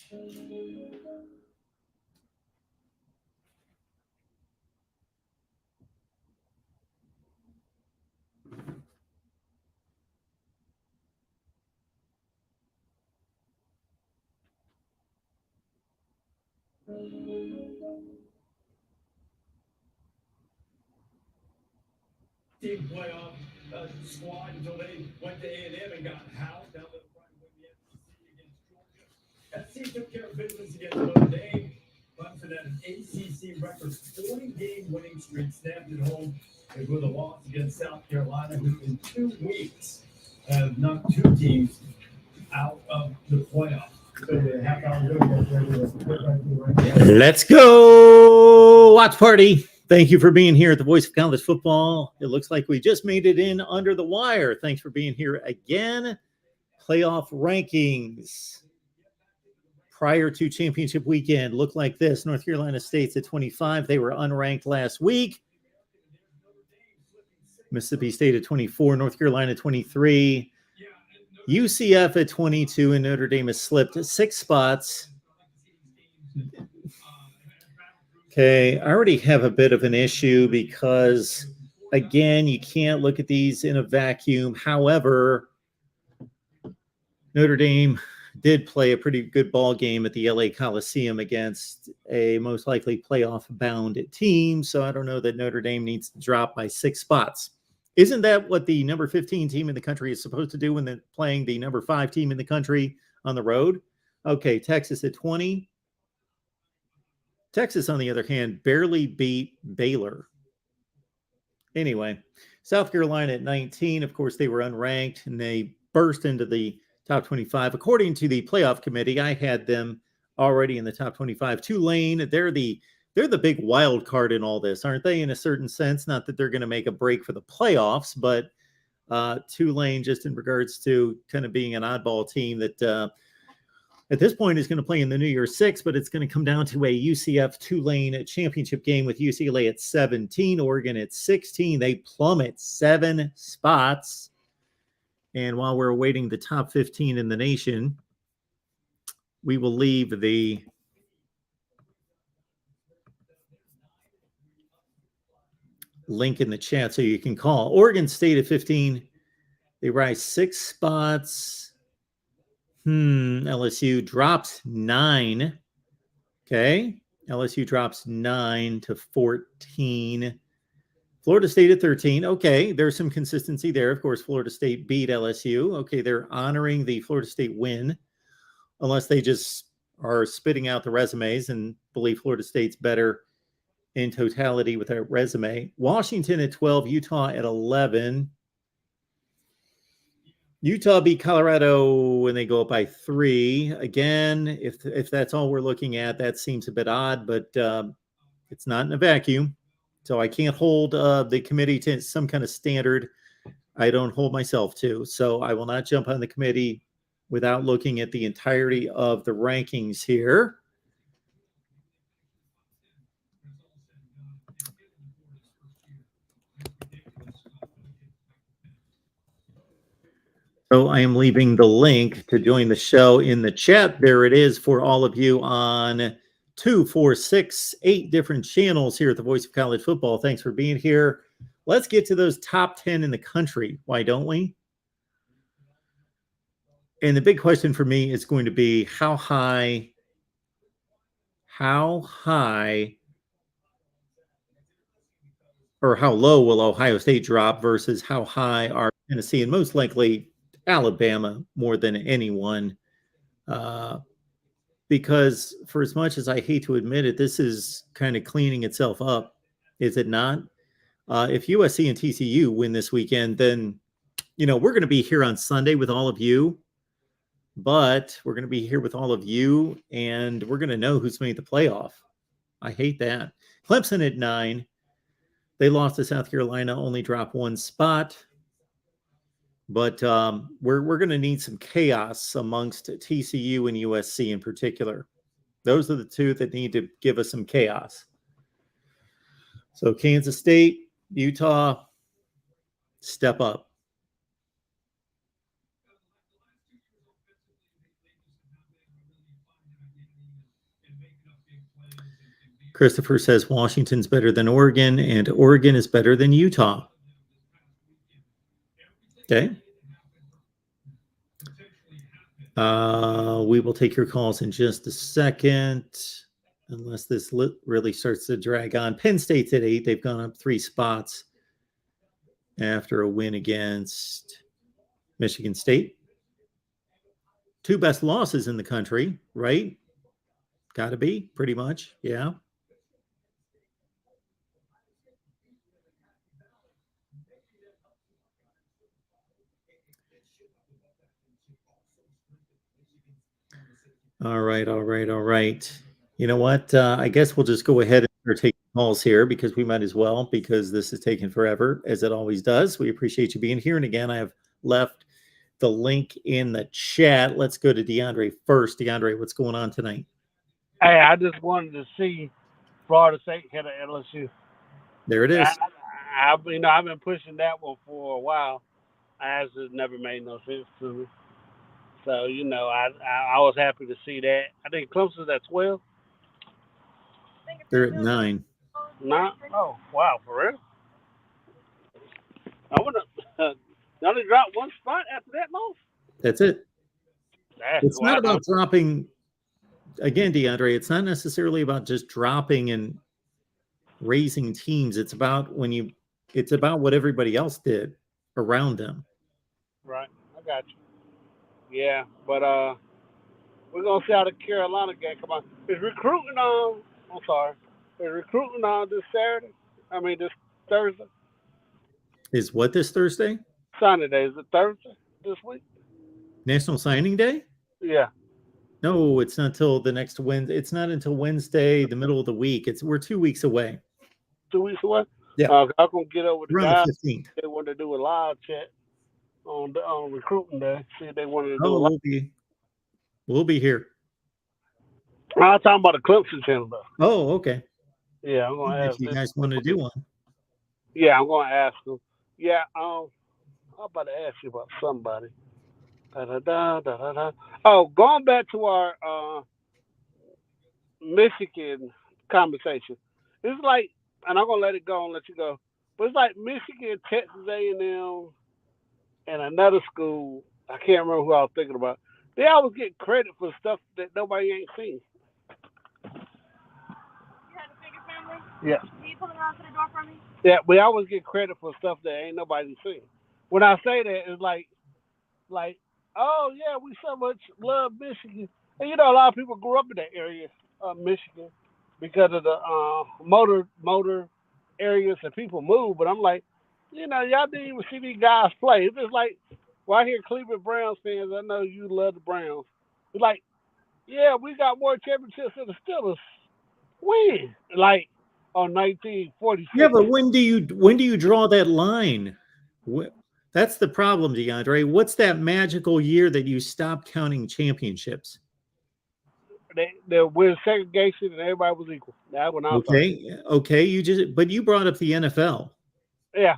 Team playoff squad until they went to A&M and got housed. Now they'll try to win the SEC against Georgia. SC took care of business against Notre Dame. Clemson had an ACC record 40-game winning streak snapped at home with a loss against South Carolina, who in 2 weeks have knocked 2 teams out of the playoffs. Let's go watch party. Thank you for being here at the Voice of College Football. It looks like we just made it in under the wire. Thanks for being here again. Playoff rankings prior to championship weekend look like this. North Carolina State's at 25. They were unranked last week. Mississippi State at 24. North Carolina 23. UCF at 22, and Notre Dame has slipped 6 spots. Okay, I already have a bit of an issue because, again, you can't look at these in a vacuum. However, Notre Dame did play a pretty good ball game at the LA Coliseum against a most likely playoff-bound team, so I don't know that Notre Dame needs to drop by 6 spots. Isn't that what the number 15 team in the country is supposed to do when they're playing the number 5 team in the country on the road? Okay, Texas at 20. Texas, on the other hand, barely beat Baylor. Anyway, South Carolina at 19. Of course, they were unranked, and they burst into the top 25. According to the playoff committee, I had them already in the top 25. Tulane, they're the big wild card in all this, aren't they, in a certain sense? Not that they're going to make a break for the playoffs, but Tulane, just in regards to kind of being an oddball team that at this point is going to play in the New Year's Six, but it's going to come down to a UCF-Tulane championship game with UCLA at 17, Oregon at 16. They plummet 7 spots. And while we're awaiting the top 15 in the nation, we will leave the link in the chat so you can call. Oregon State at 15. They rise 6 spots. LSU drops 9. Okay. LSU drops 9 to 14. Florida State at 13. Okay. There's some consistency there. Of course, Florida State beat LSU. Okay. They're honoring the Florida State win, unless they just are spitting out the resumes and believe Florida State's better in totality with their resume. Washington at 12, Utah at 11. Utah beat Colorado when they go up by 3. Again, if that's all we're looking at, that seems a bit odd, but it's not in a vacuum. So I can't hold the committee to some kind of standard I don't hold myself to. So I will not jump on the committee without looking at the entirety of the rankings here. So I am leaving the link to join the show in the chat. There it is for all of you on 2, 4, 6, 8 different channels here at the Voice of College Football. Thanks for being here. Let's get to those top 10 in the country. Why don't we? And the big question for me is going to be how high or how low will Ohio State drop versus how high are Tennessee and most likely Alabama more than anyone, because for as much as I hate to admit it, this is kind of cleaning itself up, is it not? If USC and TCU win this weekend, then, we're going to be here on Sunday with all of you, but we're going to be here with all of you, and we're going to know who's made the playoff. I hate that. Clemson at 9. They lost to South Carolina, only dropped 1 spot. But we're going to need some chaos amongst TCU and USC in particular. Those are the two that need to give us some chaos. So Kansas State, Utah, step up. Christopher says Washington's better than Oregon, and Oregon is better than Utah. Okay. We will take your calls in just a second, unless this really starts to drag on. Penn State's at 8. They've gone up 3 spots after a win against Michigan State. 2 best losses in the country, right? Got to be, pretty much. Yeah. All right. You know what? I guess we'll just go ahead and start taking calls here because we might as well, because this is taking forever, as it always does. We appreciate you being here. And again, I have left the link in the chat. Let's go to DeAndre first. DeAndre, what's going on tonight? Hey, I just wanted to see Florida State hit an LSU. There it is. I've been pushing that one for a while. It just never made no sense to me. So, I was happy to see that. I think Clemson's at 12. They're at 9. 9? Oh, wow, for real? I want to. They only dropped 1 spot after that loss? That's it. It's wild. not about dropping. Again, DeAndre, it's not necessarily about just dropping and raising teams. It's about what everybody else did around them. Right. I got you. Yeah, but we're going to see how the Carolina game come on. Is recruiting on this Saturday? This Thursday? Is what this Thursday? Sunday. Is it Thursday this week? National Signing Day? Yeah. No, it's not until the next Wednesday. It's not until Wednesday, the middle of the week. We're 2 weeks away. 2 weeks away? Yeah. I'm going to get over the Around guys. the 15th. They want to do a live chat on recruiting day. See if they wanted to do a live. We'll be here. I'm talking about the Clemson channel, though. Oh, okay. Yeah, I'm going to ask. If you guys want to do one. Yeah, I'm going to ask them. Yeah, I'm about to ask you about somebody. Oh, going back to our Michigan conversation. It's like, and I'm going to let it go and let you go, but it's like Michigan, Texas A&M, and another school. I can't remember who I was thinking about. They always get credit for stuff that nobody ain't seen. You had a bigger family? Yeah. Can you pull it out to the door for me? Yeah, we always get credit for stuff that ain't nobody seen. When I say that, it's like, oh yeah, we so much love Michigan, and a lot of people grew up in that area of Michigan because of the motor areas that people move. But I'm like, y'all didn't even see these guys play. It's just like, well, I hear Cleveland Browns fans. I know you love the Browns. It's like, yeah, we got more championships than the Steelers. When? Like on 1946. Yeah, but when do you draw that line? That's the problem, DeAndre. What's that magical year that you stop counting championships? They win segregation and everybody was equal. That's when I was okay. You brought up the NFL. Yeah.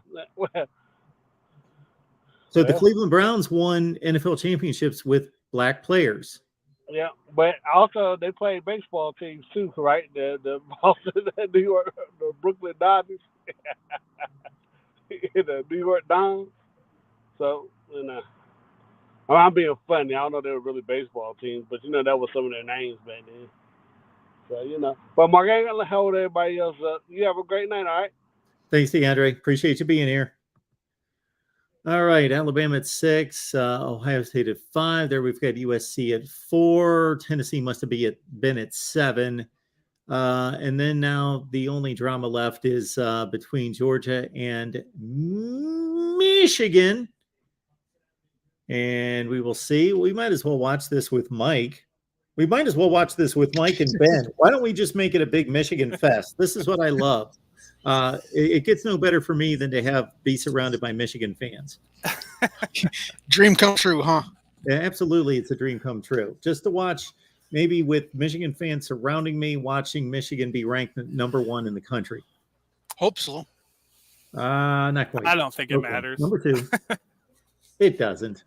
So the Cleveland Browns won NFL championships with black players. Yeah, but also they played baseball teams too, right? The Boston, New York, the Brooklyn Dodgers, the New York Dons. So, I'm being funny. I don't know they were really baseball teams, but that was some of their names back then. So, but Mark, I ain't gonna hold everybody else up. You have a great night, all right? Thanks, DeAndre. Appreciate you being here. All right, Alabama at 6, Ohio State at 5. There we've got USC at 4. Tennessee must have been at 7. And then now the only drama left is between Georgia and Michigan. And we will see. We might as well watch this with Mike. And Ben. Why don't we just make it a big Michigan fest? This is what I love. It gets no better for me than to be surrounded by Michigan fans. Dream come true, huh? Yeah, absolutely. It's a dream come true. Just to watch, maybe with Michigan fans surrounding me, watching Michigan be ranked number 1 in the country. Hope so. Not quite. I don't think it matters. Number 2. It doesn't.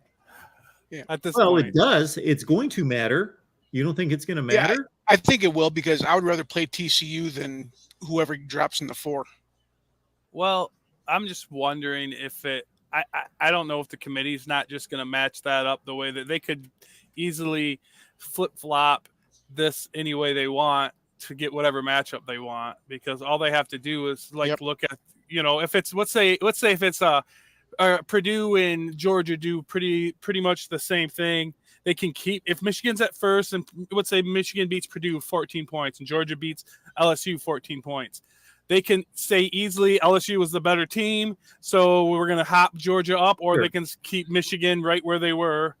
Yeah, at this point. It does. It's going to matter. You don't think it's going to matter? I think it will, because I would rather play TCU than whoever drops in the 4. Well, I'm just wondering if it. I don't know if the committee's not just going to match that up the way that they could easily flip flop this any way they want to get whatever matchup they want, because all they have to do is look at, if it's let's say if it's Purdue and Georgia do pretty much the same thing. They can keep, if Michigan's at first, and let's say Michigan beats Purdue 14 points and Georgia beats LSU 14 points. They can say easily LSU was the better team, so we're going to hop Georgia up, or they can keep Michigan right where they were,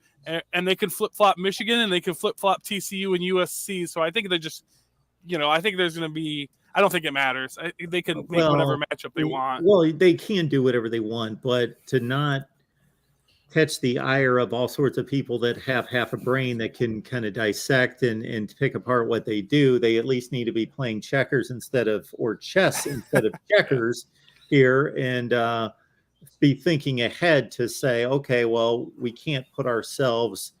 and they can flip-flop Michigan, and they can flip-flop TCU and USC. So I think they're just, I think there's going to be – I don't think it matters. They can make whatever matchup they want. Well, they can do whatever they want, but to not catch the ire of all sorts of people that have half a brain that can kind of dissect and pick apart what they do, they at least need to be playing checkers or chess instead of checkers here, and be thinking ahead to say, okay, well, we can't put ourselves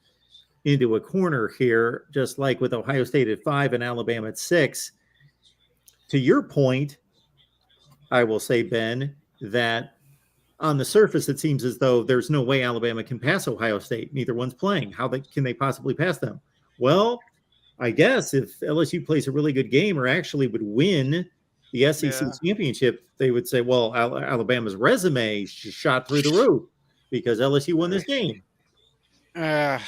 into a corner here, just like with Ohio State at 5 and Alabama at 6. To your point, I will say, Ben, that on the surface, it seems as though there's no way Alabama can pass Ohio State. Neither one's playing. How can they possibly pass them? Well, I guess if LSU plays a really good game or actually would win the SEC championship, they would say, well, Alabama's resume shot through the roof because LSU won this game. I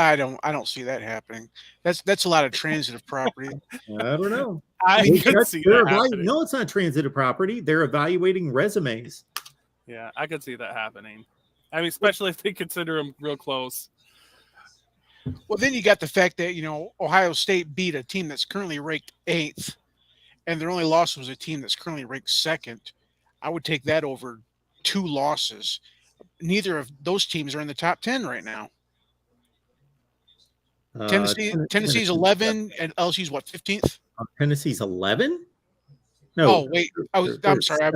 don't see that happening. That's a lot of transitive property. I don't know. I could see that happening. No, it's not transitive property. They're evaluating resumes. Yeah, I could see that happening. I mean, especially if they consider them real close. Well, then you got the fact that, Ohio State beat a team that's currently ranked 8th, and their only loss was a team that's currently ranked 2nd. I would take that over 2 losses. Neither of those teams are in the top 10 right now. Tennessee's 11, and LSU's what, 15th? Tennessee's 11? No. Oh, wait. I'm sorry.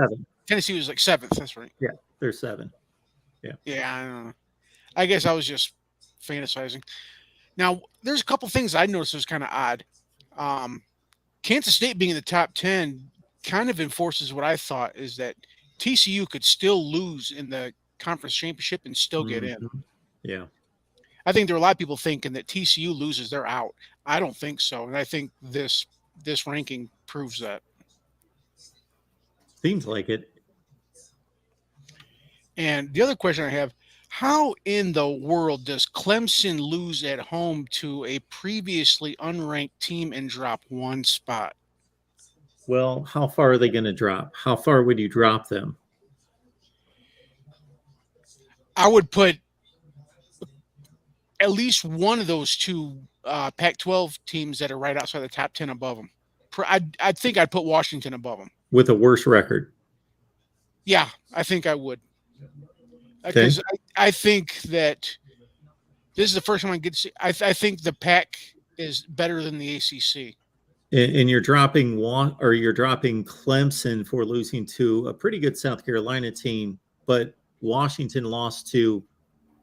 Tennessee was like 7th. That's right. Yeah, they're 7. Yeah. Yeah, I don't know. I guess I was just fantasizing. Now, there's a couple things I noticed was kind of odd. Kansas State being in the top 10 kind of enforces what I thought is that TCU could still lose in the conference championship and still get in. Yeah. I think there are a lot of people thinking that TCU loses, they're out. I don't think so. And I think this ranking proves that. Seems like it. And the other question I have, how in the world does Clemson lose at home to a previously unranked team and drop 1 spot? Well, how far are they going to drop? How far would you drop them? I would put at least one of those 2 Pac-12 teams that are right outside the top 10 above them. I think I'd put Washington above them. With a worse record? Yeah, I think I would. Because I think that this is the first time I get to see. I think the Pac is better than the ACC. And you're dropping Clemson for losing to a pretty good South Carolina team, but Washington lost to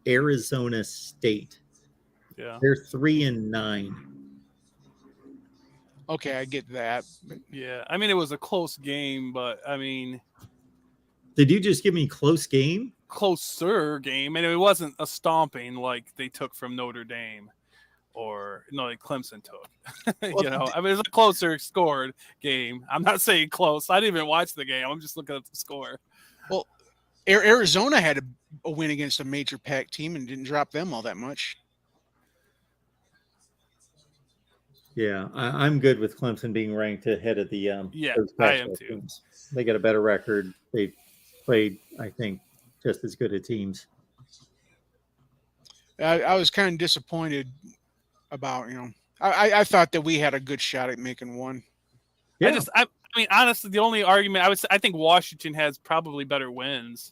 Arizona State. Yeah, they're 3-9. Okay, I get that. Yeah, I mean, it was a close game, but I mean, did you just give me close game? Closer game, and it wasn't a stomping like they took from Notre Dame or like Clemson took. I mean, it was a closer scored game. I'm not saying close. I didn't even watch the game. I'm just looking at the score. Well, Arizona had a win against a major Pac team and didn't drop them all that much. Yeah, I'm good with Clemson being ranked ahead of the I am too. Teams. They got a better record. They played, I think, just as good at teams. I was kind of disappointed about, I thought that we had a good shot at making one. Yeah. I mean, honestly, the only argument I think Washington has probably better wins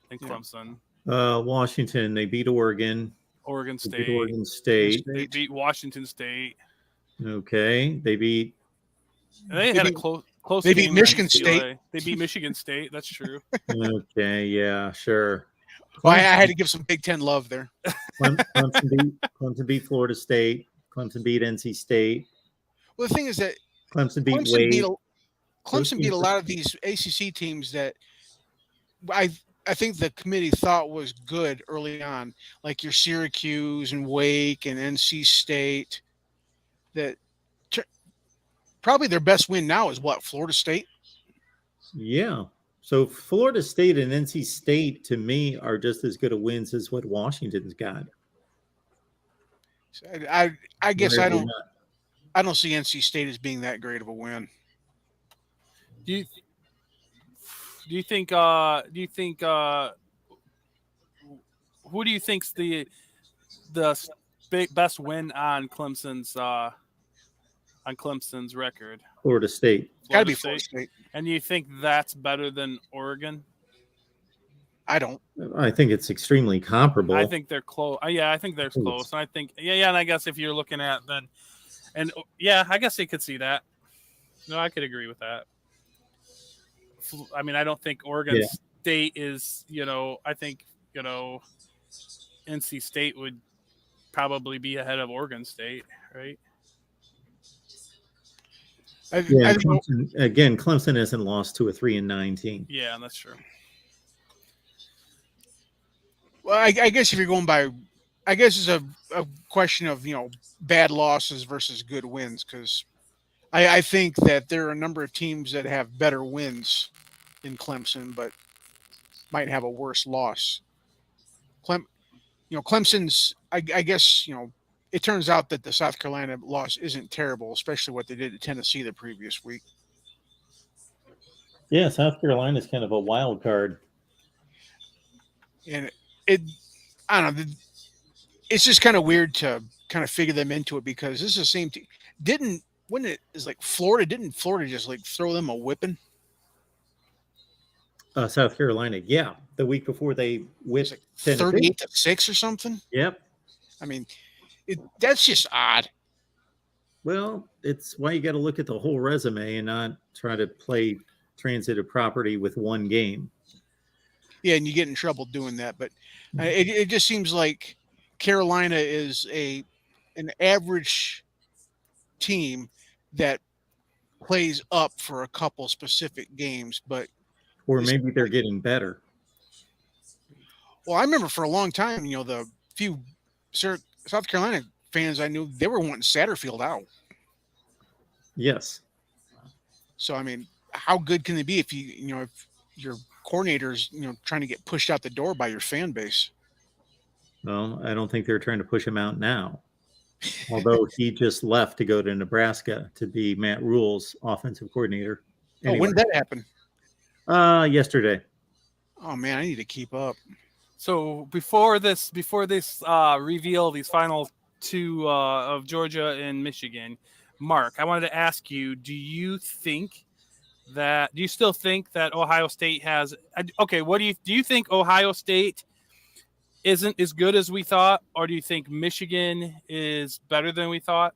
than Clemson. Washington, they beat Oregon. Oregon State. Oregon State. They beat Washington State. Okay. They beat. They had a close. They beat Michigan State. They beat Michigan State. That's true. Okay. Yeah. Sure. Well, I had to give some Big Ten love there. Clemson beat Florida State. Clemson beat NC State. Well, the thing is that Clemson beat Clemson Wade. beat a, Those Clemson beat teams a are- lot of these ACC teams that I think the committee thought was good early on, like your Syracuse and Wake and NC State. That probably their best win now is what, Florida State? Yeah. So Florida State and NC State, to me, are just as good a wins as what Washington's got. So I guess Why I are they don't not? I don't see NC State as being that great of a win. Do you think who do you think's the best win on Clemson's record? Florida State. Got to be Florida State. And you think that's better than Oregon? I don't. I think it's extremely comparable. I think they're close. Yeah, I think they're close. And I think and I guess if you're looking at then, and yeah, I guess you could see that. No, I could agree with that. I mean, I don't think Oregon State is, I think, NC State would probably be ahead of Oregon State, right? Clemson hasn't lost to a 3-9 team. Yeah, that's true. Well, I guess if you're going by, I guess it's a question of, bad losses versus good wins, because I think that there are a number of teams that have better wins in Clemson, but might have a worse loss. Clemson's, I guess, it turns out that the South Carolina loss isn't terrible, especially what they did to Tennessee the previous week. Yeah, South Carolina is kind of a wild card. And I don't know, it's just kind of weird to kind of figure them into it, because this is the same team. Didn't Florida just like throw them a whipping? South Carolina, yeah. The week before they whipped Like Tennessee. 38-6 or something. Yep. I mean, that's just odd. Well, it's why you got to look at the whole resume and not try to play transitive property with one game. Yeah, and you get in trouble doing that. But it just seems like Carolina is an average team that plays up for a couple specific games, but Or maybe they're getting better. well, I remember for a long time, the few South Carolina fans I knew, they were wanting Satterfield out. Yes. So I mean, how good can they be if if your coordinator's trying to get pushed out the door by your fan base? Well, I don't think they're trying to push him out now. Although he just left to go to Nebraska to be Matt Rule's offensive coordinator. Oh, when did that happen? Yesterday. Oh man, I need to keep up. So before this reveal, these final two of Georgia and Michigan, Mark, I wanted to ask you: do you still think that Ohio State has? Okay, what do you think Ohio State isn't as good as we thought, or do you think Michigan is better than we thought?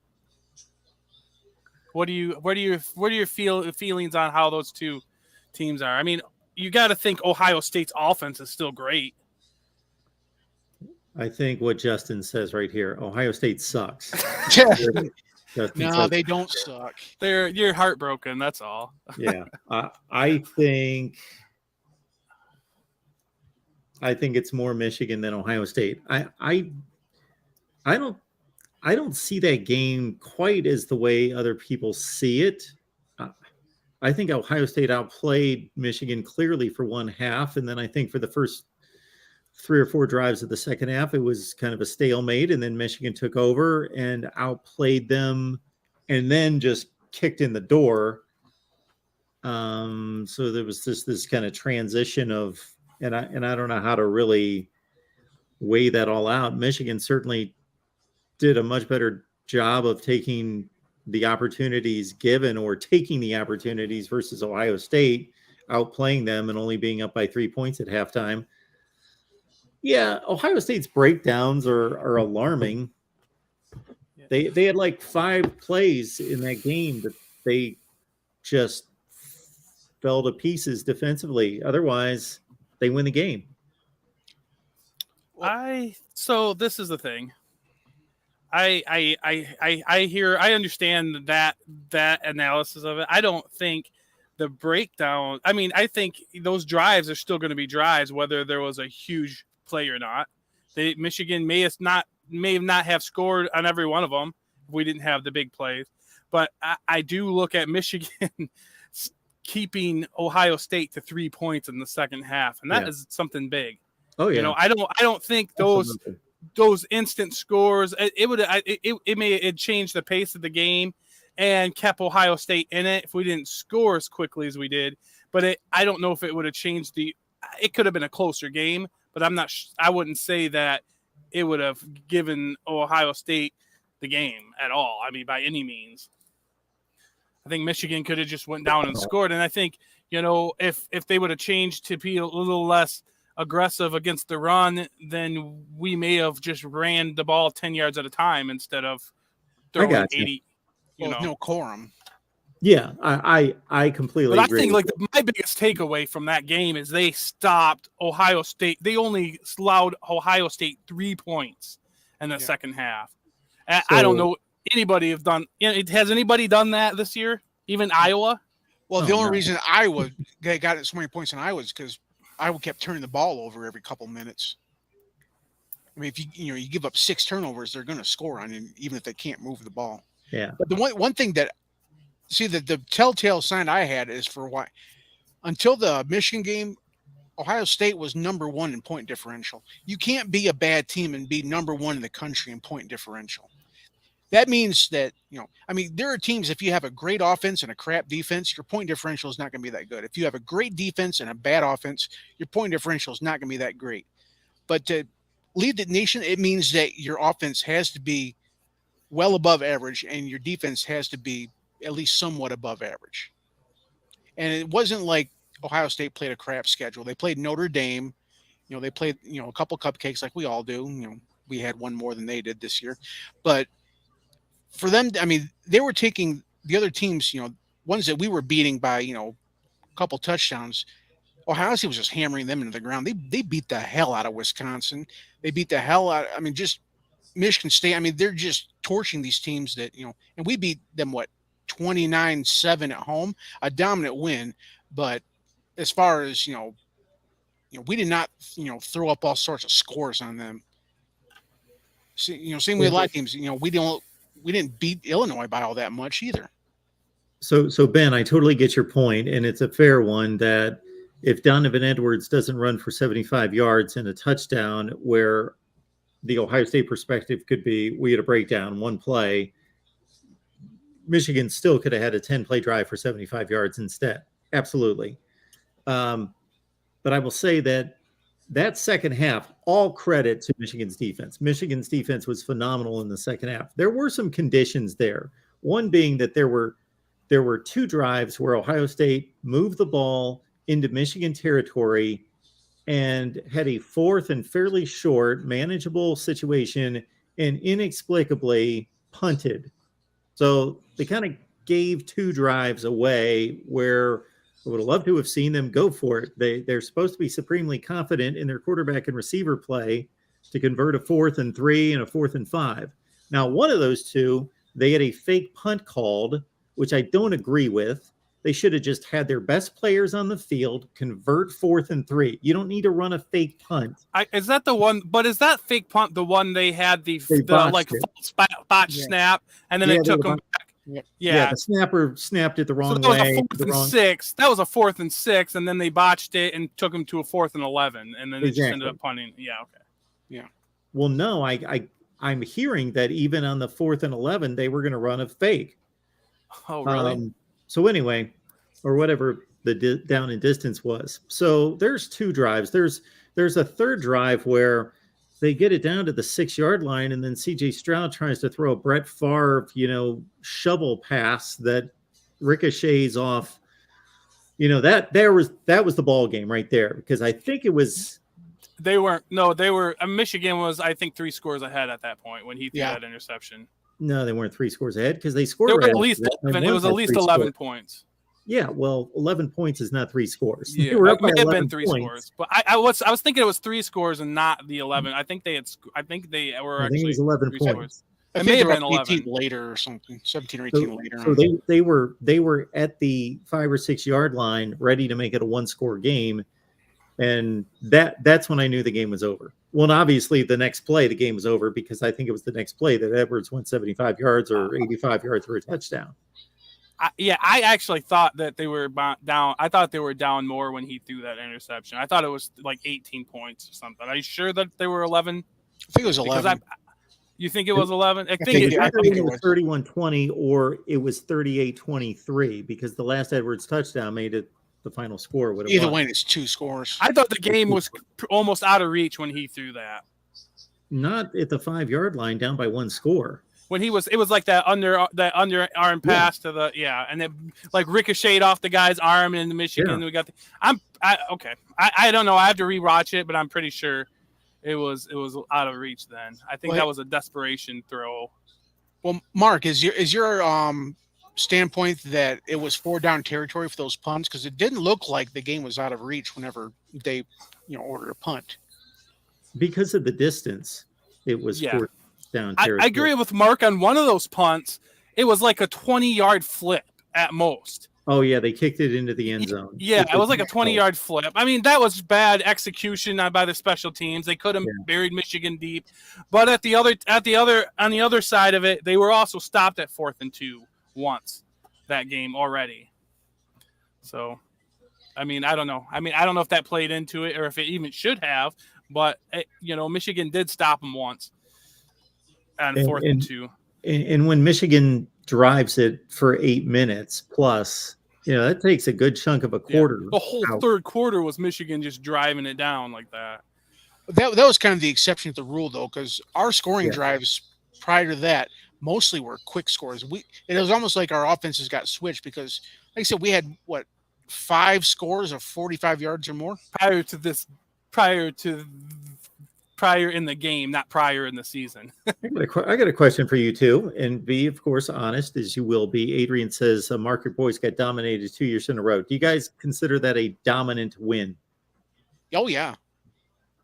What are your feelings on how those two teams are? I mean, you got to think Ohio State's offense is still great. I think what Justin says right here, Ohio State sucks. No, they don't suck. You're heartbroken. That's all. Yeah, I think it's more Michigan than Ohio State. I don't see that game quite as the way other people see it. I think Ohio State outplayed Michigan clearly for one half, and then I think for the first 3 or 4 drives of the second half, it was kind of a stalemate, and then Michigan took over and outplayed them, and then just kicked in the door. So there was this kind of transition of, and I don't know how to really weigh that all out. Michigan certainly did a much better job of taking the opportunities given, or taking the opportunities, versus Ohio State outplaying them and only being up by 3 points at halftime. Yeah, Ohio State's breakdowns are alarming. They had like 5 plays in that game that they just fell to pieces defensively. Otherwise, they win the game. So this is the thing. I understand that analysis of it. I don't think the breakdown. I mean, I think those drives are still going to be drives, whether there was a huge play or not. Michigan may not have scored on every one of them if we didn't have the big plays. But I do look at Michigan keeping Ohio State to 3 points in the second half, and that is something big. Oh yeah. You know, I don't think those instant scores it may change the pace of the game and kept Ohio State in it if we didn't score as quickly as we did. But I don't know if it would have changed it could have been a closer game, but I wouldn't say that it would have given Ohio State the game at all. I mean, by any means. I think Michigan could have just went down and scored. And I think, you know, if they would have changed to be a little less aggressive against the run, then we may have just ran the ball 10 yards at a time instead of throwing 80. No quorum. Yeah, I completely agree. But I think like my biggest takeaway from that game is they stopped Ohio State. They only allowed Ohio State 3 points in the second half. I don't know anybody have done. Has anybody done that this year? Even Iowa? Well, the only reason Iowa got so many points in Iowa is because Iowa kept turning the ball over every couple minutes. I mean, if you give up 6 turnovers, they're going to score on you, even if they can't move the ball. Yeah. But the one thing that the telltale sign I had is for why until the Michigan game, Ohio State was number 1 in point differential. You can't be a bad team and be number 1 in the country in point differential. That means that, I mean, there are teams, if you have a great offense and a crap defense, your point differential is not going to be that good. If you have a great defense and a bad offense, your point differential is not going to be that great. But to lead the nation, it means that your offense has to be well above average and your defense has to be at least somewhat above average. And it wasn't like Ohio State played a crap schedule. They played Notre Dame. They played, a couple cupcakes like we all do. We had one more than they did this year. But for them, I mean, they were taking the other teams, ones that we were beating by, a couple touchdowns. Ohio State was just hammering them into the ground. They beat the hell out of Wisconsin. They beat the hell out. I mean, just Michigan State. I mean, they're just torching these teams that, and we beat them, 29-7 at home, a dominant win. But as far as, we did not, throw up all sorts of scores on them. Same with a lot of teams, we didn't beat Illinois by all that much either. So Ben, I totally get your point, and it's a fair one that if Donovan Edwards doesn't run for 75 yards and a touchdown, where the Ohio State perspective could be we had a breakdown, one play, Michigan still could have had a 10-play drive for 75 yards instead. Absolutely. But I will say that second half, all credit to Michigan's defense. Michigan's defense was phenomenal in the second half. There were some conditions there. One being that there were 2 drives where Ohio State moved the ball into Michigan territory and had a 4th and fairly short, manageable situation and inexplicably punted. So they kind of gave 2 drives away where I would have loved to have seen them go for it. They're supposed to be supremely confident in their quarterback and receiver play to convert a 4th and 3 and a 4th and 5. Now, one of those 2, they had a fake punt called, which I don't agree with. They should have just had their best players on the field convert 4th and 3. You don't need to run a fake punt. Is that the one? But is that fake punt the one they had the botch snap and then they took them back? Yeah, the snapper snapped it the wrong way. That was a 4th and 6. That was a 4th and 6, and then they botched it and took them to a 4th and 11, and then they just ended up punting. Yeah, okay. Yeah. Well, no, I'm hearing that even on the 4th and 11, they were going to run a fake. Oh, really? So anyway, or whatever the down and distance was. So there's 2 drives. There's a 3rd drive where they get it down to the 6-yard line, and then C.J. Stroud tries to throw a Brett Favre, shovel pass that ricochets off. That was the ball game right there, because I think it was. They weren't. No, they were. Michigan was, I think, 3 scores ahead at that point when he threw that interception. No, they weren't 3 scores ahead because they scored. They were at least 11. It was at least 11 points. Yeah, well, 11 points is not 3 scores. Yeah, it may have been 3 scores, but I was thinking it was 3 scores and not the 11. I think they were. I think it was 11 points. I It think may they have were been up 18 11. later or something, 17 or So, 18 later. so they were at the 5 or 6 yard line, ready to make it a 1-score game, and that's when I knew the game was over. Well, and obviously the next play, the game was over because I think it was the next play that Edwards went 75 yards or 85 yards for a touchdown. I actually thought that they were down. I thought they were down more when he threw that interception. I thought it was like 18 points or something. Are you sure that they were 11? I think it was 11. Because you think it was 11? I It think was I either think it it was was. 31-20 or it was 38-23 because the last Edwards touchdown made it the final score. What it Either was. way, it's 2 scores. I thought the game was almost out of reach when he threw that. Not at the 5 yard line, down by 1 score. When it was like that underarm pass to the and it like ricocheted off the guy's arm in the Michigan. Yeah. We got okay. I don't know. I have to rewatch it, but I'm pretty sure it was out of reach then. I think that was a desperation throw. Well, Mark, is your standpoint that it was 4-down territory for those punts? Because it didn't look like the game was out of reach whenever they ordered a punt. Because of the distance, it was 4 down territory. I agree with Mark on one of those punts. It was like a 20-yard flip at most. Oh, yeah, they kicked it into the end zone. Yeah, it was like a 20-yard flip. I mean, that was bad execution by the special teams. They could have buried Michigan deep, but on the other side of it, they were also stopped at 4th and 2 once that game already. So, I mean, I don't know. I don't know if that played into it or if it even should have, but Michigan did stop them once on 4th and 2. And when Michigan drives it for 8 minutes plus, that takes a good chunk of a quarter. The whole third quarter was Michigan just driving it down like that. That was kind of the exception to the rule, though, because our scoring drives prior to that mostly were quick scores. It was almost like our offenses got switched because, like I said, we had 5 scores of 45 yards or more prior in the game, not prior in the season. I got a question for you too, and be, of course, honest as you will be. Adrian says, Mark, your boys got dominated 2 years in a row. Do you guys consider that a dominant win? Oh, yeah.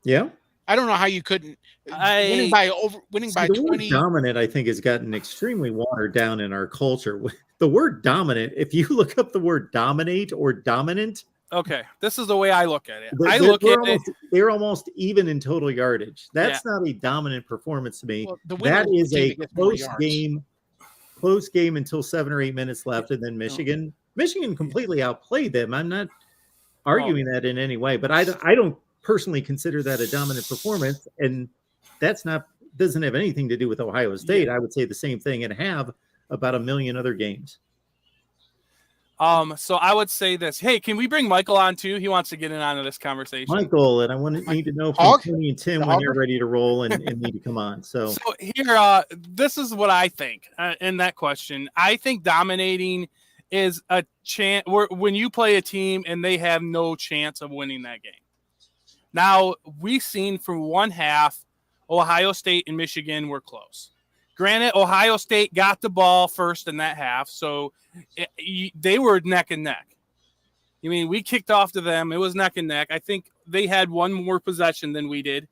Yeah? I don't know how you couldn't. Winning by 20. Dominant, I think, has gotten extremely watered down in our culture. The word dominant, if you look up the word dominate or dominant. Okay, this is the way I look at it. They're almost even in total yardage. That's not a dominant performance to me. Well, that is a close game until 7 or 8 minutes left, and then Michigan completely outplayed them. I'm not arguing that in any way, but I don't personally consider that a dominant performance, and doesn't have anything to do with Ohio State. I would say the same thing and have about a million other games. So I would say this. Hey, can we bring Michael on too? He wants to get in on this conversation. Michael, and I need to know from Tony and Tim when you're ready to roll and need to come on. So here, this is what I think in that question. I think dominating is a chance when you play a team and they have no chance of winning that game. Now, we've seen from one half, Ohio State and Michigan were close. Granted, Ohio State got the ball first in that half, so they were neck and neck. I mean, we kicked off to them. It was neck and neck. I think they had one more possession than we did.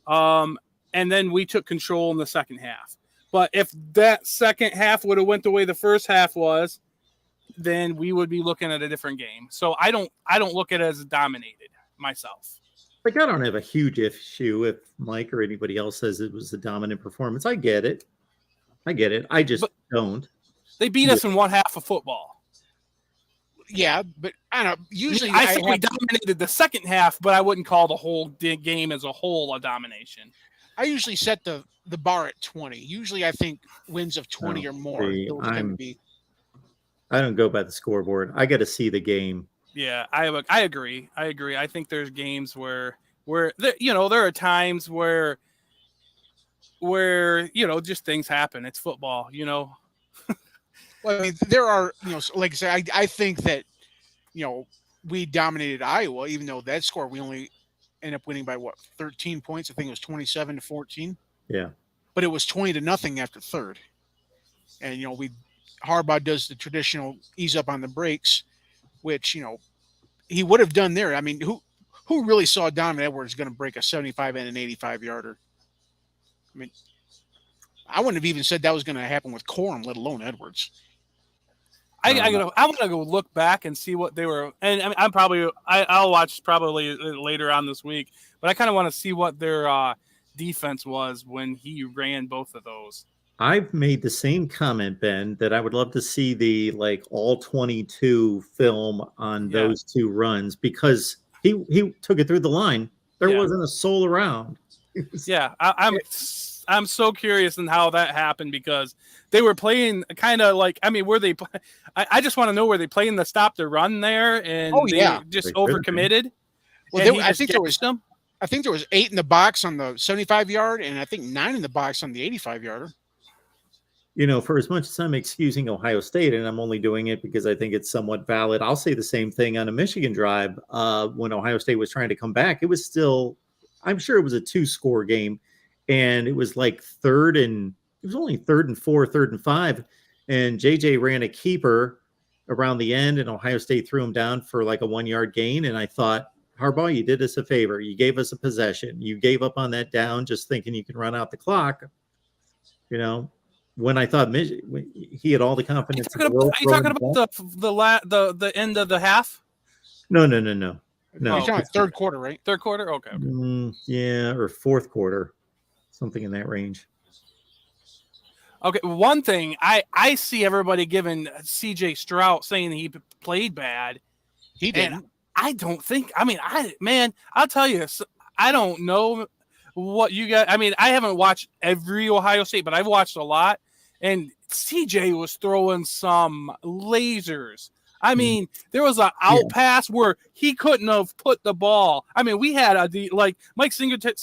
And then we took control in the second half. But if that second half would have went the way the first half was, then we would be looking at a different game. So I don't look at it as dominated myself. Like, I don't have a huge issue if Mike or anybody else says it was a dominant performance. I get it. I just don't. They beat us in one half of football. Yeah, but I don't know. Usually, I think we dominated the second half, but I wouldn't call the whole game as a whole a domination. I usually set the bar at 20. Usually, I think wins of 20 or more. I don't go by the scoreboard. I got to see the game. Yeah, I agree. I think there's games where there are times where just things happen. It's football, Well, I mean, there are, like I said, I think that, we dominated Iowa, even though that score, we only ended up winning by 13 points. I think it was 27-14. Yeah. But it was 20-0 after third. And, Harbaugh does the traditional ease up on the brakes, which, he would have done there. I mean, who really saw Donovan Edwards going to break a 75 and an 85 yarder? I mean, I wouldn't have even said that was going to happen with Corum, let alone Edwards. I'm gonna go look back and see what they were. And I mean, I'll watch probably later on this week. But I kind of want to see what their defense was when he ran both of those. I've made the same comment, Ben, that I would love to see the all 22 film on those two runs, because he took it through the line. There wasn't a soul around. Yeah, I'm so curious in how that happened, because they were playing kind of like, I mean, were they? I just want to know, were they playing the stop to run there, and they just overcommitted? Well, I think there was 8 in the box on the 75-yard, and I think 9 in the box on the 85-yarder. You know, for as much as I'm excusing Ohio State, and I'm only doing it because I think it's somewhat valid, I'll say the same thing on a Michigan drive. When Ohio State was trying to come back, it was still, I'm sure it was a 2-score game, and it was like it was only 3rd and 4, 3rd and 5, and JJ ran a keeper around the end, and Ohio State threw him down for like a 1-yard gain. And I thought, Harbaugh, you did us a favor. You gave us a possession. You gave up on that down just thinking you can run out the clock. You know, when I thought he had all the confidence. Are you talking about the end of the half? No. You're talking third quarter, right? Third quarter? Okay. Yeah, or fourth quarter, something in that range. Okay, one thing I see everybody giving C.J. Stroud, saying he played bad. He did. I don't think. I mean, I'll tell you, I don't know what you got. I mean, I haven't watched every Ohio State, but I've watched a lot, and CJ was throwing some lasers. I mean, there was an out pass where he couldn't have put the ball. I mean, we had Mike Singletary.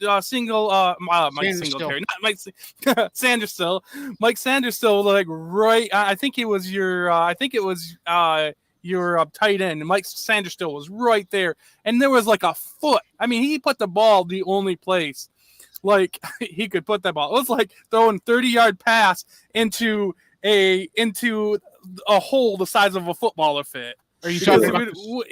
Mike Singletary, not Mike Sanderstill. Mike Sanderstill, like right. I think it was your tight end. Mike Sanderstill was right there, and there was like a foot. I mean, he put the ball the only place like he could put that ball. It was like throwing 30-yard pass into a hole the size of a footballer fit. Are you talking about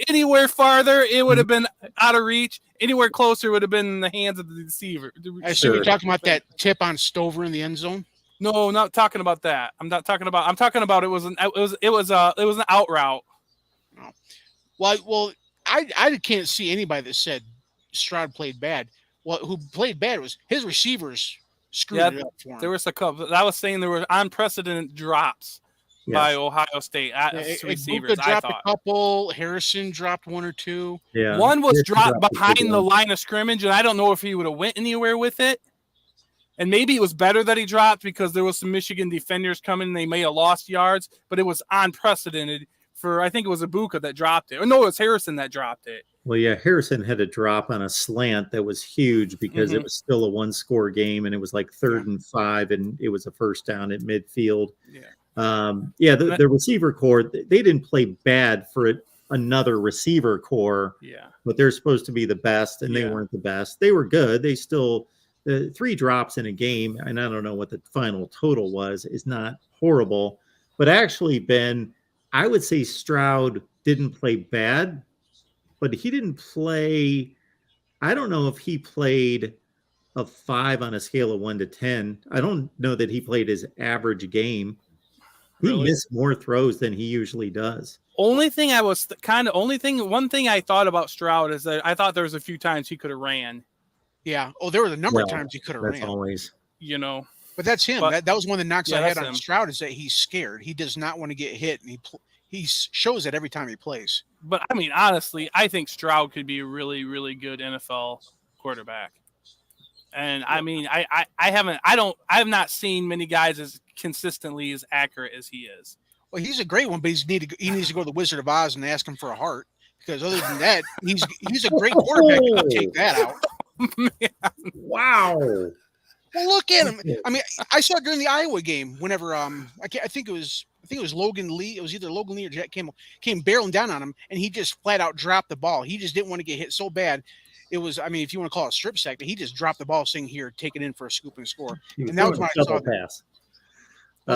anywhere farther? It would have been out of reach. Anywhere closer would have been in the hands of the receiver. I assume you're talking about that tip on Stover in the end zone. No, not talking about that. I'm talking about it was an out route. No. Well, I can't see anybody that said Stroud played bad. Well, who played bad was his receivers screwed it up for him. There was a couple. I was saying there were unprecedented drops by Ohio State receivers. Buka dropped a couple. Harrison dropped 1 or 2. Yeah, one was dropped behind the line of scrimmage, and I don't know if he would have went anywhere with it. And maybe it was better that he dropped because there was some Michigan defenders coming. And they may have lost yards, but it was unprecedented. I think it was Buka that dropped it. Or no, it was Harrison that dropped it. Well, yeah, Harrison had a drop on a slant that was huge because it was still a 1-score game, and it was like 3rd and 5, and it was a first down at midfield. The receiver core, they didn't play bad for another receiver core. Yeah, but they're supposed to be the best, and they weren't the best. They were good. They still 3 drops in a game, and I don't know what the final total was, is not horrible. But actually, Ben, I would say Stroud didn't play bad, but he didn't play. I don't know if he played a 5 on a scale of 1 to 10. I don't know that he played his average game. He missed more throws than he usually does. One thing I thought about Stroud is that I thought there was a few times he could have ran. Yeah. Oh, there were a number of times he could have ran. That's always. You know. But that's him. That was one of the knocks I had on Stroud, is that he's scared. He does not want to get hit, and he shows it every time he plays. But I mean, honestly, I think Stroud could be a really, really good NFL quarterback. And I mean, I have not seen many guys as consistently as accurate as he is. Well, he's a great one, but he needs to go to the Wizard of Oz and ask him for a heart, because other than that, he's a great quarterback. You can take that out. Wow. Well, look at him. I mean, I saw it during the Iowa game. Whenever I think it was Logan Lee. It was either Logan Lee or Jack Campbell came barreling down on him, and he just flat out dropped the ball. He just didn't want to get hit so bad. It was, I mean, if you want to call it a strip sack, but he just dropped the ball, saying, "Here, take it in for a scoop and score." And that was my shovel pass. He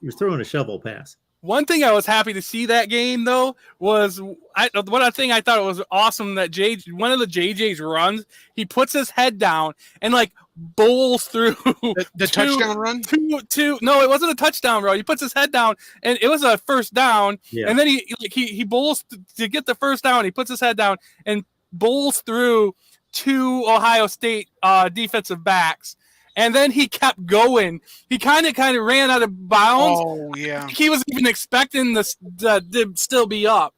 was throwing a shovel pass. One thing I was happy to see that game, though, was one thing I thought it was awesome that one of the JJ's runs, he puts his head down, and like bowls through The touchdown run? No, it wasn't a touchdown, bro. He puts his head down, and it was a first down. Yeah. And then he bowls to get the first down. He puts his head down and bowls through 2 Ohio State defensive backs. And then he kept going. He kind of ran out of bounds. Oh, yeah. He was even expecting this to still be up.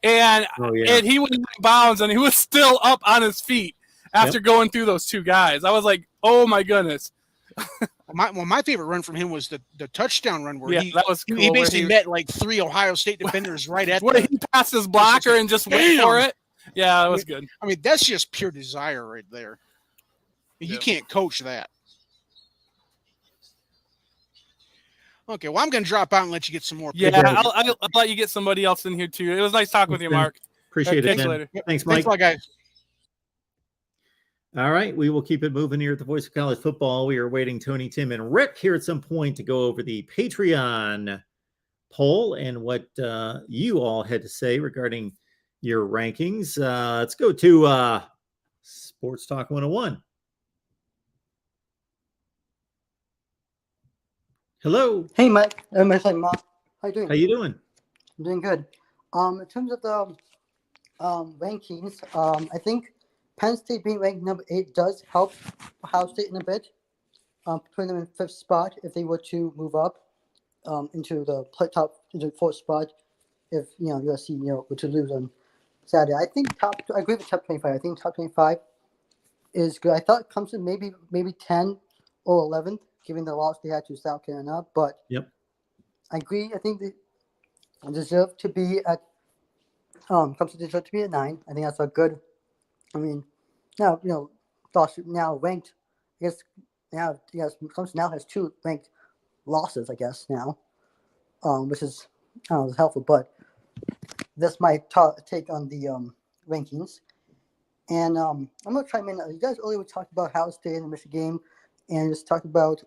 And he went out of bounds, and he was still up on his feet after going through those 2 guys. I was like, oh, my goodness. My favorite run from him was the touchdown run where that was cool, he basically met like 3 Ohio State defenders right at where he passed his blocker and just went for it. Yeah, that was good. I mean, that's just pure desire right there. You can't coach that. Okay, well, I'm going to drop out and let you get some more. Yeah, I'll let you get somebody else in here, too. It was nice talking with you, Mark. Appreciate it, Catch you man. later. Thanks, Mike. Thanks a lot, guys. All right, we will keep it moving here at the Voice of College Football. We are waiting Tony, Tim, and Rick here at some point to go over the Patreon poll and what you all had to say regarding your rankings. Let's go to Sports Talk 101. Hello. Hey, Mike. Mark. How you doing? How you doing? I'm doing good. In terms of the rankings, I think Penn State being ranked number 8 does help Ohio State in a bit, putting them in 5th spot if they were to move up into the into 4th spot. If USC were to lose on Saturday, I think I agree with top 25. I think top 25 is good. I thought Clemson maybe 10 or 11th, given the loss they had to South Carolina. But I agree. I think they deserve to be at Clemson deserve to be at 9. I think that's a good. I mean, now now ranked. I guess Clemson now has 2 ranked losses. I guess now, which is helpful. But that's my take on the rankings. And I'm gonna chime in. You guys earlier talked about Ohio State and the Michigan game, and just talked about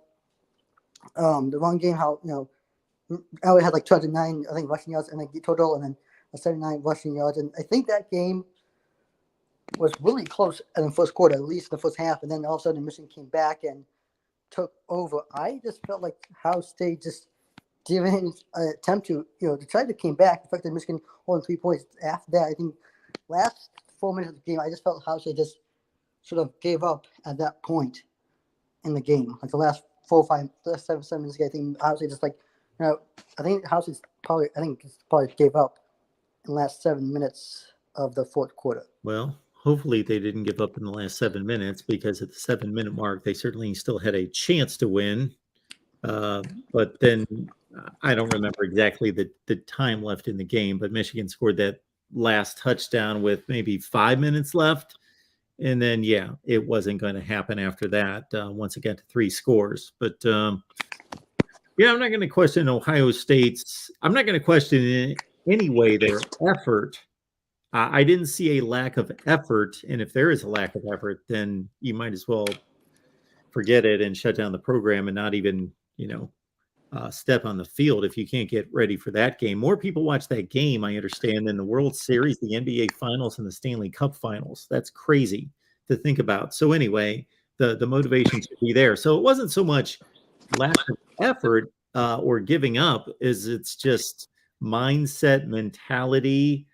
the run game. How LA had like 209, I think, rushing yards and then total, and then 79 rushing yards. And I think that game was really close in the first quarter, at least in the first half. And then all of a sudden, Michigan came back and took over. I just felt like Ohio State just didn't attempt to try to came back. The fact that Michigan holding 3 points after that, I think last 4 minutes of the game, I just felt Ohio State just sort of gave up at that point in the game. Like the last 4 or 5, last 7 minutes, I think Ohio State just I think Ohio State probably gave up in the last 7 minutes of the 4th quarter. Well, hopefully they didn't give up in the last 7 minutes, because at the 7-minute mark, they certainly still had a chance to win. But then I don't remember exactly the time left in the game, but Michigan scored that last touchdown with maybe 5 minutes left. And then, it wasn't going to happen after that once it got to 3 scores. But, I'm not going to question Ohio State's. I'm not going to question in any way their effort. I didn't see a lack of effort. And if there is a lack of effort, then you might as well forget it and shut down the program and not even, step on the field if you can't get ready for that game. More people watch that game, I understand, than the World Series, the NBA Finals, and the Stanley Cup Finals. That's crazy to think about. So anyway, the motivation should be there. So it wasn't so much lack of effort or giving up, as it's just mindset, mentality.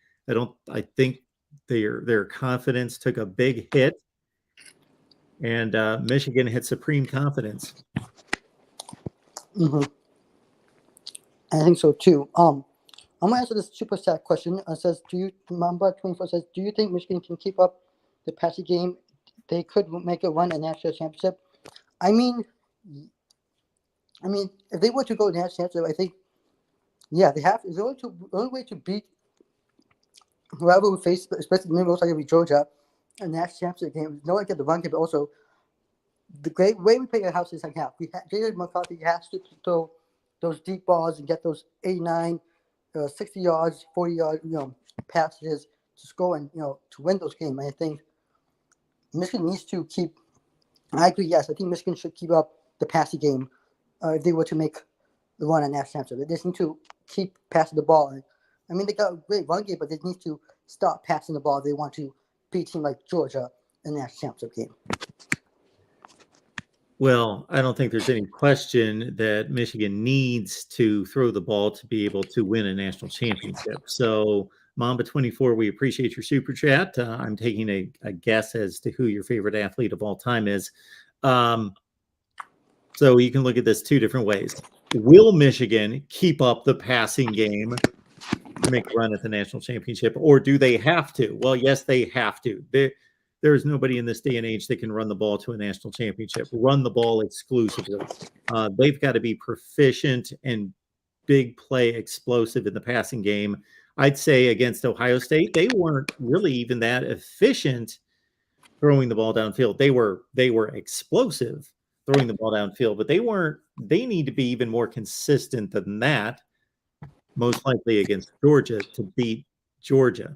I think their confidence took a big hit, and Michigan had supreme confidence. Mm-hmm. I think so too. I'm gonna answer this super sad question. It says, Mamba 24 says, do you think Michigan can keep up the passing game? They could make a run at national championship. I mean, if they were to go to national championship, I think, they have. It's the only way to beat whoever we face, especially maybe most likely Georgia, a national championship game. No one get the run game, but also the great way we play at house is like half. J.J. McCarthy has to throw those deep balls and get those 89, 60 yards, 40 yard, passes to score and to win those games. I think Michigan needs to keep. I agree. Yes, I think Michigan should keep up the passing game if they were to make the run at national championship. They just need to keep passing the ball. I mean, they got a great run game, but they need to stop passing the ball if they want to beat a team like Georgia in the national championship game. Well, I don't think there's any question that Michigan needs to throw the ball to be able to win a national championship. So, Mamba24, we appreciate your super chat. I'm taking a guess as to who your favorite athlete of all time is. So you can look at this two different ways. Will Michigan keep up the passing game to make a run at the national championship, or do they have to? Well, yes, they have to. There's nobody in this day and age that can run the ball to a national championship, run the ball exclusively. They've got to be proficient and big play explosive in the passing game. I'd say against Ohio State, they weren't really even that efficient throwing the ball downfield. They were explosive throwing the ball downfield, but they need to be even more consistent than that, most likely against Georgia, to beat Georgia.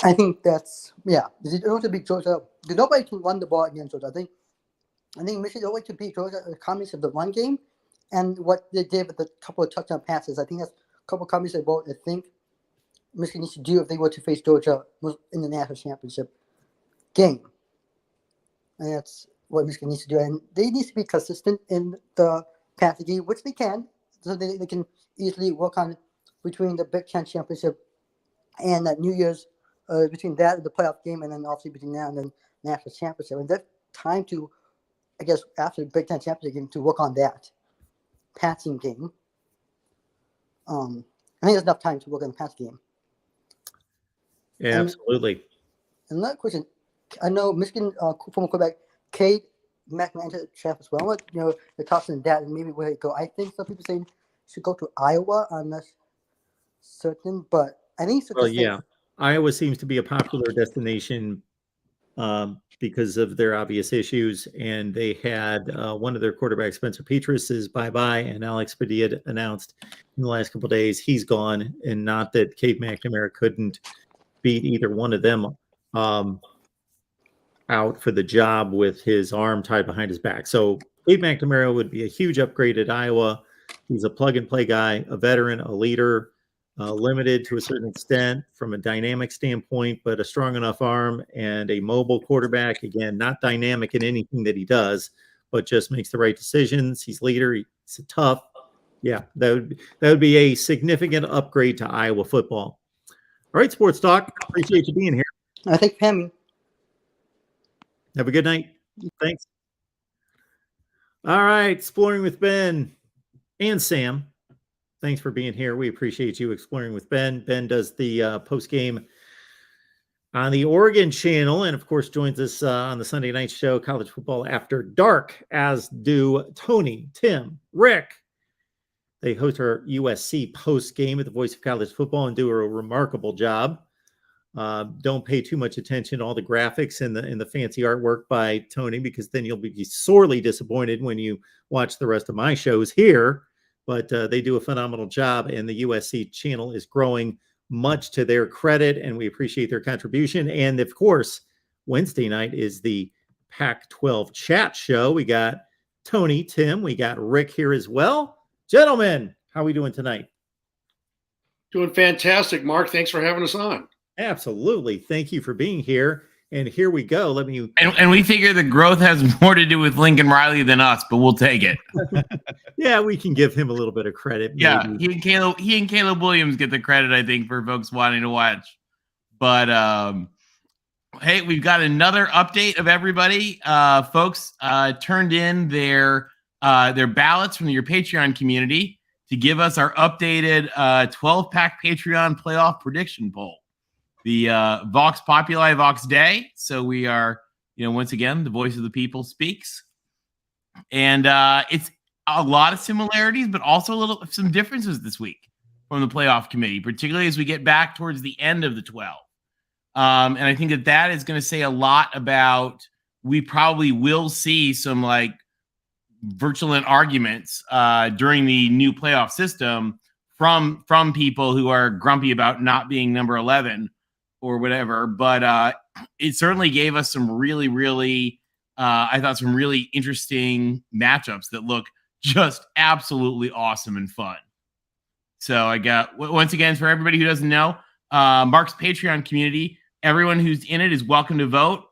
I think that's They don't want to beat Georgia. Nobody can run the ball against Georgia. I think Michigan don't like to beat Georgia. A combination of the run game and what they did with a couple of touchdown passes. I think that's a couple of combinations of both. I think Michigan needs to do if they were to face Georgia in the national championship game. And that's what Michigan needs to do. And they need to be consistent in the passing game, which they can. So they can easily work on between the Big Ten championship and that New Year's. Between that and the playoff game, and then obviously between now and then national championship, and that's time to, I guess, after the Big Ten championship game, to work on that passing game. I think there's enough time to work on the passing game. Yeah, absolutely. And another question, I know Michigan former quarterback Cade McNamara entered the draft as well. The toss and that, and maybe where he go. I think some people saying he should go to Iowa. I'm not certain, but I think. Iowa seems to be a popular destination because of their obvious issues. And they had one of their quarterbacks, Spencer Petras, is bye-bye. And Alex Padilla announced in the last couple of days he's gone. And not that Cade McNamara couldn't beat either one of them out for the job with his arm tied behind his back. So Cade McNamara would be a huge upgrade at Iowa. He's a plug-and-play guy, a veteran, a leader. Limited to a certain extent from a dynamic standpoint, but a strong enough arm and a mobile quarterback. Again, not dynamic in anything that he does, but just makes the right decisions. He's leader. He's tough. Yeah, that would be a significant upgrade to Iowa football. All right, Sports Talk. Appreciate you being here. I think Pammy. Have a good night. Thanks. All right, Exploring with Ben and Sam. Thanks for being here. We appreciate you exploring with Ben. Ben does the post game on the Oregon channel, and of course joins us on the Sunday night show, College Football After Dark, as do Tony, Tim, Rick. They host our USC post game at the Voice of College Football and do a remarkable job. Don't pay too much attention to all the graphics and the fancy artwork by Tony, because then you'll be sorely disappointed when you watch the rest of my shows here. But they do a phenomenal job, and the USC channel is growing, much to their credit, and we appreciate their contribution. And of course, Wednesday night is the Pac-12 chat show. We got Tony, Tim, we got Rick here as well. Gentlemen, how are we doing tonight? Doing fantastic, Mark. Thanks for having us on. Absolutely. Thank you for being here. And here we go. And we figure the growth has more to do with Lincoln Riley than us, but we'll take it. Yeah, we can give him a little bit of credit. Maybe. Yeah, he and Caleb Williams get the credit, I think, for folks wanting to watch. But hey, we've got another update of everybody. Folks turned in their ballots from your Patreon community to give us our updated 12-pack Patreon playoff prediction poll. The Vox Populi, Vox Day. So we are, once again, the voice of the people speaks. And it's a lot of similarities, but also some differences this week from the playoff committee, particularly as we get back towards the end of the 12. And I think that is going to say a lot about, we probably will see some virulent arguments during the new playoff system from people who are grumpy about not being number 11 or whatever. But it certainly gave us some really, really, I thought, some really interesting matchups that look just absolutely awesome and fun. So I got, once again, for everybody who doesn't know, Mark's Patreon community, everyone who's in it is welcome to vote.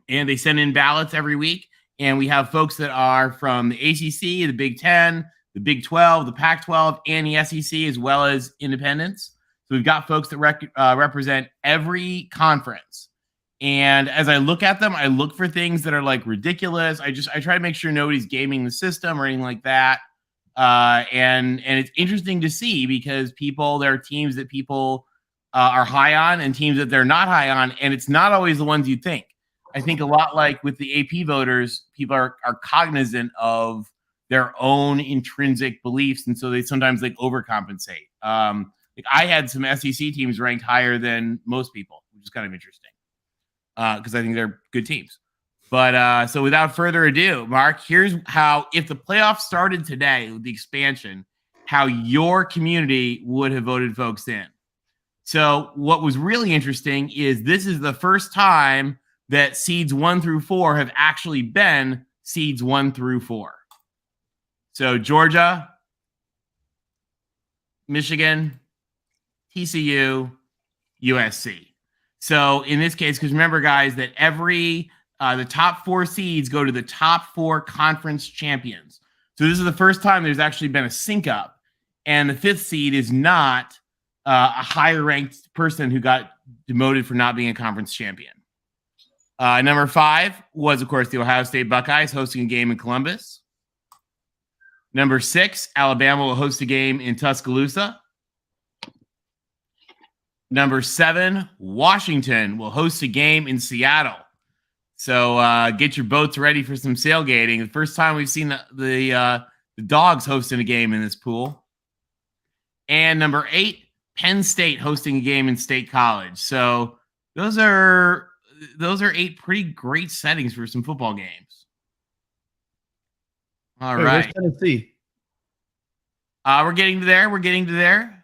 and they send in ballots every week. And we have folks that are from the ACC, the Big 10, the Big 12, the Pac-12, and the SEC, as well as independents. So we've got folks that represent every conference. And as I look at them, I look for things that are like ridiculous. I try to make sure nobody's gaming the system or anything like that. And it's interesting to see because there are teams that people are high on and teams that they're not high on, and it's not always the ones you think. I think a lot like with the AP voters, people are cognizant of their own intrinsic beliefs, and so they sometimes like overcompensate. Like I had some SEC teams ranked higher than most people, which is kind of interesting because I think they're good teams. But so without further ado, Mark, here's how, if the playoffs started today with the expansion, how your community would have voted folks in. So what was really interesting is this is the first time that seeds 1 through 4 have actually been seeds 1 through 4. So Georgia, Michigan, TCU, USC. So in this case, because remember, guys, that the top 4 seeds go to the top 4 conference champions. So this is the first time there's actually been a sync up, and the 5th seed is not a higher ranked person who got demoted for not being a conference champion. Number 5 was, of course, the Ohio State Buckeyes hosting a game in Columbus. Number 6, Alabama will host a game in Tuscaloosa. Number 7, Washington will host a game in Seattle. So get your boats ready for some sailgating. The first time we've seen the Dogs hosting a game in this pool. And number 8, Penn State hosting a game in State College. So those are 8 pretty great settings for some football games. All right. Where's Tennessee? We're getting to there.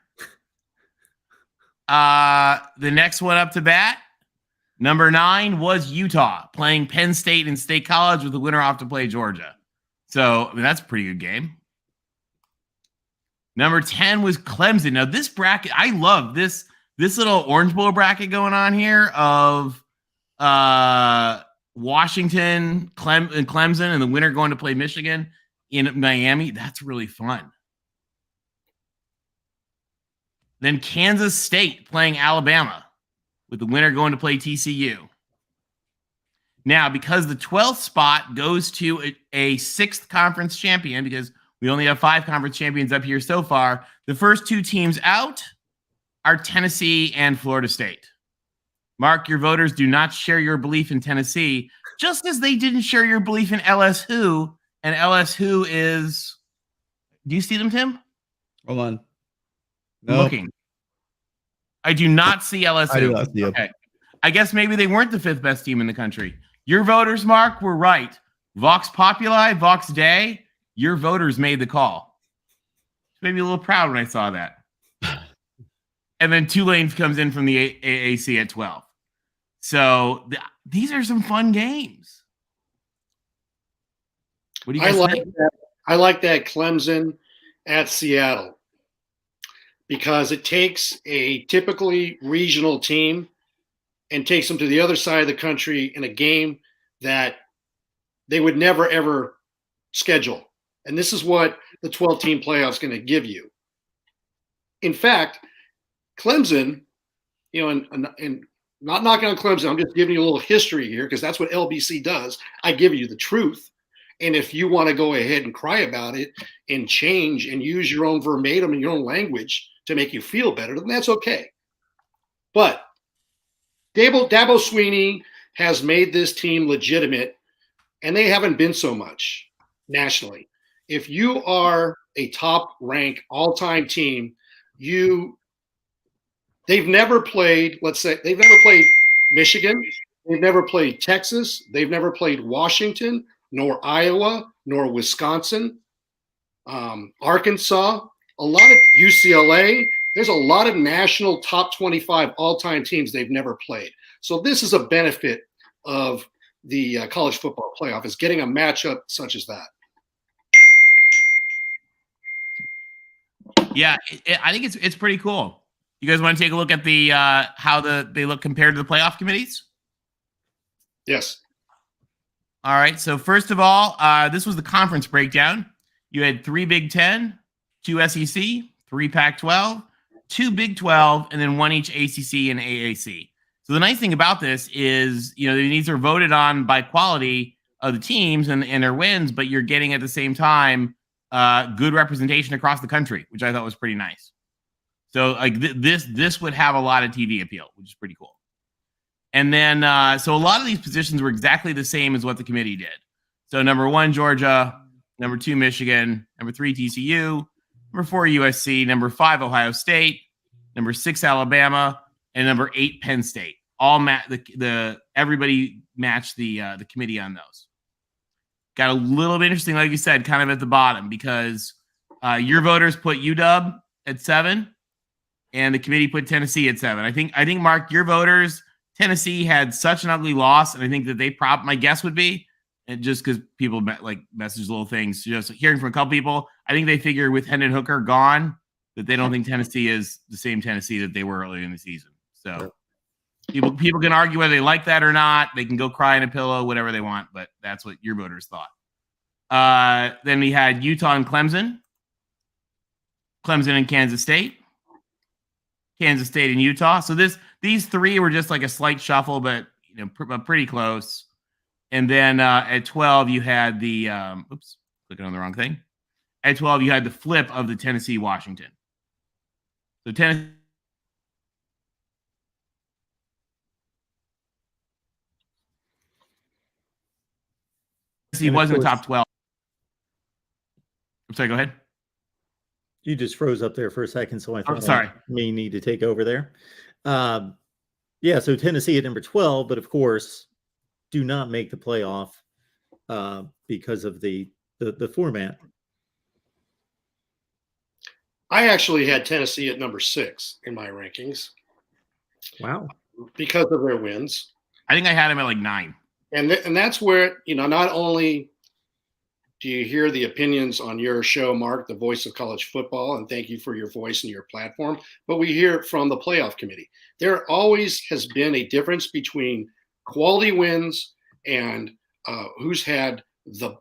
The next one up to bat, number 9 was Utah playing Penn State in State College with the winner off to play Georgia. So, I mean, that's a pretty good game. Number 10 was Clemson. Now, this bracket, I love this little Orange Bowl bracket going on here of Washington, Clemson, and the winner going to play Michigan in Miami. That's really fun. Then Kansas State playing Alabama with the winner going to play TCU. Now, because the 12th spot goes to a 6th conference champion, because we only have 5 conference champions up here so far, the first 2 teams out are Tennessee and Florida State. Mark, your voters do not share your belief in Tennessee, just as they didn't share your belief in LSU. And LSU is, do you see them, Tim? Hold on. No. Looking. I do not see LSU. I do not see them. Okay. I guess maybe they weren't the 5th best team in the country. Your voters, Mark, were right. Vox Populi, Vox Dei, your voters made the call. It made me a little proud when I saw that. And then Tulane comes in from the AAC at 12. So these are some fun games. What do you guys think? I like that Clemson at Seattle, because it takes a typically regional team and takes them to the other side of the country in a game that they would never, ever schedule. And this is what the 12-team playoff is going to give you. In fact, Clemson, and not knocking on Clemson, I'm just giving you a little history here because that's what LBC does. I give you the truth. And if you want to go ahead and cry about it and change and use your own verbatim and your own language to make you feel better, then that's okay. But Dabo Swinney has made this team legitimate, and they haven't been so much nationally. If you are a top-ranked all-time team, they've never played, they've never played Michigan, they've never played Texas, they've never played Washington, nor Iowa, nor Wisconsin, Arkansas, a lot of UCLA. There's a lot of national top 25 all-time teams they've never played. So this is a benefit of the college football playoff, is getting a matchup such as that. Yeah, I think it's pretty cool. You guys want to take a look at the how they look compared to the playoff committees? Yes. All right. So first of all, this was the conference breakdown. You had 3 Big Ten, 2 SEC, 3 Pac-12, 2 Big 12, and then 1 each ACC and AAC. So the nice thing about this is, these are voted on by quality of the teams and their wins, but you're getting at the same time good representation across the country, which I thought was pretty nice. So like this would have a lot of TV appeal, which is pretty cool. And then, so a lot of these positions were exactly the same as what the committee did. So number 1, Georgia, number 2, Michigan, number 3, TCU, number 4, USC, number 5, Ohio State, number 6, Alabama, and number 8, Penn State. All everybody matched the committee on those. Got a little bit interesting, like you said, kind of at the bottom, because your voters put UW at 7, and the committee put Tennessee at 7. I think Mark, your voters, Tennessee had such an ugly loss, and I think that my guess would be, and just because people message little things, just hearing from a couple people, I think they figure with Hendon Hooker gone that they don't think Tennessee is the same Tennessee that they were earlier in the season. So people can argue whether they like that or not. They can go cry in a pillow, whatever they want, but that's what your voters thought. Then we had Utah and Clemson and Kansas State and Utah. So these 3 were just like a slight shuffle, but pretty close. And then at 12, you had the clicking on the wrong thing. At 12, you had the flip of the Tennessee-Washington. So Tennessee wasn't the top 12. I'm sorry, go ahead. You just froze up there for a second, so I thought sorry. I may need to take over there. So Tennessee at number 12, but of course, do not make the playoff because of the format. I actually had Tennessee at number 6 in my rankings. Wow. Because of their wins. I think I had them at like 9. And that's where, not only do you hear the opinions on your show, Mark, the voice of college football, and thank you for your voice and your platform, but we hear it from the playoff committee. There always has been a difference between quality wins and who's had the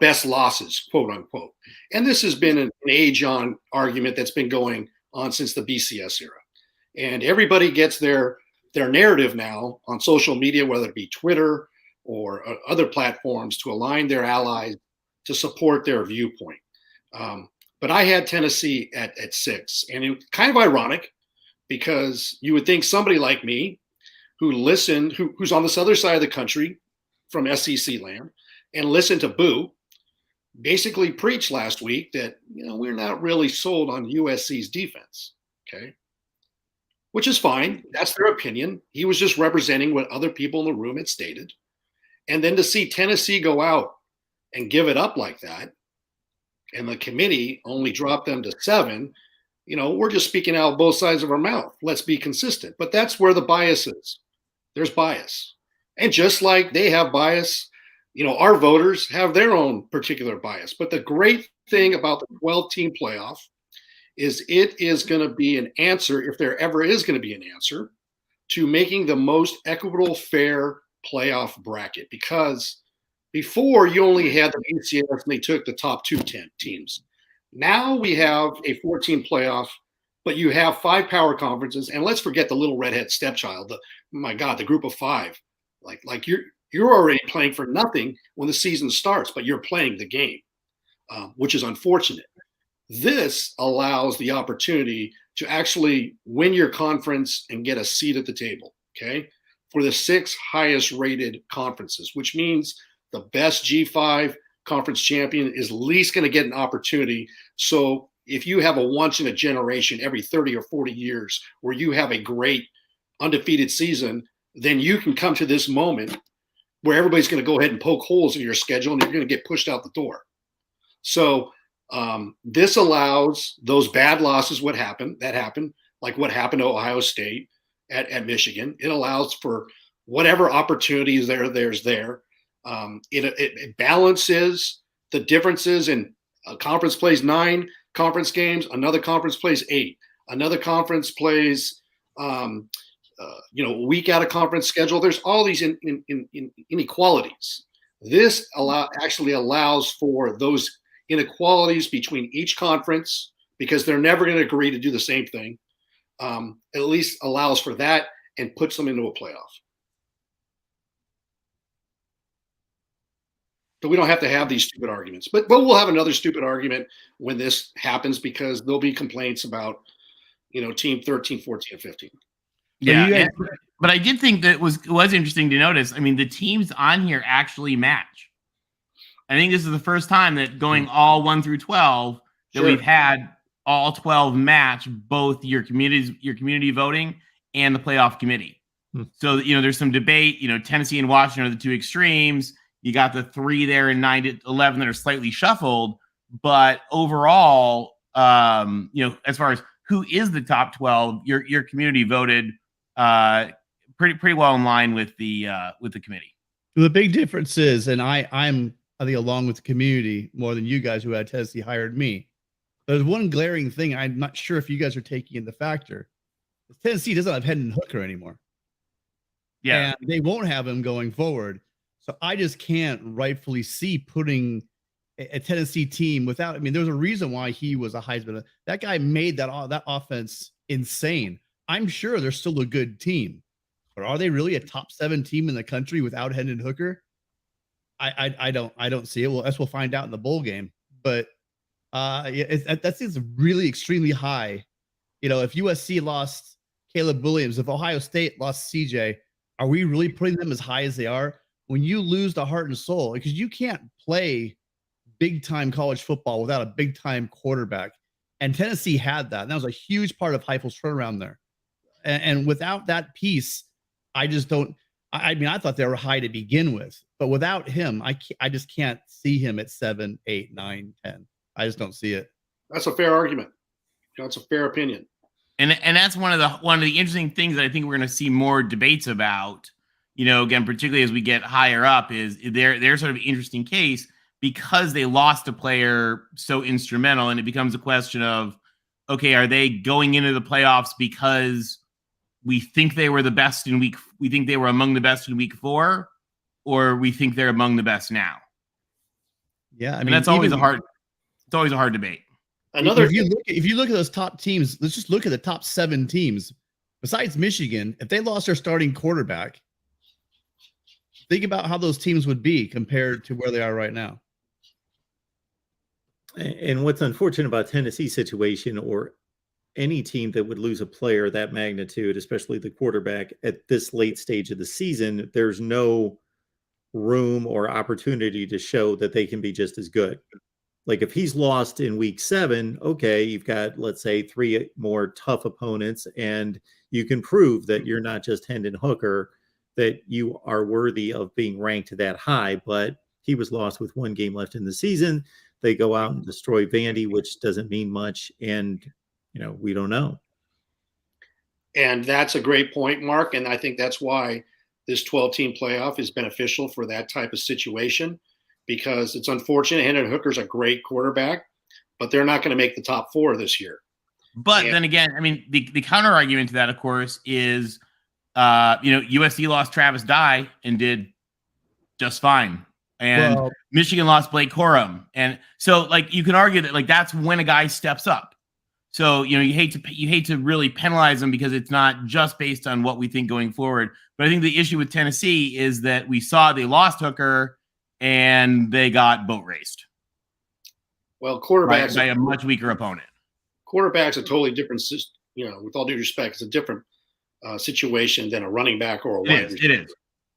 best losses, quote unquote. And this has been an age-on argument that's been going on since the BCS era. And everybody gets their narrative now on social media, whether it be Twitter or other platforms, to align their allies to support their viewpoint. But I had Tennessee at 6, and it's kind of ironic because you would think somebody like me who listened, who's on this other side of the country from SEC land and listened to Boo basically preach last week that, we're not really sold on USC's defense. Okay. Which is fine. That's their opinion. He was just representing what other people in the room had stated. And then to see Tennessee go out and give it up like that, and the committee only dropped them to 7, we're just speaking out both sides of our mouth. Let's be consistent. But that's where the bias is. There's bias. And just like they have bias, our voters have their own particular bias. But the great thing about the 12-team playoff is it is going to be an answer, if there ever is going to be an answer, to making the most equitable, fair playoff bracket. Because before, you only had the BCS and they took the top 2 teams. Now we have a 14 playoff, but you have 5 power conferences. And let's forget the little redhead stepchild, the group of 5. Like you're already playing for nothing when the season starts, but you're playing the game, which is unfortunate. This allows the opportunity to actually win your conference and get a seat at the table, okay, for the 6 highest rated conferences, which means the best G5 conference champion is at least going to get an opportunity. So if you have a once in a generation every 30 or 40 years where you have a great undefeated season, then you can come to this moment where everybody's going to go ahead and poke holes in your schedule and you're going to get pushed out the door. So this allows those bad losses, like what happened to Ohio State at Michigan. It allows for whatever opportunities there's there. It balances the differences in a conference plays 9 conference games, another conference plays 8, another conference plays a week out of conference schedule. There's all these inequalities This actually allows for those inequalities between each conference because they're never going to agree to do the same thing. At least allows for that and puts them into a playoff. So we don't have to have these stupid arguments. But we'll have another stupid argument when this happens because there'll be complaints about, team 13, 14, and 15. Yeah, but I did think that it was interesting to notice. I mean, the teams on here actually match. I think this is the first time that going all 1 through 12 that we've had all 12 match both your community voting and the playoff committee. So there's some debate. Tennessee and Washington are the two extremes. You got the 3 there and 9 to 11 that are slightly shuffled, but overall, as far as who is the top 12, your community voted pretty well in line with the committee. The big difference is, and I'm I think along with the community more than you guys who had Tennessee hired me. There's one glaring thing I'm not sure if you guys are taking into factor. Tennessee doesn't have Hendon Hooker anymore. Yeah, and they won't have him going forward. So I just can't rightfully see putting a Tennessee team without. I mean, there's a reason why he was a Heisman. That guy made that offense insane. I'm sure they're still a good team, but are they really a top 7 team in the country without Hendon Hooker? I don't see it. Well, we'll find out in the bowl game. But that seems really extremely high. If USC lost Caleb Williams, if Ohio State lost CJ, are we really putting them as high as they are? When you lose the heart and soul, because you can't play big time college football without a big time quarterback. And Tennessee had that. And that was a huge part of Heifel's turnaround there. And without that piece, I just don't. I mean, I thought they were high to begin with, but without him, I just can't see him at 7, 8, 9, 10. I just don't see it. That's a fair argument. That's a fair opinion. And that's one of the interesting things that I think we're going to see more debates about. Again, particularly as we get higher up, is their sort of interesting case because they lost a player so instrumental, and it becomes a question of, okay, are they going into the playoffs because we think they were the best we think they were among the best in week 4, or we think they're among the best now? Yeah, I mean, and that's always a hard debate. If you look at those top teams, let's just look at the top 7 teams. Besides Michigan, if they lost their starting quarterback, think about how those teams would be compared to where they are right now. And what's unfortunate about Tennessee's situation, or any team that would lose a player that magnitude, especially the quarterback at this late stage of the season, there's no room or opportunity to show that they can be just as good. Like if he's lost in week 7, okay, you've got, let's say, 3 more tough opponents, and you can prove that you're not just Hendon Hooker, that you are worthy of being ranked that high. But he was lost with 1 game left in the season. They go out and destroy Vandy, which doesn't mean much. And, we don't know. And that's a great point, Mark. And I think that's why this 12-team playoff is beneficial for that type of situation, because it's unfortunate. Hendon Hooker's a great quarterback, but they're not going to make the top 4 this year. But then again, I mean, the counter argument to that, of course, is, USC lost Travis Dye and did just fine. And Michigan lost Blake Corum. And so you can argue that that's when a guy steps up. So, you hate to really penalize them because it's not just based on what we think going forward. But I think the issue with Tennessee is that we saw they lost Hooker and they got boat raced. Well, quarterbacks by a much weaker opponent. Quarterback's a totally different system. With all due respect, it's a different situation than a running back or a wide receiver. It is.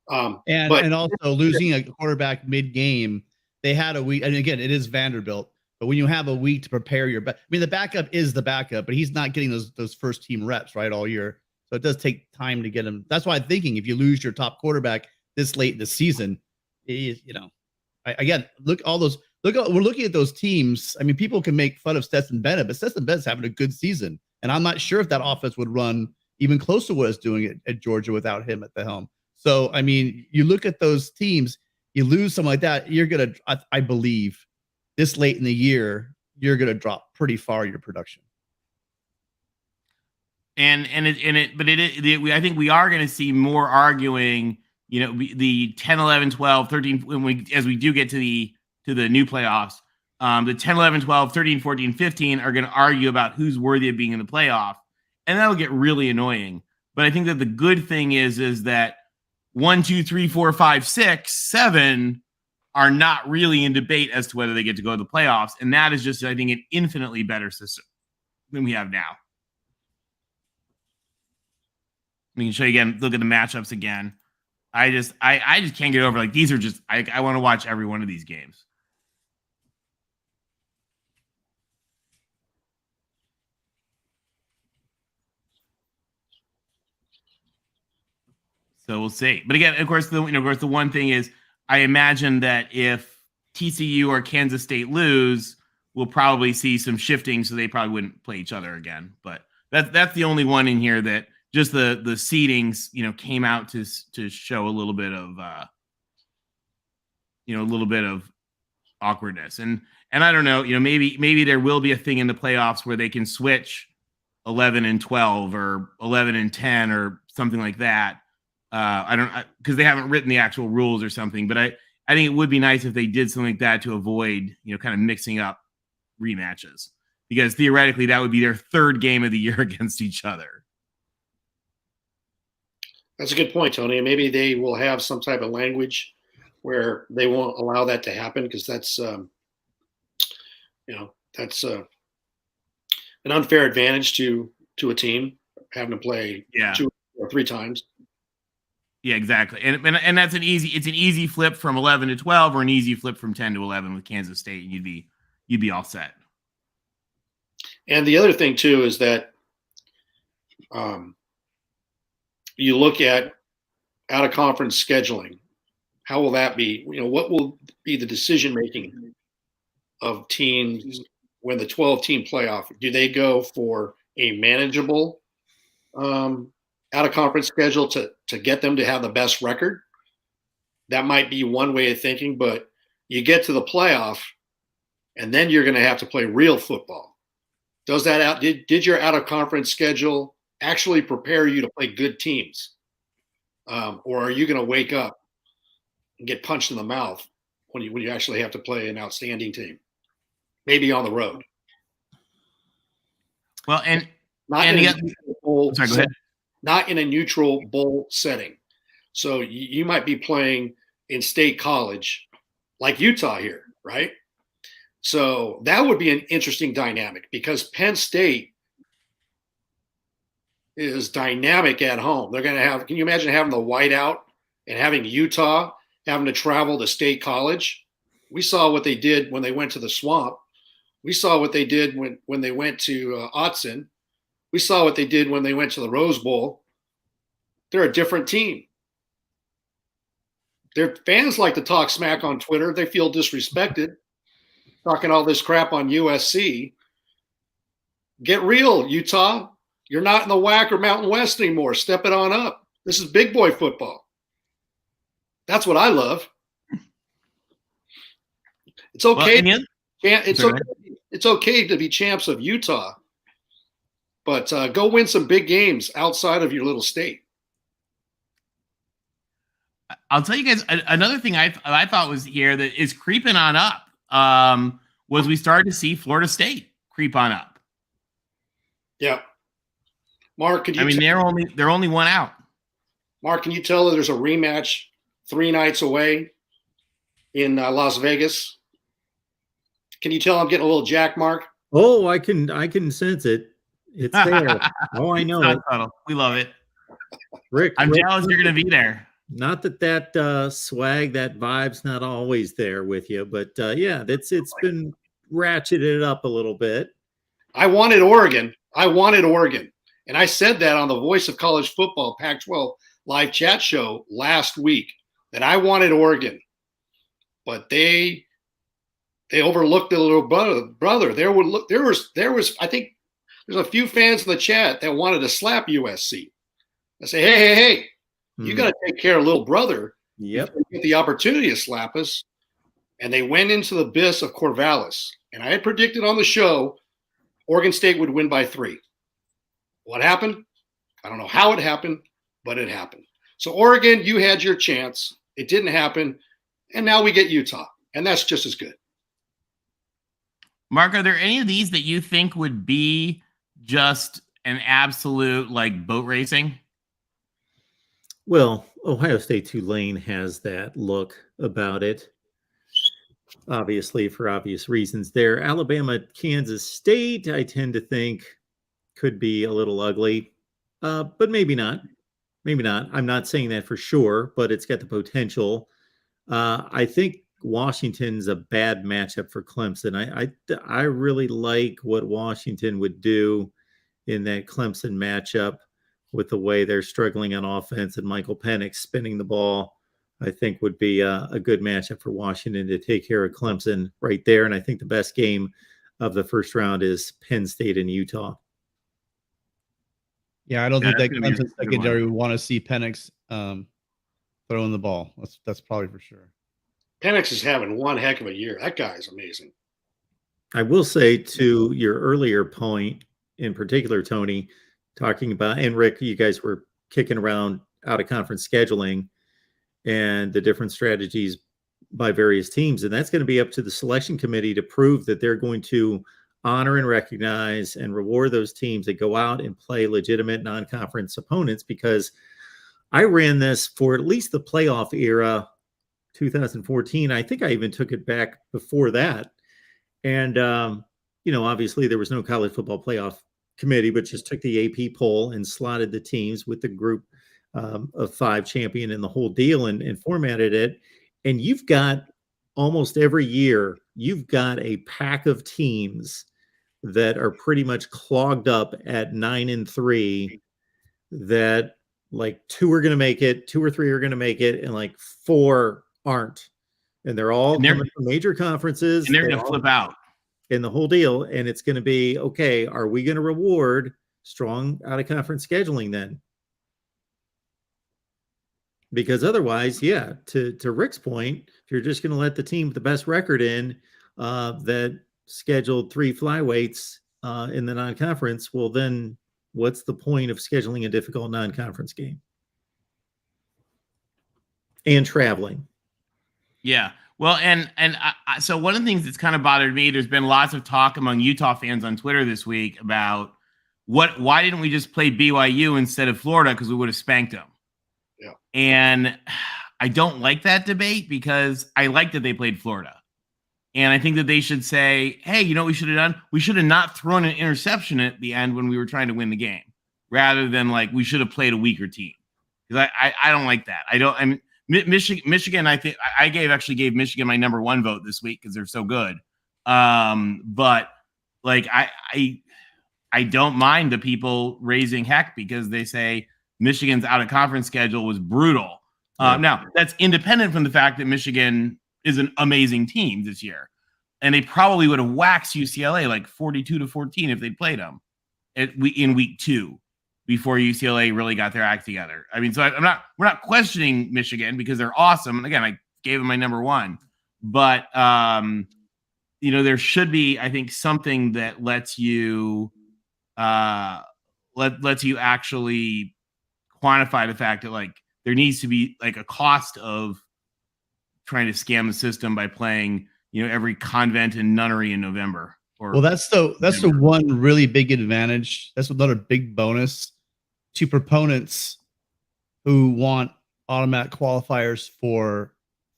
And also losing a quarterback mid-game, they had a week. And again, it is Vanderbilt. But when you have a week to prepare the backup is the backup, but he's not getting those first team reps right all year. So it does take time to get him. That's why I'm thinking if you lose your top quarterback this late in the season, again, we're looking at those teams. I mean, people can make fun of Stetson Bennett, but Stetson Bennett's having a good season. And I'm not sure if that offense would run even close to what it's doing at Georgia without him at the helm. So, I mean, you look at those teams, you lose something like that, you're going to, I believe, this late in the year, you're going to drop pretty far your production. I think we are going to see more arguing, the 10, 11, 12, 13, as we do get to the new playoffs, the 10, 11, 12, 13, 14, 15 are going to argue about who's worthy of being in the playoff. And that'll get really annoying. But I think that the good thing is that 1, 2, 3, 4, 5, 6, 7 are not really in debate as to whether they get to go to the playoffs. And that is just, I think, an infinitely better system than we have now. We can show you again, look at the matchups again. I just can't get over, like, these are just, I want to watch every one of these games. So we'll see. But again, of course, the one thing is, I imagine that if TCU or Kansas State lose, we'll probably see some shifting, so they probably wouldn't play each other again. But that's the only one in here that just the seedings, came out to show a little bit of awkwardness. And I don't know, maybe there will be a thing in the playoffs where they can switch 11 and 12 or 11 and 10 or something like that. Because they haven't written the actual rules or something, but I think it would be nice if they did something like that to avoid, kind of mixing up rematches, because theoretically that would be their third game of the year against each other. That's a good point, Tony. And maybe they will have some type of language where they won't allow that to happen, because that's, that's an unfair advantage to a team having to play 2 or 3 times. Yeah, exactly. And it's an easy flip from 11 to 12 or an easy flip from 10 to 11 with Kansas State, and you'd be all set. And the other thing too is that you look at out of conference scheduling. How will that be? What will be the decision making of teams when the 12-team playoff? Do they go for a manageable out of conference schedule to get them to have the best record? That might be one way of thinking, but you get to the playoff and then you're going to have to play real football. Did your out of conference schedule actually prepare you to play good teams? Or are you going to wake up and get punched in the mouth when you actually have to play an outstanding team, maybe on the road? Well, go ahead. Not in a neutral bowl setting. So you might be playing in state college like Utah here, right? So that would be an interesting dynamic, because Penn State is dynamic at home. They're going to have – can you imagine having the whiteout and having Utah having to travel to state college? We saw what they did when they went to the Swamp. We saw what they did when they went to Autzen. We saw what they did when they went to the Rose Bowl. They're a different team. Their fans like to talk smack on Twitter. They feel disrespected, talking all this crap on USC. Get real, Utah. You're not in the WAC or Mountain West anymore. Step it on up. This is big boy football. That's what I love. It's okay. Well, it's okay to be champs of Utah, but go win some big games outside of your little state. I'll tell you guys another thing I thought was here that is creeping on up was we started to see Florida State creep on up. Yeah. Mark, could you they're only one out. Mark, can you tell that there's a rematch 3 nights away in Las Vegas? Can you tell I'm getting a little jack, Mark? Oh, I can sense it. It's there. Oh, I know it. We love it. Rick, I'm jealous you're going to be there. Not that swag, that vibe's not always there with you, but yeah, it's been ratcheted up a little bit. I wanted Oregon. And I said that on the Voice of College Football Pac-12 live chat show last week, that I wanted Oregon. But they overlooked the little brother. There was I think there's a few fans in the chat that wanted to slap USC. I say, hey, you got to take care of little brother. Yep. You get the opportunity to slap us. And they went into the abyss of Corvallis. And I had predicted on the show Oregon State would win by 3. What happened? I don't know how it happened, but it happened. So Oregon, you had your chance. It didn't happen. And now we get Utah. And that's just as good. Mark, are there any of these that you think would be just an absolute like boat racing? Well, Ohio State Tulane has that look about it, obviously, for obvious reasons there. Alabama, Kansas State, I tend to think could be a little ugly, but maybe not. Maybe not. I'm not saying that for sure, but it's got the potential. I think Washington's a bad matchup for Clemson. I really like what Washington would do in that Clemson matchup with the way they're struggling on offense, and Michael Penix spinning the ball, I think would be a good matchup for Washington to take care of Clemson right there. And I think the best game of the first round is Penn State and Utah. Yeah, I don't think that Clemson good secondary one. would want to see Penix throwing the ball. That's probably for sure. Penix is having one heck of a year. That guy is amazing. I will say, to your earlier point in particular, Tony, talking about, and Rick, you guys were kicking around out of conference scheduling and the different strategies by various teams. And that's going to be up to the selection committee to prove that they're going to honor and recognize and reward those teams that go out and play legitimate non-conference opponents, because I ran this for at least the playoff era, 2014. I think I even took it back before that. And, obviously there was no college football playoff committee, but just took the AP poll and slotted the teams with the group of 5 champion and the whole deal, and formatted it. And you've got almost every year, you've got a pack of teams that are pretty much clogged up at 9-3, that like 2 are going to make it, 2 or 3 are going to make it, and like 4 aren't. And they're all coming from major conferences. And they're going to flip out. In the whole deal. And it's going to be, okay, are we going to reward strong out of conference scheduling then? Because otherwise, yeah, to Rick's point, if you're just going to let the team with the best record in that scheduled 3 flyweights in the non-conference, well, then what's the point of scheduling a difficult non-conference game? And traveling. Yeah. Well, so one of the things that's kind of bothered me, there's been lots of talk among Utah fans on Twitter this week about why didn't we just play BYU instead of Florida, because we would have spanked them. Yeah. And I don't like that debate, because I like that they played Florida. And I think that they should say, hey, you know what we should have done? We should have not thrown an interception at the end when we were trying to win the game, rather than like we should have played a weaker team. Because I don't like that. Michigan, I think I gave Michigan my number 1 vote this week because they're so good. But like I don't mind the people raising heck because they say Michigan's out of conference schedule was brutal. Now that's independent from the fact that Michigan is an amazing team this year, and they probably would have waxed UCLA like 42-14 if they'd played them in week 2. Before UCLA really got their act together. I mean, so we're not questioning Michigan because they're awesome. And again, I gave them my number 1, but there should be, I think, something that lets you lets you actually quantify the fact that like there needs to be like a cost of trying to scam the system by playing, every convent and nunnery in November. Well, that's the one really big advantage. That's another big bonus to proponents who want automatic qualifiers for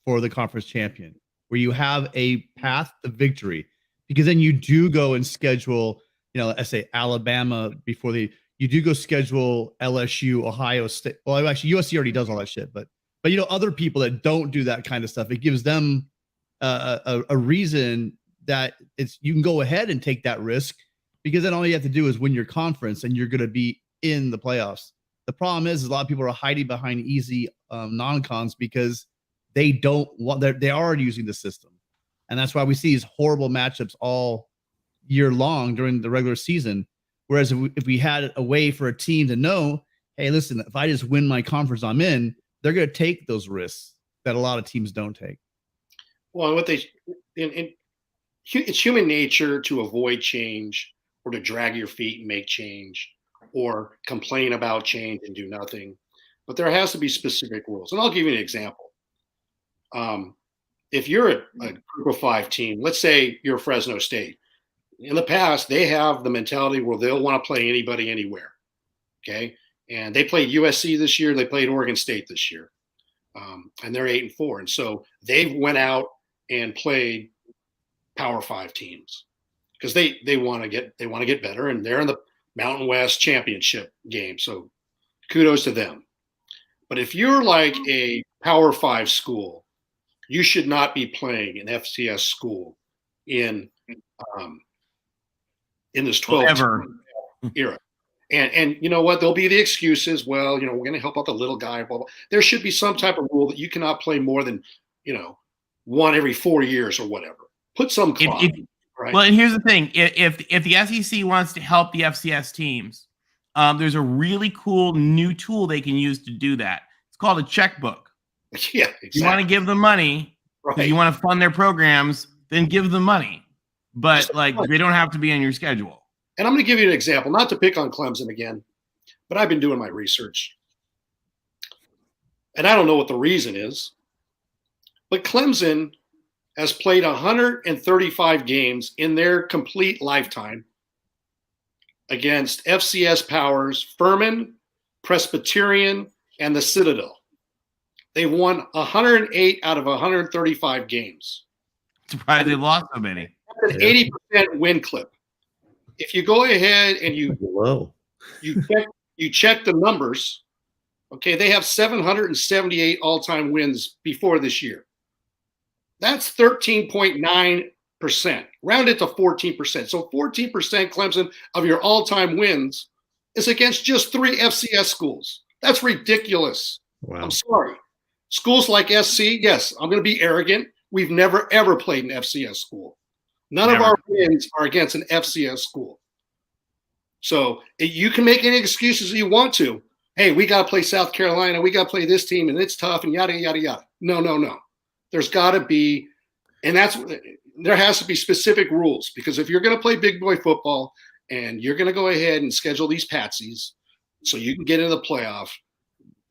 the conference champion, where you have a path to victory, because then you do go and schedule, let's say Alabama before you do go schedule LSU, Ohio State. Well, actually USC already does all that shit, but other people that don't do that kind of stuff, it gives them a reason that you can go ahead and take that risk, because then all you have to do is win your conference and you're going to be in the playoffs. The problem is a lot of people are hiding behind easy non-cons because they are using the system. And that's why we see these horrible matchups all year long during the regular season. Whereas if we had a way for a team to know, hey, listen, if I just win my conference I'm in, they're going to take those risks that a lot of teams don't take. Well, it's human nature to avoid change, or to drag your feet and make change, or complain about change and do nothing. but there has to be specific rules. And I'll give you an example. If you're a group of 5 team, let's say you're Fresno State. In the past, they have the mentality where they'll want to play anybody anywhere. Okay. And they played USC this year. They played Oregon State this year. And they're 8-4. And so they went out and played Power 5 teams because they want to get better, and they're in the Mountain West championship game. So kudos to them. But if you're like a Power 5 school, you should not be playing an FCS school in this 12 era. And you know what? There'll be the excuses. Well, we're going to help out the little guy. Blah, blah. There should be some type of rule that you cannot play more than, one every 4 years or whatever. Put some clock, right? Well, and here's the thing: if the SEC wants to help the FCS teams, there's a really cool new tool they can use to do that. It's called a checkbook. Yeah, exactly. You want to give them money, right? You want to fund their programs, then give them money. But they don't have to be on your schedule. And I'm going to give you an example, not to pick on Clemson again, but I've been doing my research. And I don't know what the reason is, but Clemson has played 135 games in their complete lifetime against FCS powers Furman, Presbyterian, and the Citadel. They've won 108 out of 135 games. Surprised they lost so many. That's an 80% win clip. If you go ahead and you check the numbers, okay, they have 778 all-time wins before this year. That's 13.9%. Round it to 14%. So 14%, Clemson, of your all-time wins is against just 3 FCS schools. That's ridiculous. Wow. I'm sorry. Schools like SC, yes, I'm going to be arrogant. We've never, ever played an FCS school. None of our wins are against an FCS school. So you can make any excuses you want to. Hey, we got to play South Carolina. We got to play this team, and it's tough, and yada, yada, yada. No. There's got to be, and there has to be specific rules, because if you're going to play big boy football and you're going to go ahead and schedule these patsies so you can get into the playoff,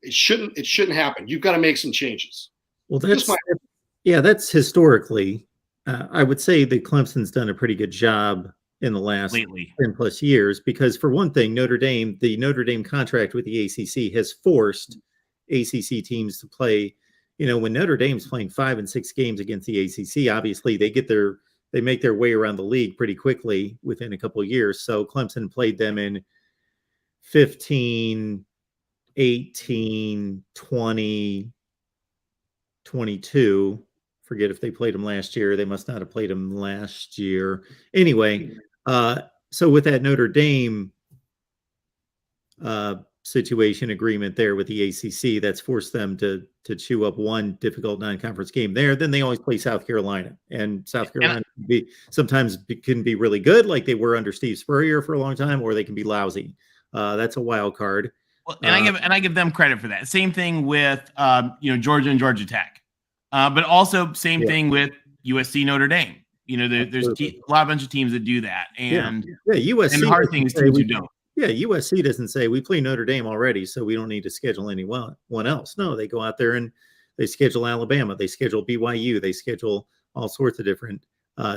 it shouldn't happen. You've got to make some changes. Well, that's historically. I would say that Clemson's done a pretty good job in the last 10 plus years, because for one thing, the Notre Dame contract with the ACC has forced ACC teams to play. When Notre Dame's playing 5 and 6 games against the ACC, obviously they make their way around the league pretty quickly within a couple of years. So Clemson played them in 15, 18, 20, 22. Forget if they played them last year. They must not have played them last year. Anyway, so with that Notre Dame situation agreement there with the ACC, that's forced them to chew up one difficult non-conference game there. Then they always play South Carolina, and South Carolina sometimes can be really good, like they were under Steve Spurrier for a long time, or they can be lousy. That's a wild card. Well, and I give them credit for that. Same thing with Georgia and Georgia Tech. But also same thing with USC Notre Dame. There's a bunch of teams that do that. And USC, and the hard thing is teams who don't. Yeah, USC doesn't say we play Notre Dame already, so we don't need to schedule anyone else. No, they go out there and they schedule Alabama, they schedule BYU, they schedule all sorts of different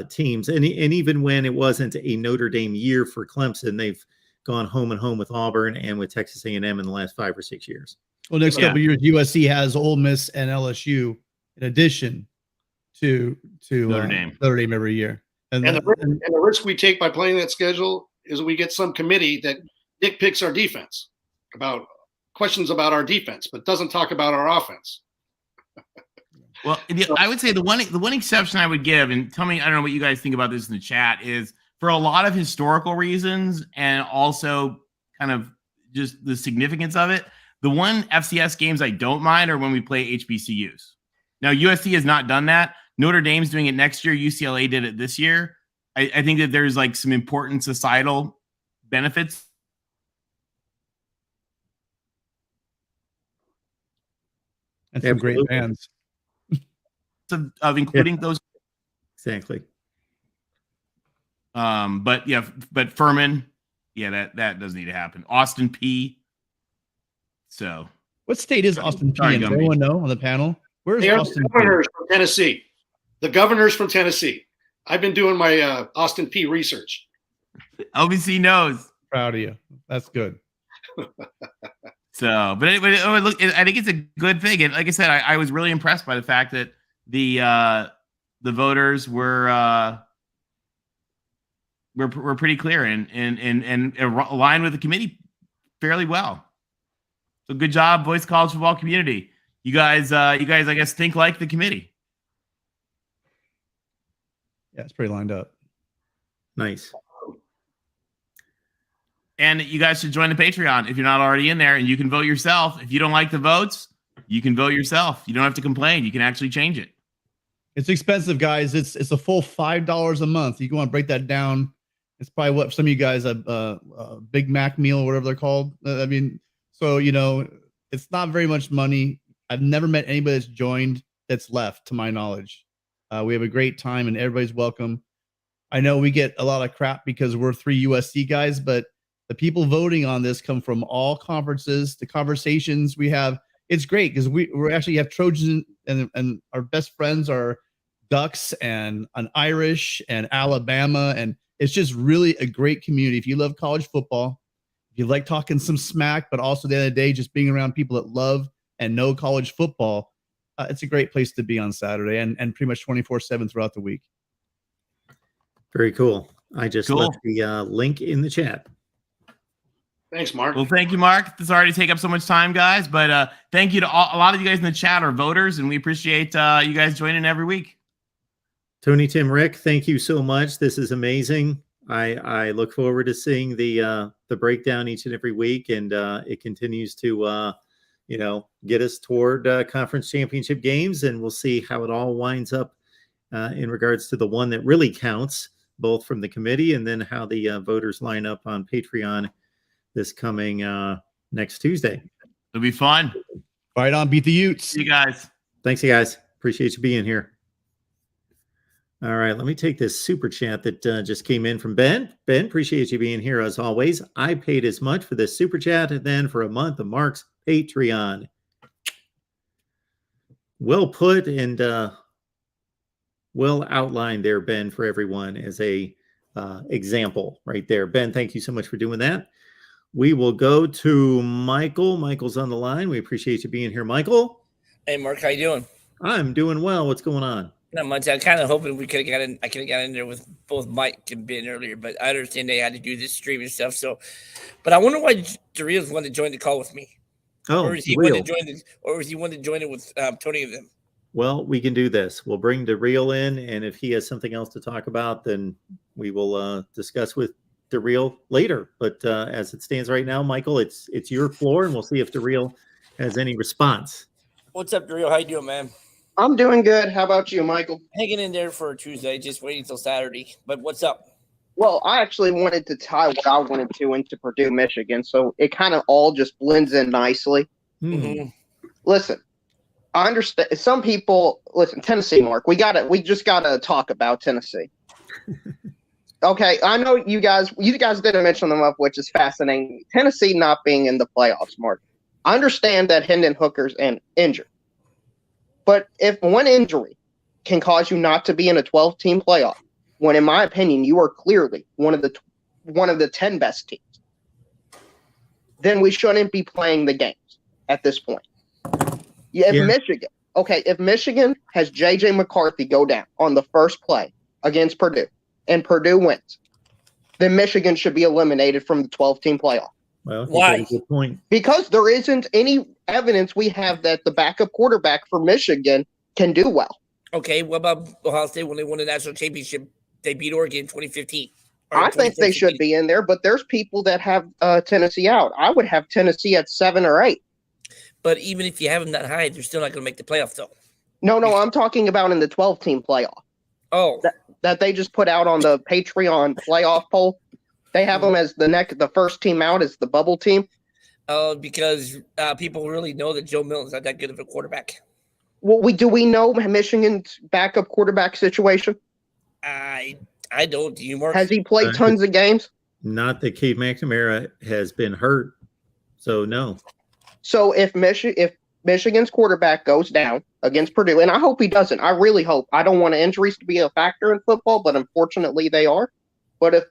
teams. And even when it wasn't a Notre Dame year for Clemson, they've gone home and home with Auburn and with Texas A&M in the last 5 or 6 years. Well, next couple of years, USC has Ole Miss and LSU in addition to Notre Dame every year. And the risk we take by playing that schedule is we get some committee that nitpicks our defense, about questions about our defense, but doesn't talk about our offense. Well, I would say the one exception I would give, and tell me, I don't know what you guys think about this in the chat, is for a lot of historical reasons and also kind of just the significance of it, the one FCS games I don't mind are when we play HBCUs. Now, USC has not done that. Notre Dame's doing it next year. UCLA did it this year. I think that there's some important societal benefits. And some great fans. Of including those. Exactly. But Furman, that does need to happen. Austin P. So What state is Austin P? Sorry, And does Gumby. anyone know on the panel? Where's They are Austin the P? governors from Tennessee. The governors from Tennessee. I've been doing my Austin P research. LBC knows. Proud of you. That's good. So, but look, I think it's a good thing. And like I said, I was really impressed by the fact that the voters were pretty clear and aligned with the committee fairly well. So good job, Voice College football community. You guys, I guess, think like the committee. Yeah, it's pretty lined up. Nice. And you guys should join the Patreon if you're not already in there, and you can vote yourself. If you don't like the votes, you can vote yourself. You don't have to complain. You can actually change it. It's expensive, guys. It's a full $5 a month. You want to break that down. It's probably what some of you guys a Big Mac meal, whatever they're called. I mean, so it's not very much money. I've never met anybody that's joined that's left, to my knowledge. We have a great time, and everybody's welcome. I know we get a lot of crap because we're 3 USC guys, but the people voting on this come from all conferences. The conversations we have, it's great because we actually have Trojans, and our best friends are Ducks and an Irish and Alabama, and it's just really a great community. If you love college football, if you like talking some smack, but also at the end of the day, just being around people that love and know college football, it's a great place to be on Saturday and pretty much 24/7 throughout the week. Very cool. I just left the link in the chat. Thanks, Mark. Well, thank you, Mark. This already take up so much time, guys. But thank you to a lot of you guys in the chat are voters, and we appreciate you guys joining every week. Tony, Tim, Rick, thank you so much. This is amazing. I look forward to seeing the breakdown each and every week, and it continues to get us toward conference championship games, and we'll see how it all winds up in regards to the one that really counts, both from the committee and then how the voters line up on Patreon this coming next Tuesday. It'll be fun. Right on, beat the Utes. See you guys. Thanks, you guys. Appreciate you being here. All right, let me take this super chat that just came in from Ben. Ben, appreciate you being here as always. I paid as much for this super chat and then for a month of Mark's Patreon. Well put and well outlined there, Ben, for everyone as a example right there. Ben, thank you so much for doing that. We will go to Michael. Michael's on the line. We appreciate you being here, Michael. Hey, Mark, how you doing? I'm doing well. What's going on? Not much. I kind of hoping we could have got in. I could have got in there with both Mike and Ben earlier, but I understand they had to do this streaming stuff. So, but I wonder why Dorial's wanted to join the call with me. Oh, or is he wanted to join or is he wanted to join it with Tony and them? Well, we can do this. We'll bring DeReal in, and if he has something else to talk about, then we will discuss with DeReal later. But as it stands right now, Michael, it's your floor, and we'll see if DeReal has any response. What's up, Dorial? How you doing, man? I'm doing good. How about you, Michael? Hanging in there for a Tuesday, just waiting till Saturday. But what's up? Well, I actually wanted to tie what I wanted to into Purdue, Michigan, so it kind of all just blends in nicely. Mm-hmm. Listen, I understand some people. Listen, Tennessee, Mark. We just gotta talk about Tennessee. Okay, I know you guys didn't mention them up, which is fascinating. Tennessee not being in the playoffs, Mark. I understand that Hendon Hooker's injured. But if one injury can cause you not to be in a 12-team playoff, when in my opinion you are clearly one of the 10 best teams, then we shouldn't be playing the games at this point. If Michigan has J.J. McCarthy go down on the first play against Purdue and Purdue wins, then Michigan should be eliminated from the 12-team playoff. Well, why? Good point. Because there isn't any evidence we have that the backup quarterback for Michigan can do well. Okay, what about Ohio State when they won the national championship? They beat Oregon in 2015. I think they should be in there, but there's people that have Tennessee out. I would have Tennessee at 7 or 8. But even if you have them that high, they're still not going to make the playoff, though. No, I'm talking about in the 12-team playoff. Oh. That they just put out on the Patreon playoff poll. They have them as the first team out as the bubble team. Because people really know that Joe Milton's not that good of a quarterback. Well, do we know Michigan's backup quarterback situation? I don't. Do you, Mark? Has he played tons of games? Not that Cade McNamara has been hurt, so no. So if Michigan's quarterback goes down against Purdue, and I hope he doesn't. I really hope. I don't want injuries to be a factor in football, but unfortunately they are. But if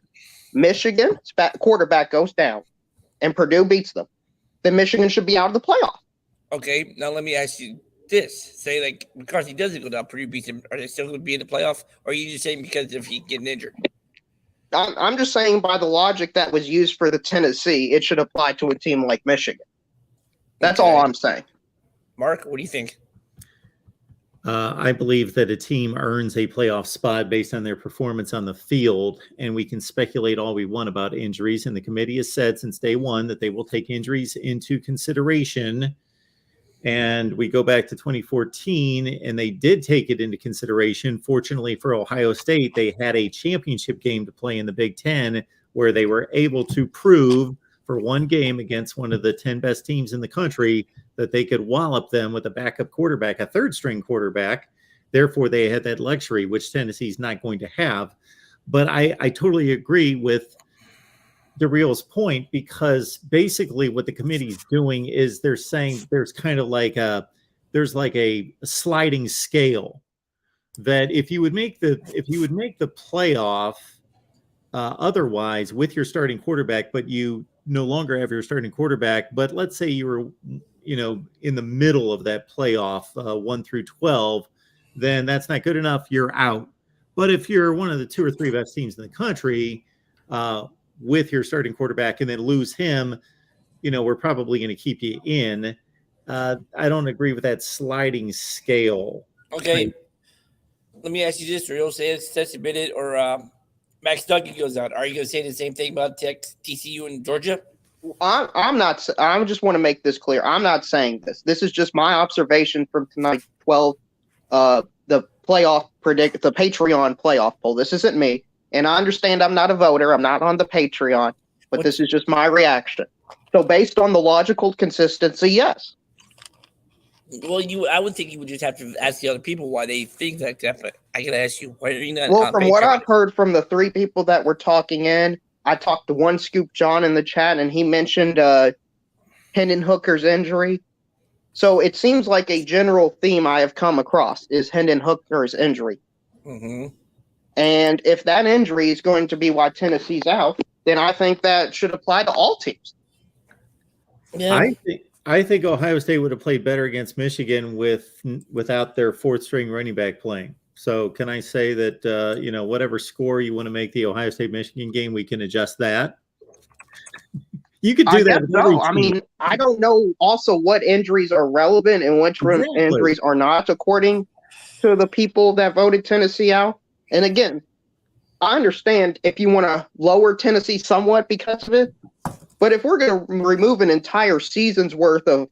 Michigan's quarterback goes down and Purdue beats them, then Michigan should be out of the playoff. Okay, now let me ask you this. Say, like, McCarthy doesn't go down, Purdue beats him. Are they still going to be in the playoff? Or are you just saying because if he getting injured? I'm just saying by the logic that was used for the Tennessee, it should apply to a team like Michigan. That's all I'm saying. Mark, what do you think? I believe that a team earns a playoff spot based on their performance on the field, and we can speculate all we want about injuries. And the committee has said since day one that they will take injuries into consideration. And we go back to 2014, and they did take it into consideration. Fortunately for Ohio State, they had a championship game to play in the Big Ten where they were able to prove for one game against one of the 10 best teams in the country that they could wallop them with a backup quarterback, a third-string quarterback. Therefore, they had that luxury, which Tennessee's not going to have. But I totally agree with DeReal's point, because basically what the committee's doing is they're saying there's kind of like a sliding scale, that if you would make the playoff otherwise with your starting quarterback, but you no longer have your starting quarterback, but let's say you were in the middle of that playoff 1 through 12, then that's not good enough. You're out. But if you're one of the 2 or 3 best teams in the country with your starting quarterback and then lose him, we're probably going to keep you in. I don't agree with that sliding scale. Okay. Let me ask you this, Real. Say it's submitted or Max Duggan goes out. Are you going to say the same thing about TCU and Georgia? I'm not. I just want to make this clear. I'm not saying this. This is just my observation from tonight. 12, the Patreon playoff poll. This isn't me, and I understand I'm not a voter. I'm not on the Patreon, but this is just my reaction. So, based on the logical consistency, yes. Well, I would think you would just have to ask the other people why they think like that. But I gotta ask you, why are you not? Well, from what I've heard from the 3 people that were talking in. I talked to One Scoop John in the chat, and he mentioned Hendon Hooker's injury. So it seems like a general theme I have come across is Hendon Hooker's injury. Mm-hmm. And if that injury is going to be why Tennessee's out, then I think that should apply to all teams. Yeah. I think Ohio State would have played better against Michigan without their 4th-string running back playing. So can I say that, whatever score you want to make the Ohio State-Michigan game, we can adjust that? You could do that. No, I mean, I don't know also what injuries are relevant and which injuries are not, according to the people that voted Tennessee out. And again, I understand if you want to lower Tennessee somewhat because of it, but if we're going to remove an entire season's worth of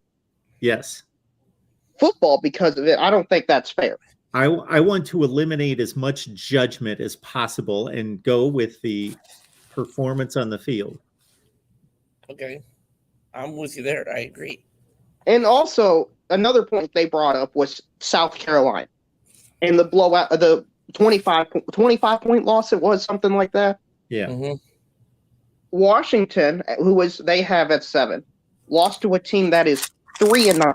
football because of it, I don't think that's fair. I want to eliminate as much judgment as possible and go with the performance on the field. Okay. I'm with you there. I agree. And also, another point they brought up was South Carolina and the blowout, the 25-point loss. It was something like that. Yeah. Mm-hmm. Washington, they have at 7, lost to a team that is 3-9.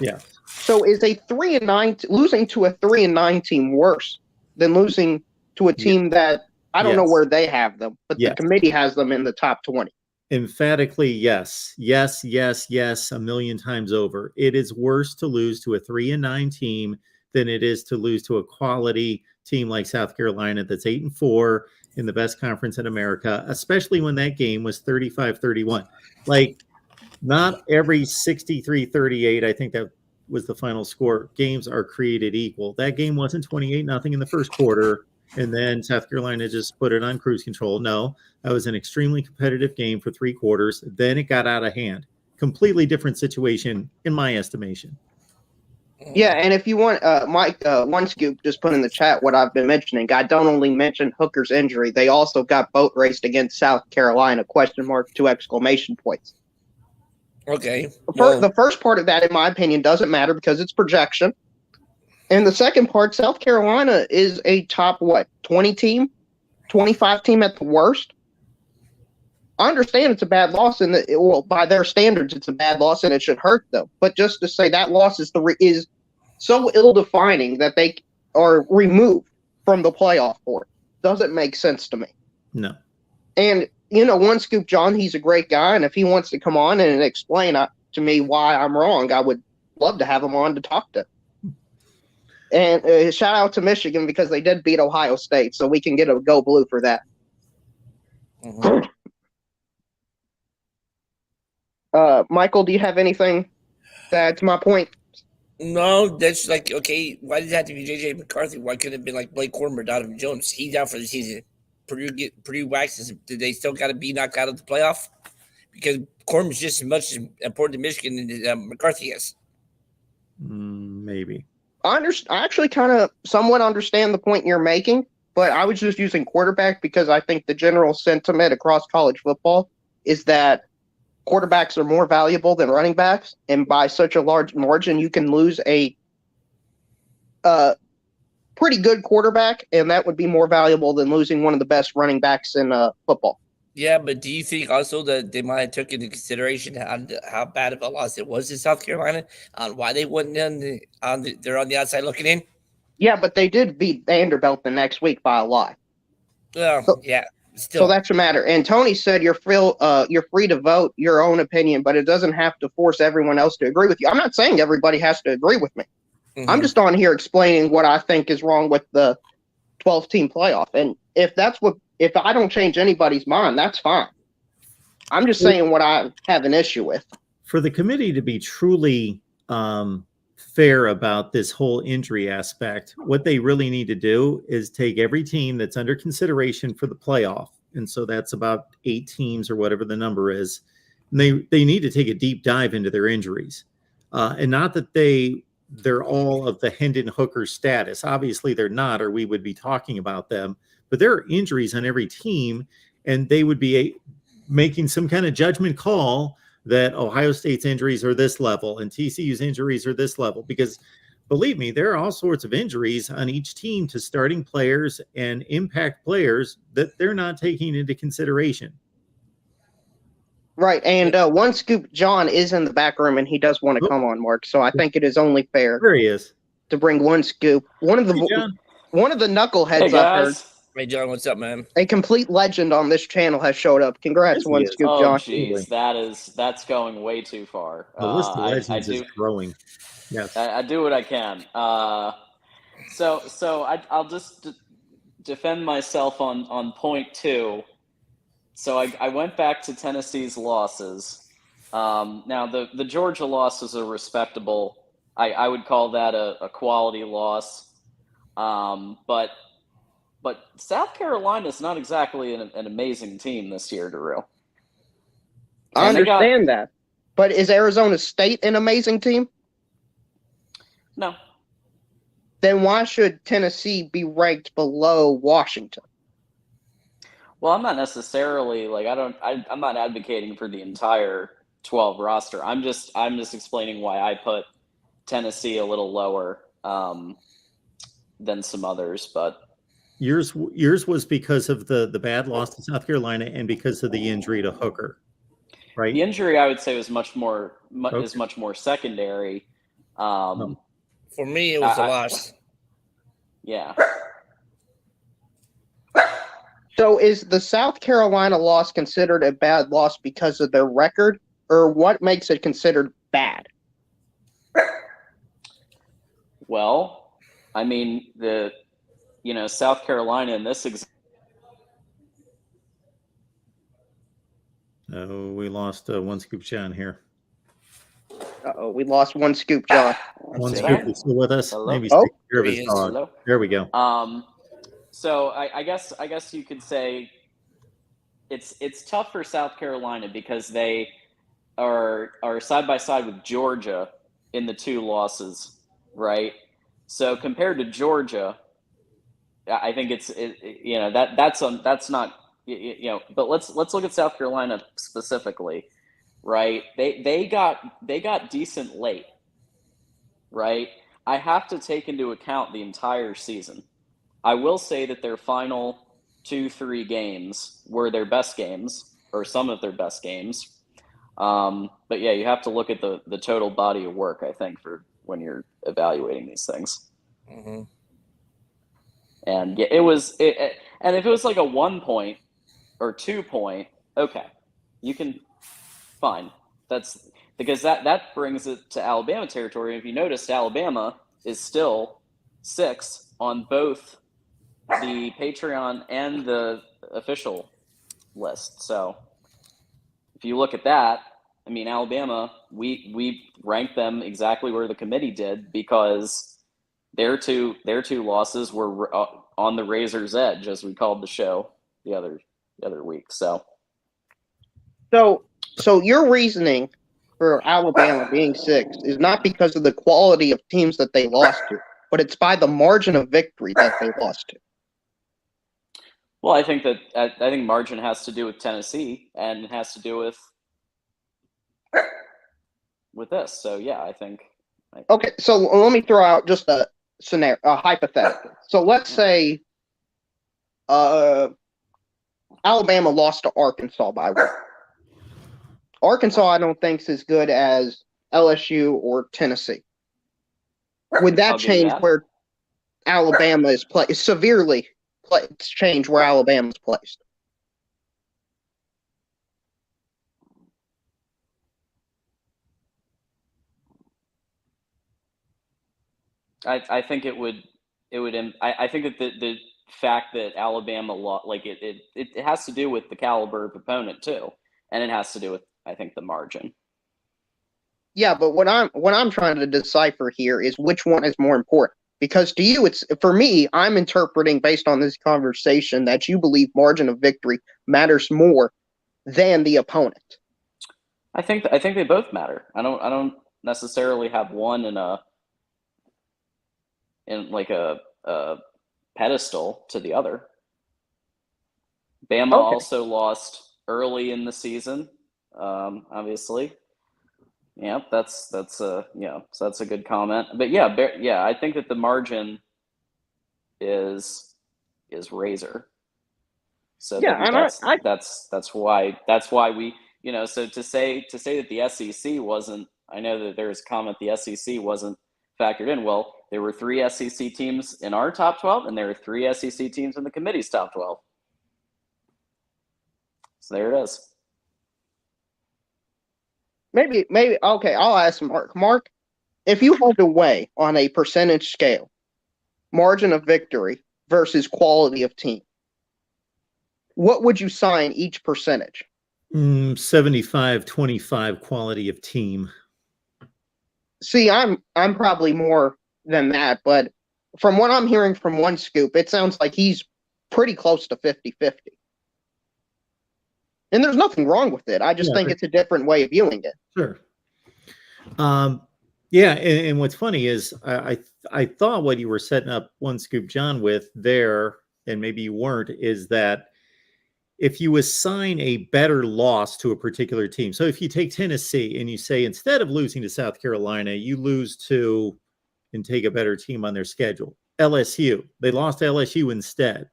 Yeah. So is a 3-9 losing to a 3-9 team worse than losing to a team that I don't know where they have them, but the committee has them in the top 20? Emphatically, yes. Yes, yes, yes, a million times over. It is worse to lose to a 3-9 team than it is to lose to a quality team like South Carolina that's 8-4 in the best conference in America, especially when that game was 35-31. Like, not every 63-38, I think that was the final score, games are created equal. That game wasn't 28-0 in the first quarter, and then South Carolina just put it on cruise control. No, that was an extremely competitive game for 3 quarters. Then it got out of hand. Completely different situation, in my estimation. Yeah, and if you want, Mike, One Scoop just put in the chat what I've been mentioning. I don't only mention Hooker's injury. They also got boat raced against South Carolina, ? 2 exclamation points. Okay. The first part of that, in my opinion, doesn't matter because it's projection. And the second part, South Carolina is a top, 20 team? 25 team at the worst? I understand it's a bad loss, and well, by their standards, it's a bad loss, and it should hurt them. But just to say that loss is so ill-defining that they are removed from the playoff board doesn't make sense to me. No. And One Scoop John, he's a great guy, and if he wants to come on and explain to me why I'm wrong, I would love to have him on to talk to. And shout out to Michigan because they did beat Ohio State, so we can get a go blue for that. Mhm. Michael, do you have anything to add to my point? No, that's like, okay, why did it have to be JJ McCarthy? Why couldn't it have been like Blake Corum or Donovan Jones? He's out for the season. Purdue waxes. Did they still got to be knocked out of the playoff? Because Corum is just as much as important to Michigan than McCarthy is. Maybe. I actually kind of somewhat understand the point you're making, but I was just using quarterback because I think the general sentiment across college football is that quarterbacks are more valuable than running backs, and by such a large margin, you can lose a pretty good quarterback, and that would be more valuable than losing one of the best running backs in football. Yeah, but do you think also that they might have took into consideration how bad of a loss it was in South Carolina, on why they wouldn't they're on the outside looking in? Yeah, but they did beat Vanderbilt the next week by a lot. Well, yeah. Still. So that's a matter. And Tony said you're free to vote your own opinion, but it doesn't have to force everyone else to agree with you. I'm not saying everybody has to agree with me. Mm-hmm. I'm just on here explaining what I think is wrong with the 12-team playoff. And if I don't change anybody's mind, that's fine. I'm just saying what I have an issue with. For the committee to be truly fair about this whole injury aspect, what they really need to do is take every team that's under consideration for the playoff, and so that's about 8 teams or whatever the number is, and they need to take a deep dive into their injuries, and not that they're all of the Hendon Hooker status. Obviously they're not, or we would be talking about them, but there are injuries on every team, and they would be making some kind of judgment call that Ohio State's injuries are this level and TCU's injuries are this level, because believe me, there are all sorts of injuries on each team to starting players and impact players that they're not taking into consideration. Right. And One Scoop John is in the back room and he does want to come on, Mark. So I think it is only fair There he is. to bring One Scoop. One of the knuckleheads I've heard. Hey, John, what's up, man? A complete legend on this channel has showed up. Congrats, Yes, he One is. Scoop Oh, John. jeez, that's going way too far. The list of I legends is do, growing. Yes. I do what I can. So I'll just defend myself on point 2. So I went back to Tennessee's losses. Now the Georgia losses are respectable. I would call that a quality loss. But South Carolina is not exactly an amazing team this year, Drew. I understand that. But is Arizona State an amazing team? No. Then why should Tennessee be ranked below Washington? Well, I'm not necessarily I'm not advocating for the entire 12 roster. I'm just explaining why I put Tennessee a little lower than some others, but Yours was because of the bad loss to South Carolina and because of the injury to Hooker, right? The injury, I would say, was much more secondary. For me, it was a loss. Yeah. So is the South Carolina loss considered a bad loss because of their record, or what makes it considered bad? Well, I mean, South Carolina in this we lost One Scoop John here. Uh-oh, we lost One Scoop John. One Scoop is still with us. Hello? Maybe Oh, take care of his dog. Hello? There we go. So I guess you could say it's tough for South Carolina because they are side by side with Georgia in the 2 losses, right? So compared to Georgia, I think that's not. But let's look at South Carolina specifically, right? They got decent late, right? I have to take into account the entire season. I will say that their final 2-3 games were their best games, or some of their best games. But yeah, you have to look at the total body of work, I think, for when you're evaluating these things. Mm-hmm. And yeah, and if it was like a 1 point or 2 point, okay, you can, fine. That's because that brings it to Alabama territory. If you noticed, Alabama is still 6 on both the Patreon and the official list. So if you look at that, I mean, Alabama, we ranked them exactly where the committee did because their two losses were on the razor's edge, as we called the show the other week. So your reasoning for Alabama being 6 is not because of the quality of teams that they lost to, but it's by the margin of victory that they lost to. Well, I think margin has to do with Tennessee and it has to do with this. So yeah, I think. Okay, so let me throw out just a scenario, a hypothetical. So let's say Alabama lost to Arkansas by 1. Arkansas, I don't think, is as good as LSU or Tennessee. Would that change where Alabama is placed? Severely change where Alabama is placed? I think it would. I think that the fact that Alabama lost, like it has to do with the caliber of opponent too, and it has to do with, I think, the margin. Yeah, but what I'm trying to decipher here is which one is more important. Because to you, for me, I'm interpreting based on this conversation that you believe margin of victory matters more than the opponent. I think they both matter. I don't necessarily have one in like a pedestal to the other. Bama also lost early in the season, obviously. Yeah, so that's a good comment. But yeah, I think that the margin is razor. So yeah, that's why we, so to say that the SEC wasn't, I know that there's a comment the SEC wasn't factored in. Well, there were 3 SEC teams in our top 12, and there were 3 SEC teams in the committee's top 12. So there it is. Maybe okay, I'll ask Mark. Mark, if you had to weigh on a percentage scale, margin of victory versus quality of team, what would you sign each percentage? 75-25 quality of team. See, I'm probably more than that, but from what I'm hearing from one scoop, it sounds like he's pretty close to 50-50. And there's nothing wrong with it. I just think it's a different way of viewing it. Sure. Yeah, and what's funny is I thought what you were setting up One Scoop John with there, and maybe you weren't, is that if you assign a better loss to a particular team, so if you take Tennessee and you say instead of losing to South Carolina, you lose to and take a better team on their schedule, LSU, they lost to LSU instead.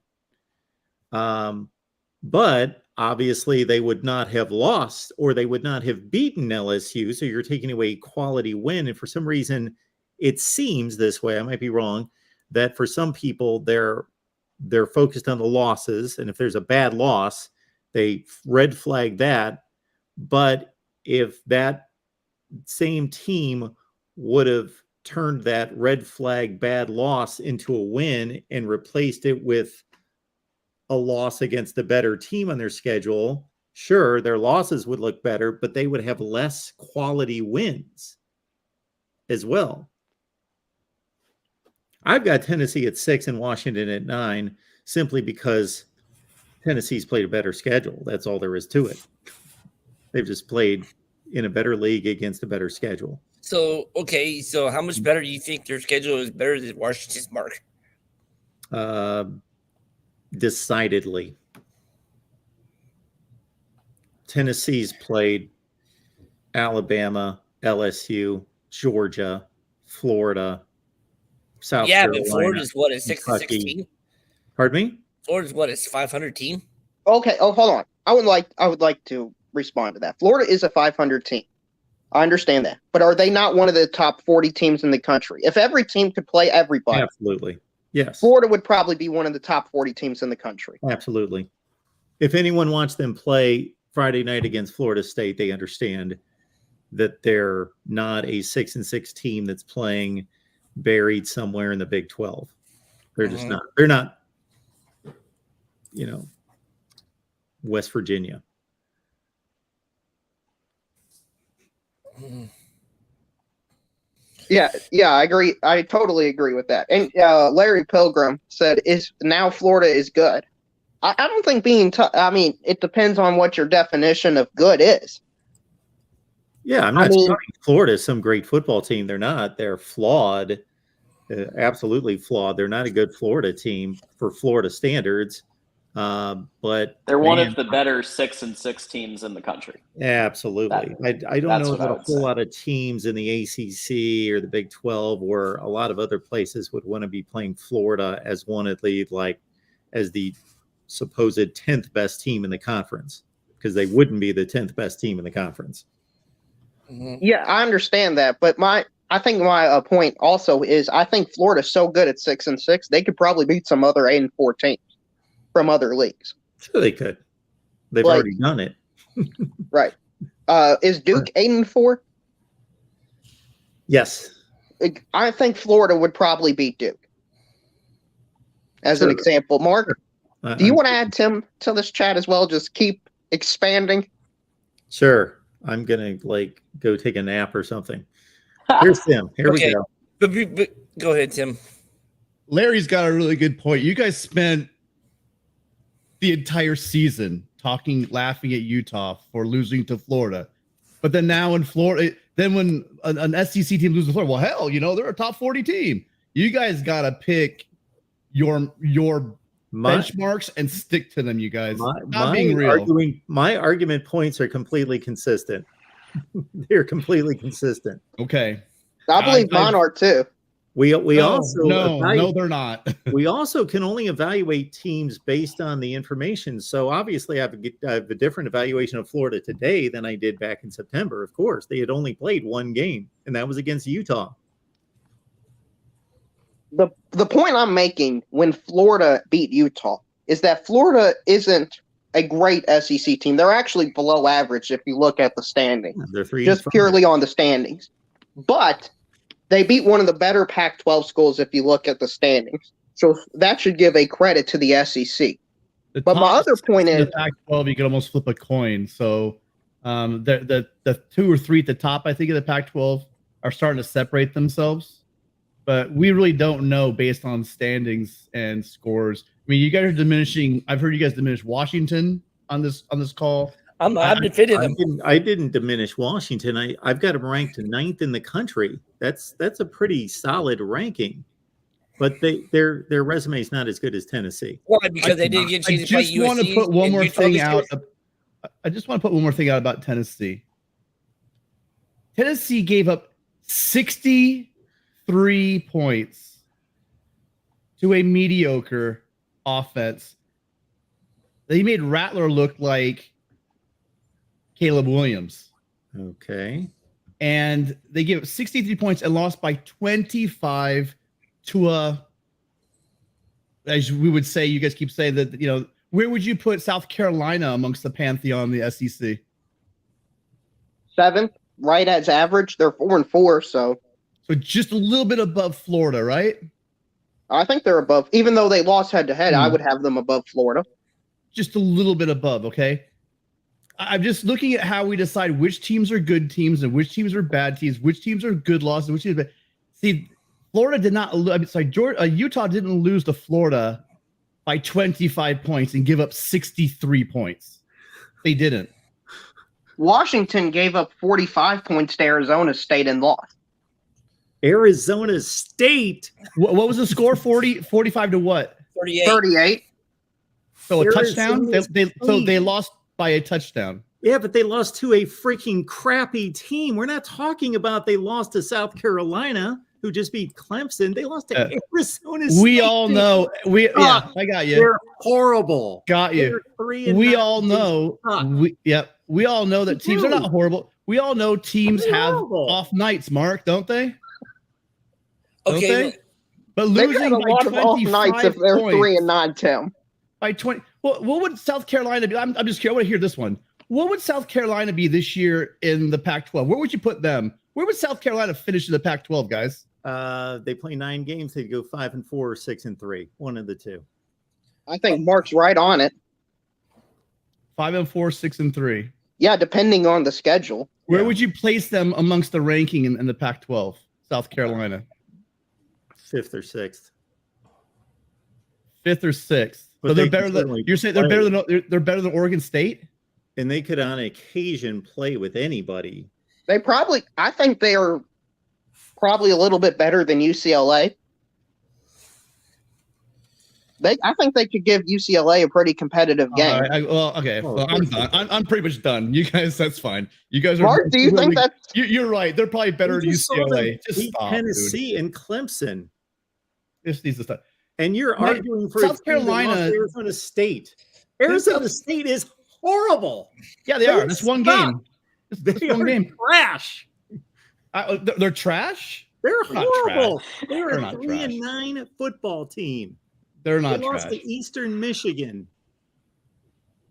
But obviously they would not have lost or they would not have beaten LSU. So you're taking away a quality win. And for some reason, it seems this way, I might be wrong, that for some people they're focused on the losses. And if there's a bad loss, they red flag that. But if that same team would have turned that red flag bad loss into a win and replaced it with a loss against a better team on their schedule, sure, their losses would look better, but they would have less quality wins as well. I've got Tennessee at 6 and Washington at 9, simply because Tennessee's played a better schedule. That's all there is to it. They've just played in a better league against a better schedule. So, okay, so how much better do you think their schedule is better than Washington's, Mark? Decidedly. Tennessee's played Alabama, LSU, Georgia, Florida, South Carolina. Yeah, but Florida's what, a 6-6 team? Pardon me? Florida's what, a 500 team? Okay. Oh, hold on. I would like to respond to that. Florida is a 500 team. I understand that, but are they not one of the top 40 teams in the country? If every team could play everybody, Absolutely. Yes. Florida would probably be one of the top 40 teams in the country. Absolutely. If anyone wants them play Friday night against Florida State, they understand that they're not a 6-6 team that's playing buried somewhere in the Big 12. They're just not. They're not, West Virginia. Yeah, I agree. I totally agree with that. And Larry Pilgrim said, now Florida is good. I don't think it depends on what your definition of good is. Yeah, I'm not saying Florida is some great football team. They're not. They're flawed, absolutely flawed. They're not a good Florida team for Florida standards, but they're one of the better 6-6 teams in the country. Absolutely. I don't know about a whole lot of teams in the ACC or the Big 12 where a lot of other places would want to be playing Florida as one of the as the supposed 10th best team in the conference, because they wouldn't be the 10th best team in the conference. Yeah, I understand that, but I think my point also is I think Florida's so good at 6-6 they could probably beat some other 8-4 teams from other leagues. Sure, they could. They've already done it. Right. Is Duke 8-4? Yes. I think Florida would probably beat Duke. As an example, Mark, do you want to add Tim to this chat as well? Just keep expanding. Sure. I'm gonna go take a nap or something. Here's Tim. Here we go. But go ahead, Tim. Larry's got a really good point. You guys spent the entire season laughing at Utah for losing to Florida, but then now in Florida, then when an SEC team loses to Florida, well, hell, they're a top 40 team. You guys got to pick your benchmarks and stick to them, you guys. Not being real. My argument points are completely consistent. They're completely consistent. Okay. I believe mine are too. We No, also they're not. We also can only evaluate teams based on the information. So obviously I have a different evaluation of Florida today than I did back in September. Of course, they had only played one game, and that was against Utah. The point I'm making when Florida beat Utah is that Florida isn't a great SEC team. They're actually below average if you look at the standings. They're 3-5. Just purely on the standings. But they beat one of the better Pac-12 schools if you look at the standings. So that should give a credit to the SEC. But my other point is the Pac-12, you could almost flip a coin. So the 2 or 3 at the top, I think, of the Pac-12 are starting to separate themselves. But we really don't know based on standings and scores. I mean, you guys are diminishing. I've heard you guys diminish Washington on this call. I've defended them. I didn't diminish Washington. I've got them ranked 9th in the country. That's a pretty solid ranking. But their resume is not as good as Tennessee. Why? Because they didn't get a chance to play USC. I just want to put one more thing out. I just want to put one more thing out about Tennessee. Tennessee gave up 63 points to a mediocre offense. They made Rattler look like Caleb Williams. Okay. And they gave up 63 points and lost by 25 to a, as we would say, you guys keep saying that, where would you put South Carolina amongst the pantheon of the SEC? 7th, right as average. They're 4-4, so just a little bit above Florida, right? I think they're above. Even though they lost head-to-head, I would have them above Florida. Just a little bit above, okay? I'm just looking at how we decide which teams are good teams and which teams are bad teams, which teams are good losses, which teams are bad. See, Florida did not. Utah didn't lose to Florida by 25 points and give up 63 points. They didn't. Washington gave up 45 points to Arizona State and lost. Arizona State. What was the score? 45 to what? 38. So a touchdown? They lost by a touchdown. Yeah, but they lost to a freaking crappy team. We're not talking about they lost to South Carolina. who just beat Clemson. They lost to Arizona We State. all know. I got you. They're horrible. Got you. They're 3-9. We all know. We all know that teams are not horrible. We all know teams have off nights, Mark, don't they? Okay. Don't they? But They've losing had a by lot of off 25 nights if they're points 3-9, Tim. by 20. Well, what would South Carolina be? I'm just curious. I want to hear this one. What would South Carolina be this year in the Pac-12? Where would you put them? Where would South Carolina finish in the Pac-12, guys? They play 9 games. They'd go 5-4 or 6-3. One of the two. I think Mark's right on it. 5-4, 6-3. Yeah, depending on the schedule. Where would you place them amongst the ranking in the Pac-12? South Carolina, 5th or 6th. 5th or 6th. But So they're they better can than certainly you're saying. They're play. better than they're better than Oregon State. And they could on occasion play with anybody. I think they are probably a little bit better than UCLA. I think they could give UCLA a pretty competitive game. Okay. Well, I'm done. I'm pretty much done. You guys, that's fine. You guys are. Mark, do you think that you're right? They're probably better than You just saw them UCLA. Just beat stop, Tennessee and Clemson. This needs to stop. And you're Mate, arguing for South a team that lost Carolina- to Arizona State. Arizona State is horrible. Yeah, they are. That's one suck. game. They That's one are game. trash. They're trash. They're not horrible. trash. They're They're a not 3-9 football team. They're They not lost trash. to Eastern Michigan.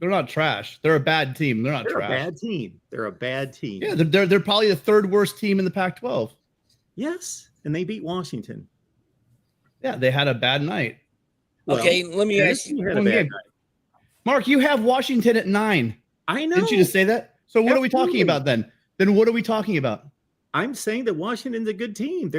They're not trash. They're a bad team. They're not They're trash. a bad team. They're a bad team. Yeah, they're probably the third worst team in the Pac-12. Yes, and they beat Washington. Yeah, they had a bad night. Okay, let me ask you. Tennessee had a One bad game. night. Mark, you have Washington at 9. I know. Didn't you just say that? So what are we talking Absolutely. about then? Then what are we talking about? I'm saying that Washington's a good team.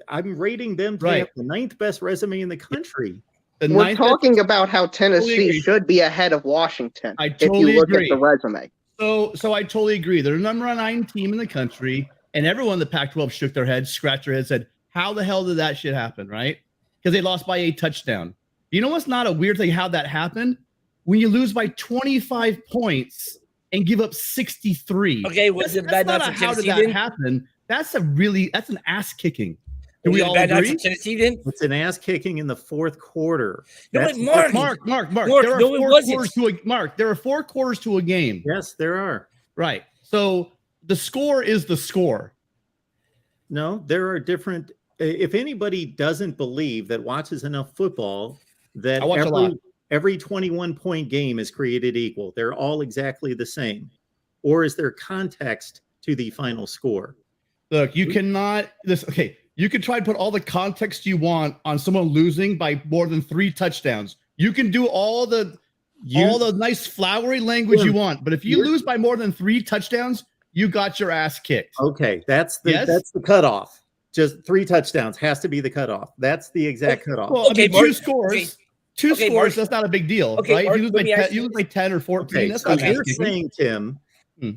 I'm rating them to Right. have the 9th best resume in the country. The we're ninth- talking about how Tennessee agree. should be ahead of Washington I if totally you look agree. at the resume. So I totally agree. They're the number 9 team in the country, and everyone in the Pac-12 shook their heads, scratched their heads, said, "How the hell did that shit happen?" Right? Because they lost by a touchdown. You know what's not a weird thing? How that happened? When you lose by 25 points and give up 63. Okay, was it That's bad not enough a for how did Tennessee that then? happen? That's an ass kicking. Do Was we it all bad enough agree? for Tennessee then? It's an ass kicking in the 4th quarter. No, That's- but Mark. Mark, There are no, it 4 wasn't. quarters to a Mark. There are 4 quarters to a game. Yes, there are. Right. So the score is the score. No, there are different. If anybody doesn't believe that watches enough football, that I watch a lot. every 21-point game is created equal. They're all exactly the same. Or is there context to the final score? Look, you cannot you can try to put all the context you want on someone losing by more than 3 touchdowns. You can do all the nice flowery language you want, but if you lose by more than 3 touchdowns, you got your ass kicked. Okay, that's the cutoff. Just 3 touchdowns has to be the cutoff. That's the exact cutoff. Well, Okay, I mean, Mark, 2 scores. okay. Two Okay, scores, Mark. that's not a big deal, Okay, right? Mark, If you lose let me ask you lose by 10 or 14, Okay, that's so not you're ass kicking. saying, Tim, Hmm.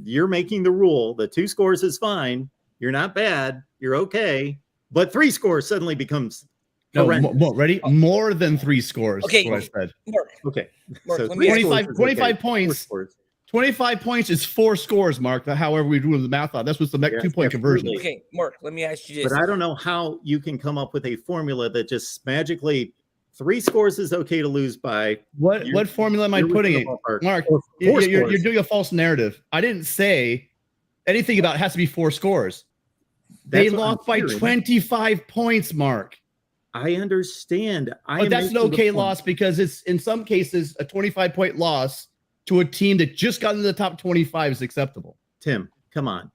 you're making the rule that 2 scores is fine. You're not bad. You're okay. But 3 scores suddenly becomes No, horrendous. ready? More than 3 scores. Okay. Is what I said. Mark, Okay. Mark, So let me ask 25 4 points. scores. 25 points is 4 scores, Mark. However we do the math on. That's what's the Yes, 2-point conversion. absolutely. okay, Mark, let me ask you this. But I don't know how you can come up with a formula that just magically 3 scores is okay to lose by. What formula am I you're putting within in? the ballpark. Mark, Or 4 you're scores. doing a false narrative. I didn't say anything about it has to be 4 scores. That's They what I'm lost by hearing. 25 points, Mark. I understand. But that's an okay loss because it's in some cases a 25-point loss to a team that just got into the top 25 is acceptable. Tim, come on.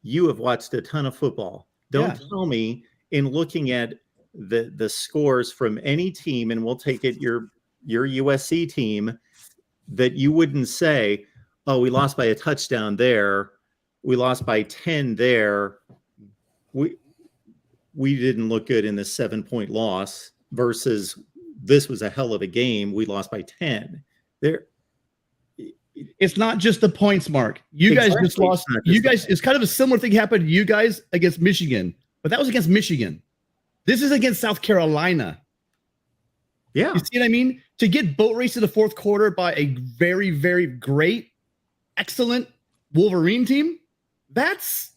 You have watched a ton of football. Don't Yeah. tell me in looking at the scores from any team, and we'll take it your USC team, that you wouldn't say, oh, we lost by a touchdown there. We lost by 10 there. We didn't look good in this 7-point loss versus this was a hell of a game. We lost by 10. It's not just the points, Mark. You guys just Exactly. lost. It's not just You the guys, it's kind of a similar thing happened to you guys against Michigan, but that was against Michigan. This is against South Carolina. Yeah. You see what I mean? To get boat race in the 4th quarter by a very, very great, excellent Wolverine team, that's,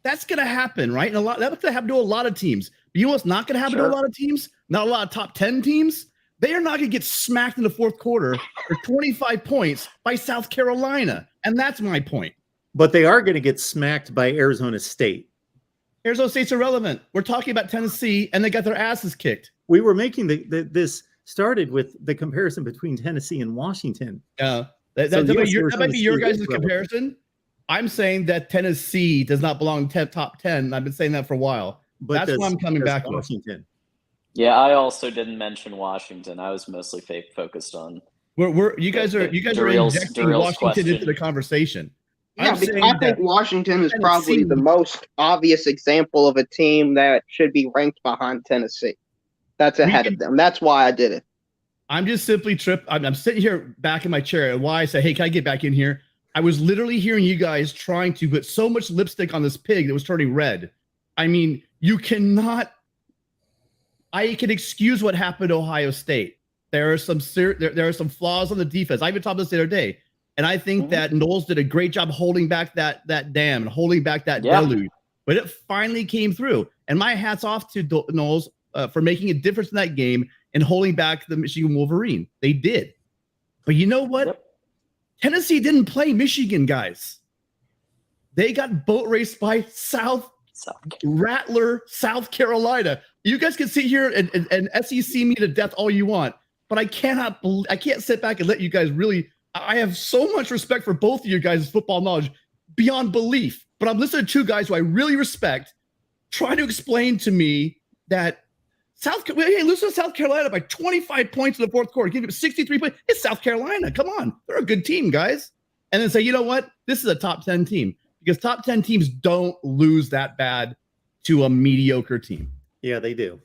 That's going to happen, right? And that's going to happen to a lot of teams. But you know what's not going to happen to a lot of teams? Not a lot of top 10 teams. They are not going to get smacked in the fourth quarter for 25 points by South Carolina. And that's my point. But they are going to get smacked by Arizona State. Arizona State's irrelevant. We're talking about Tennessee, and they got their asses kicked. We were making this started with the comparison between Tennessee and Washington. That might be your guys' comparison. I'm saying that Tennessee does not belong in top 10. I've been saying that for a while. But that's why I'm coming back with Washington. Yeah, I also didn't mention Washington. I was mostly focused on. You guys are injecting Washington into the conversation. Yeah, because I think Washington is probably the most obvious example of a team that should be ranked behind Tennessee. That's ahead of them. That's why I did it. I'm just simply I'm sitting here back in my chair, and why I say, hey, can I get back in here? I was literally hearing you guys trying to put so much lipstick on this pig that was turning red. I mean, you cannot. I can excuse what happened to Ohio State. There are some flaws on the defense. I even talked about this the other day, and I think that Knowles did a great job holding back that dam and holding back that deluge. But it finally came through, and my hat's off to Knowles for making a difference in that game and holding back the Michigan Wolverine. They did, but you know what? Tennessee didn't play Michigan, guys. They got boat raced by Rattler, South Carolina. You guys can sit here and SEC me to death all you want, but I can't sit back and let you guys really. I have so much respect for both of you guys' football knowledge beyond belief. But I'm listening to two guys who I really respect try to explain to me that losing to South Carolina by 25 points in the fourth quarter, give them 63 points. It's South Carolina. Come on, they're a good team, guys. And then say, you know what? This is a top 10 team because top 10 teams don't lose that bad to a mediocre team. Yeah, they do.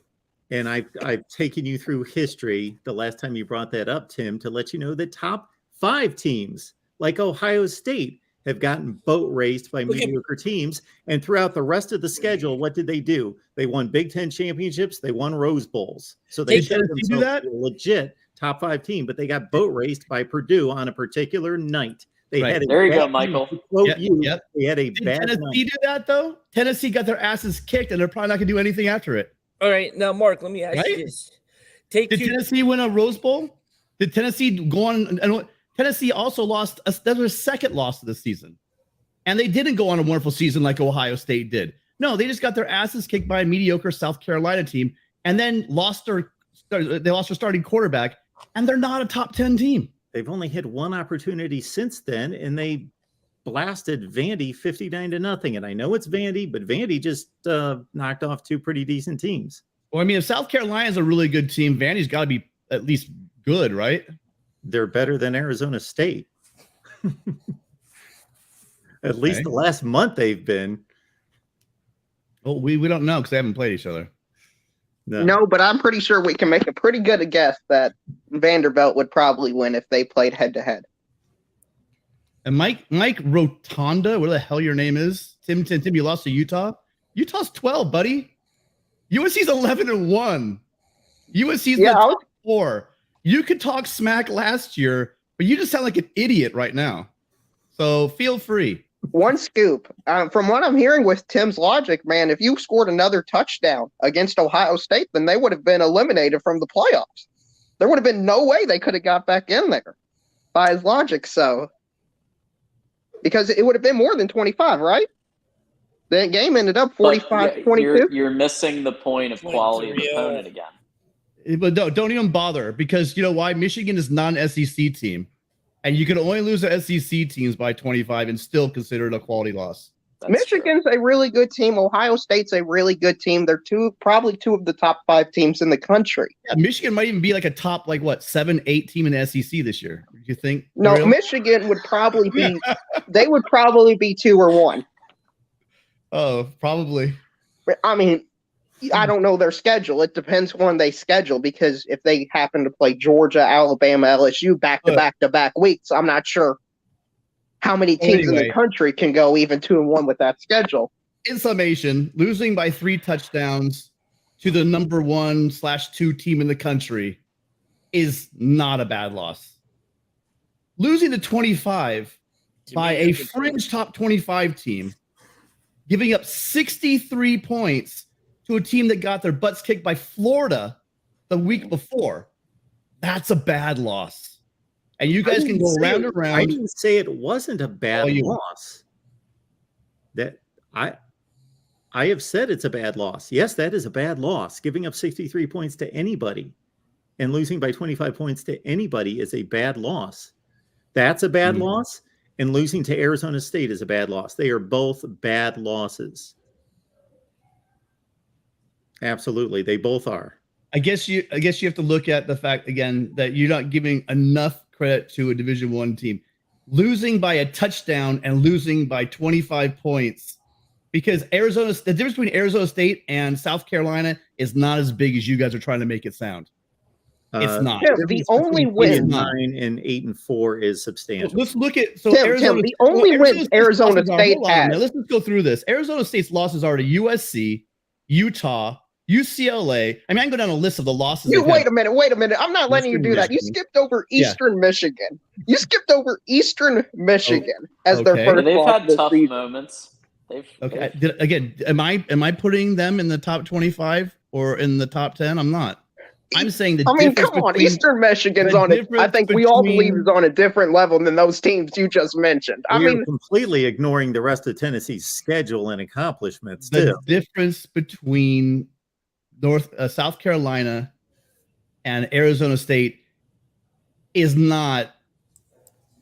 And I've taken you through history the last time you brought that up, Tim, to let you know that top 5 teams like Ohio State have gotten boat raced by mediocre teams. And throughout the rest of the schedule, what did they do? They won Big Ten championships. They won Rose Bowls. So they showed themselves a legit top 5 team, but they got boat raced by Purdue on a particular night. They had there you go, Michael. They had a bad Tennessee night. do that though? Tennessee got their asses kicked, and they're probably not going to do anything after it. All right, now Mark, let me ask you this: Did Tennessee win a Rose Bowl? Did Tennessee go on? And Tennessee also lost. That was their second loss of the season, and they didn't go on a wonderful season like Ohio State did. No, they just got their asses kicked by a mediocre South Carolina team, and then lost their starting quarterback, and they're not a top 10 team. They've only had one opportunity since then, and they blasted Vandy 59-0. And I know it's Vandy, but Vandy just knocked off 2 pretty decent teams. Well, I mean, if South Carolina is a really good team, Vandy's got to be at least good, right? They're better than Arizona State. At least the last month they've been. Well, we don't know because they haven't played each other. No, but I'm pretty sure we can make a pretty good guess that Vanderbilt would probably win if they played head-to-head. And Mike Rotonda, where the hell your name is? Tim, you lost to Utah? Utah's 12, buddy. USC's 11-1. USC's 4. You could talk smack last year, but you just sound like an idiot right now. So feel free. One scoop. From what I'm hearing with Tim's logic, man, if you scored another touchdown against Ohio State, then they would have been eliminated from the playoffs. There would have been no way they could have got back in there by his logic. So, because it would have been more than 25, right? The game ended up 45-22. You're missing the point of quality of opponent again. But don't even bother because you know why? Michigan is not an SEC team. And you can only lose the SEC teams by 25 and still consider it a quality loss. Michigan's a really good team. Ohio State's a really good team. They're probably 2 of the top 5 teams in the country. Yeah, Michigan might even be like a top 7, 8 team in the SEC this year. Do you think? No, Ariel? Michigan would probably be. They would probably be 2 or 1. Oh, probably. I mean, I don't know their schedule. It depends when they schedule because if they happen to play Georgia, Alabama, LSU back-to-back weeks, I'm not sure how many teams in the country can go even 2-1 with that schedule. In summation, losing by 3 touchdowns to the number 1/2 team in the country is not a bad loss. Losing to 25 by a fringe top 25 team giving up 63 points to a team that got their butts kicked by Florida the week before. That's a bad loss. And you guys can go round and round. I didn't say it wasn't a bad loss. That I have said it's a bad loss. Yes, that is a bad loss. Giving up 63 points to anybody and losing by 25 points to anybody is a bad loss. That's a bad loss. And losing to Arizona State is a bad loss. They are both bad losses. Absolutely. They both are. I guess you have to look at the fact again that you're not giving enough credit to a Division I team. Losing by a touchdown and losing by 25 points, because the difference between Arizona State and South Carolina is not as big as you guys are trying to make it sound. It's not. Tim, the only win 9 and 8 and 4 is substantial. Let's look at Tim, the only win Arizona State has. Let's just go through this. Arizona State's losses are to USC, Utah, UCLA. I mean, I can go down a list of the losses. Wait a minute. I'm not letting you do that. You skipped over Eastern Michigan. You skipped over Eastern Michigan as their first. They've loss had this tough season. moments. Am I putting them in the top 25 or in the top 10? I'm not. I'm saying come on, Eastern Michigan's on it. I think we all believe is on a different level than those teams you just mentioned. We're completely ignoring the rest of Tennessee's schedule and accomplishments. The difference between South Carolina and Arizona State is not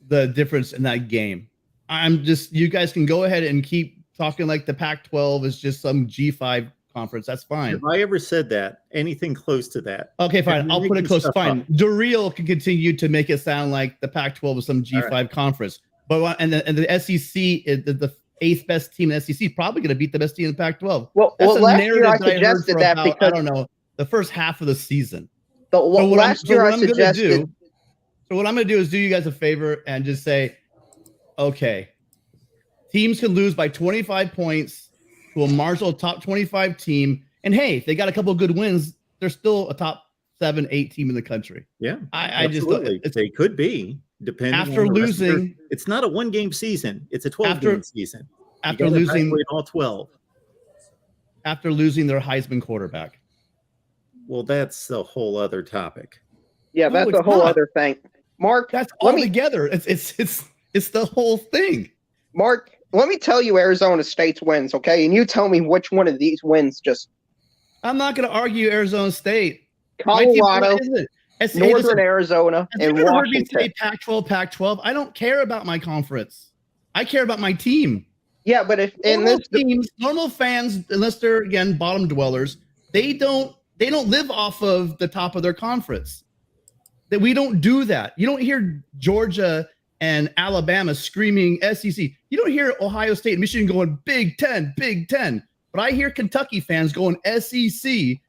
the difference in that game. You guys can go ahead and keep talking like the Pac-12 is just some G5 conference. That's fine. Have I ever said that? Anything close to that? Okay, fine. I'll put it close. Fine. Durrell can continue to make it sound like the Pac-12 is some G5 conference. But and the SEC is the 8th best team in the SEC, probably going to beat the best team in the Pac-12. Well, last year I suggested that because I don't know the first half of the season. Last year I suggested. So what I'm going to do is do you guys a favor and just say, okay, teams can lose by 25 points to a marginal top 25 team. And hey, if they got a couple of good wins, they're still a top 7-8 team in the country. Yeah, I just they could be depending after losing. It's not a 1-game season; it's a 12-game season. After losing all 12, after losing their Heisman quarterback. Well, that's a whole other topic. Yeah, that's a whole other thing. Mark, that's all together. It's the whole thing. Mark, let me tell you Arizona State's wins, okay? And you tell me which one of these wins just. I'm not going to argue Arizona State. Colorado, Northern Arizona, and Washington. Heard me say Pac-12. I don't care about my conference. I care about my team. Yeah, but if in this teams, normal fans, unless they're again bottom dwellers, they don't live off of the top of their conference. That we don't do that. You don't hear Georgia and Alabama screaming SEC. You don't hear Ohio State and Michigan going Big Ten, Big Ten. But I hear Kentucky fans going SEC,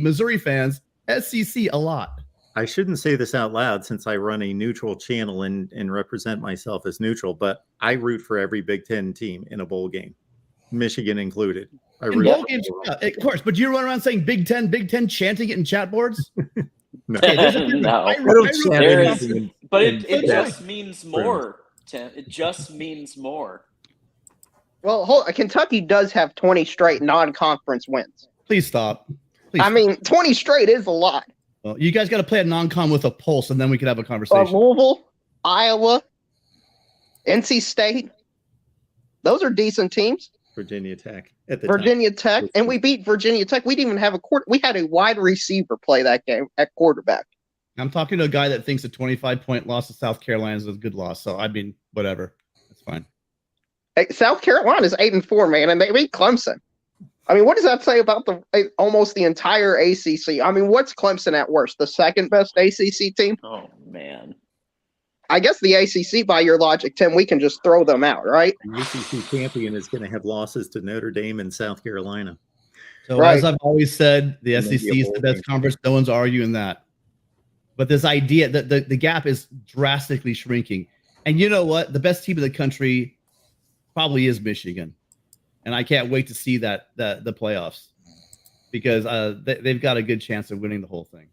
Missouri fans, SEC a lot. I shouldn't say this out loud since I run a neutral channel and represent myself as neutral, but I root for every Big Ten team in a bowl game, Michigan included. Bowl games, of course, but you run around saying Big Ten, chanting it in chat boards? No. But it just means more, Tim. It just means more. Well, Kentucky does have 20 straight non-conference wins. Please stop. I mean, 20 straight is a lot. Well, you guys got to play a non-con with a pulse, and then we could have a conversation. Louisville, Iowa, NC State. Those are decent teams. Virginia Tech at the Virginia time. Tech, and we beat Virginia Tech. We didn't even have a we had a wide receiver play that game at quarterback. I'm talking to a guy that thinks a 25-point loss to South Carolina is a good loss. So I mean, whatever, that's fine. Hey, South Carolina is 8-4, man, and they beat Clemson. I mean, what does that say about almost the entire ACC? I mean, what's Clemson at worst? The second best ACC team? Oh man. I guess the ACC, by your logic, Tim, we can just throw them out, right? The ACC champion is going to have losses to Notre Dame and South Carolina. So as I've always said, the SEC is the best conference. No one's arguing that. But this idea that the gap is drastically shrinking. And you know what? The best team in the country probably is Michigan. And I can't wait to see the playoffs because they've got a good chance of winning the whole thing.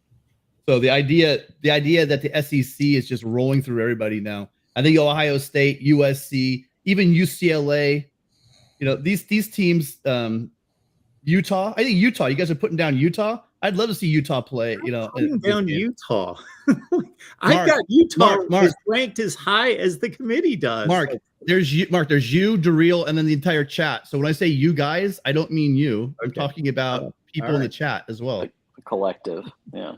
So the idea that the SEC is just rolling through everybody now. I think Ohio State, USC, even UCLA, these teams, Utah. I think Utah. You guys are putting down Utah. I'd love to see Utah play. Putting down Utah. I've got Utah is ranked as high as the committee does. There's you, Daryl, and then the entire chat. So when I say you guys, I don't mean you. I'm talking about people in the chat as well. The collective. Yeah.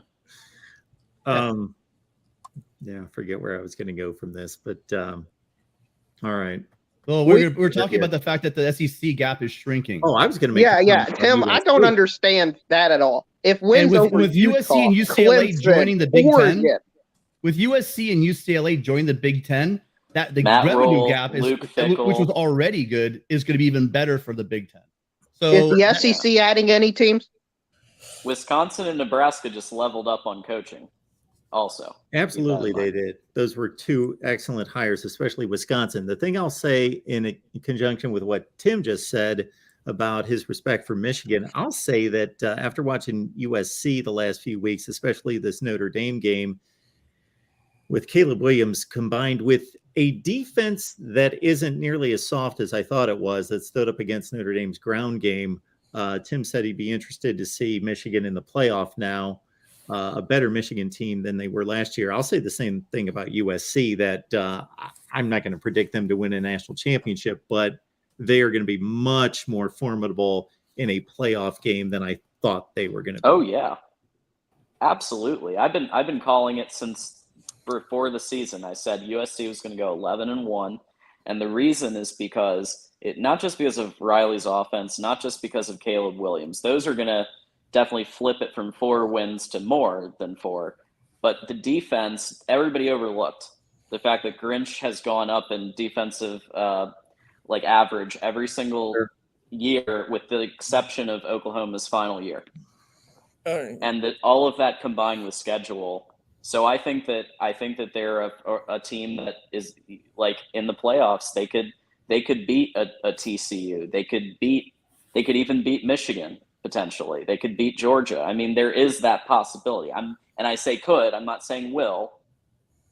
Yeah, I forget where I was going to go from this, but all right. Well, we're talking about the fact that the SEC gap is shrinking. Oh, I was going to make. Yeah. Tim, I don't understand that at all. If wins with over USC and UCLA Clemson, joining the Big Oregon. Ten, with USC and UCLA joining the Big Ten, that the Matt revenue Rule, gap is, Luke which Fickell. was already good, is going to be even better for the Big Ten. So is the SEC adding any teams? Wisconsin and Nebraska just leveled up on coaching. Also, Absolutely, they did. Those were two excellent hires, especially Wisconsin. The thing I'll say in conjunction with what Tim just said about his respect for Michigan, I'll say that after watching USC the last few weeks, especially this Notre Dame game, with Caleb Williams combined with a defense that isn't nearly as soft as I thought it was, that stood up against Notre Dame's ground game, Tim said he'd be interested to see Michigan in the playoff now. A better Michigan team than they were last year. I'll say the same thing about USC, that I'm not going to predict them to win a national championship, but they are going to be much more formidable in a playoff game than I thought they were going to be. Oh yeah, absolutely. I've been calling it since before the season. I said USC was going to go 11-1, and the reason is because not just because of Riley's offense, not just because of Caleb Williams. Those are going to definitely flip it from 4 wins to more than 4. But the defense, everybody overlooked the fact that Grinch has gone up in defensive average every single year, with the exception of Oklahoma's final year. And that all of that combined with schedule. So I think that they're a team that is like in the playoffs. They could beat a TCU. They could even beat Michigan. Potentially, they could beat Georgia. I mean, there is that possibility. And I say could. I'm not saying will,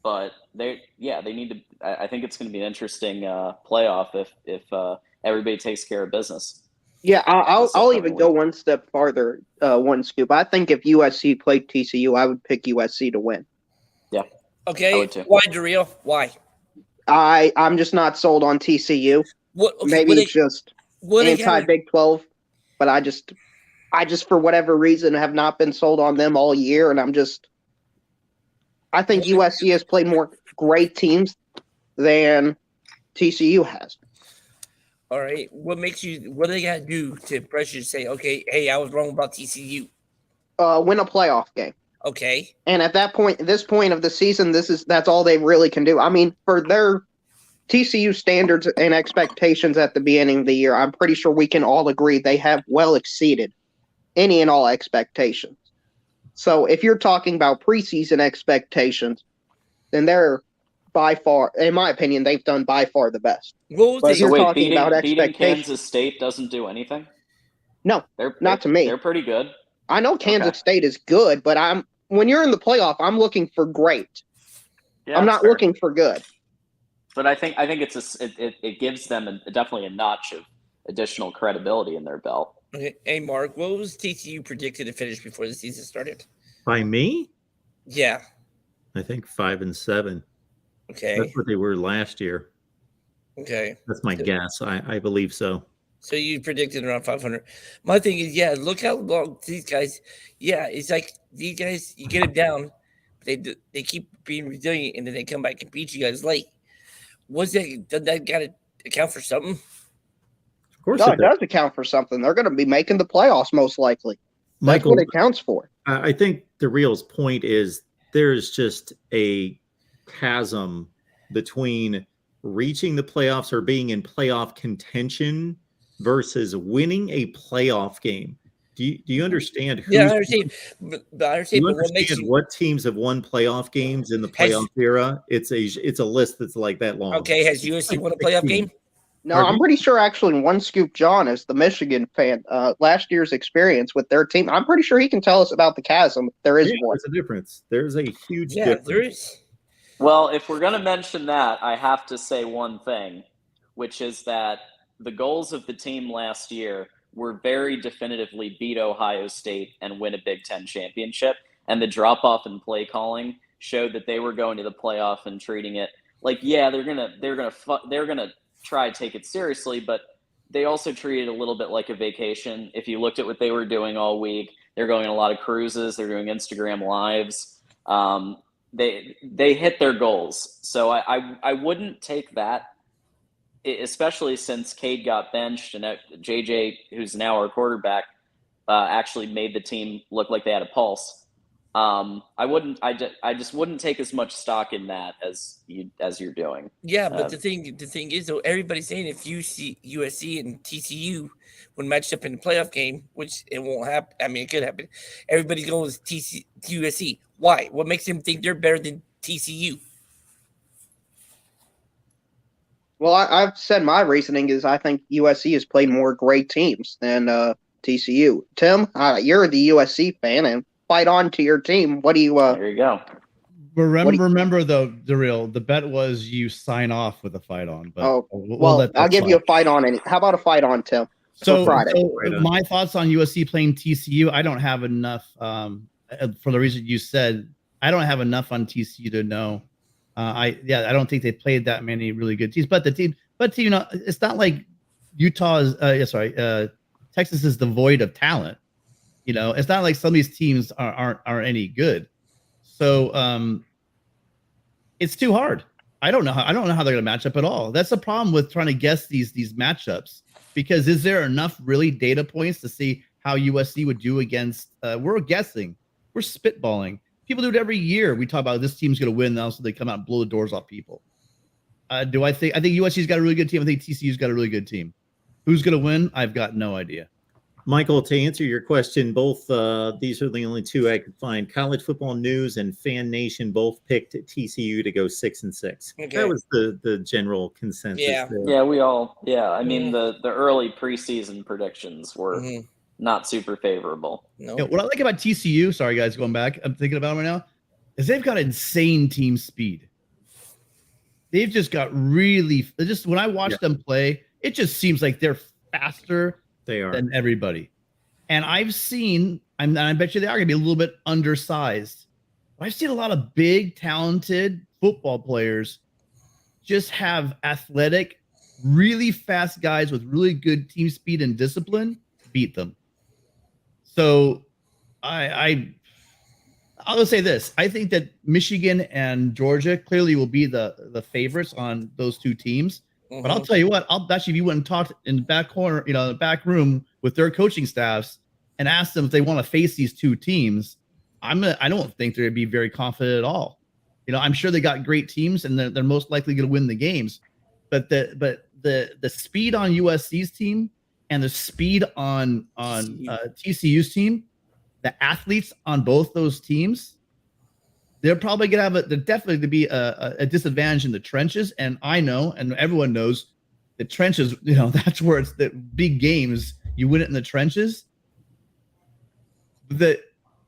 but they need to. I think it's going to be an interesting playoff if everybody takes care of business. Yeah, I'll even go one step farther. One scoop. I think if USC played TCU, I would pick USC to win. Yeah. Okay. Why, Daryl? Why? I'm just not sold on TCU. Maybe it's just anti-Big 12, but I just for whatever reason have not been sold on them all year, and I think USC has played more great teams than TCU has. All right. What do they got to do to pressure you to say, okay, hey, I was wrong about TCU? Win a playoff game. Okay. And at this point of the season, that's all they really can do. I mean, for their TCU standards and expectations at the beginning of the year, I'm pretty sure we can all agree they have well exceeded any and all expectations. So if you're talking about preseason expectations, then they're by far, in my opinion, they've done by far the best. Beating Kansas State doesn't do anything? No, not to me. They're pretty good. I know Kansas State is good, but when you're in the playoff, I'm looking for great. Yeah, I'm not looking for good. But I think it gives them definitely a notch of additional credibility in their belt. Okay. Hey, Mark, what was TCU predicted to finish before the season started? By me? Yeah. I think 5-7. Okay. That's what they were last year. Okay. That's my guess. I believe so. So you predicted around 500. My thing is, look how long these guys. Yeah, it's like these guys. You get them down, but they keep being resilient, and then they come back and beat you guys late. Does that got to account for something? Of course, it does account for something. They're going to be making the playoffs most likely. Michael, that's what it counts for. I think the real point is there's just a chasm between reaching the playoffs or being in playoff contention versus winning a playoff game. Do you understand? I understand. But I understand. Do you understand what teams have won playoff games in the playoff era? It's a list that's like that long. Okay, has USC won a playoff game? No, I'm pretty sure actually one scoop John is the Michigan fan. Last year's experience with their team, I'm pretty sure he can tell us about the chasm. There is one. There's a difference. There's a huge difference. There is. Well, if we're going to mention that, I have to say one thing, which is that the goals of the team last year were very definitively beat Ohio State and win a Big Ten championship. And the drop off in play calling showed that they were going to the playoff and treating it like, yeah, they're gonna try to take it seriously, but they also treat it a little bit like a vacation. If you looked at what they were doing all week, they're going on a lot of cruises. They're doing Instagram lives. They hit their goals. So I wouldn't take that, especially since Cade got benched and JJ, who's now our quarterback, actually made the team look like they had a pulse. I just wouldn't take as much stock in that as you're doing. Yeah, but the thing is though, everybody's saying if USC and TCU would match up in the playoff game, which it won't happen. I mean, it could happen. Everybody's going with USC. Why? What makes them think they're better than TCU? Well, I've said my reasoning is I think USC has played more great teams than TCU. Tim, you're the USC fan, and fight on to your team. What do you? There you go. Remember though, Daryl, the bet was you sign off with a fight on. But I'll give you a fight on. How about a fight on, Tim? So, Friday. My thoughts on USC playing TCU, I don't have enough. For the reason you said, I don't have enough on TCU to know. I don't think they played that many really good teams. But it's not like Texas is devoid of talent. It's not like some of these teams aren't any good. So it's too hard. I don't know how they're going to match up at all. That's the problem with trying to guess these matchups, because is there enough really data points to see how USC would do against? We're guessing, we're spitballing. People do it every year. We talk about this team's going to win, now so they come out and blow the doors off people. I think USC's got a really good team. I think TCU's got a really good team. Who's going to win? I've got no idea. Michael, to answer your question, both these are the only two I could find. College Football News and Fan Nation both picked TCU to go 6-6. Okay. That was the general consensus. Yeah. there. Yeah, we all. Yeah, I mean the early preseason predictions were not super favorable. No. What I like about TCU, sorry guys, going back, I'm thinking about them right now, is they've got insane team speed. They've just got when I watch them play, it just seems like they're faster than everybody. And I've seen, and I bet you they are going to be a little bit undersized. But I've seen a lot of big, talented football players just have athletic, really fast guys with really good team speed and discipline beat them. So I'll just say this. I think that Michigan and Georgia clearly will be the favorites on those two teams. But I'll tell you what, I'll bet you if you went and talked in the back corner, the back room with their coaching staffs and asked them if they want to face these two teams, I don't think they're going to be very confident at all. I'm sure they got great teams and they're most likely going to win the games. But the speed on USC's team and the speed on TCU's team, the athletes on both those teams, they're probably going to have they're definitely going to be a disadvantage in the trenches. And I know, and everyone knows, the trenches, that's where it's the big games. You win it in the trenches.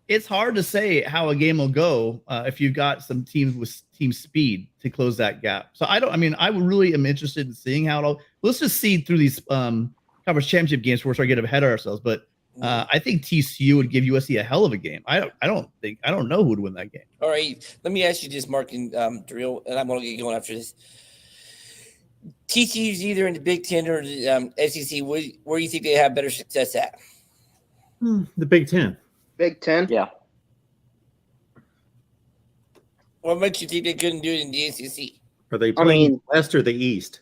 It's hard to say how a game will go if you've got some teams with team speed to close that gap. So I really am interested in seeing how let's just see through these conference championship games before we start getting ahead of ourselves. But I think TCU would give USC a hell of a game. I don't know who would win that game. All right, let me ask you this, Mark and Drill, and I'm going to get going after this. TCU's either in the Big Ten or the SEC. Where do you think they have better success at? The Big Ten. Big Ten? Yeah. What makes you think they couldn't do it in the SEC? Are they playing West or the East?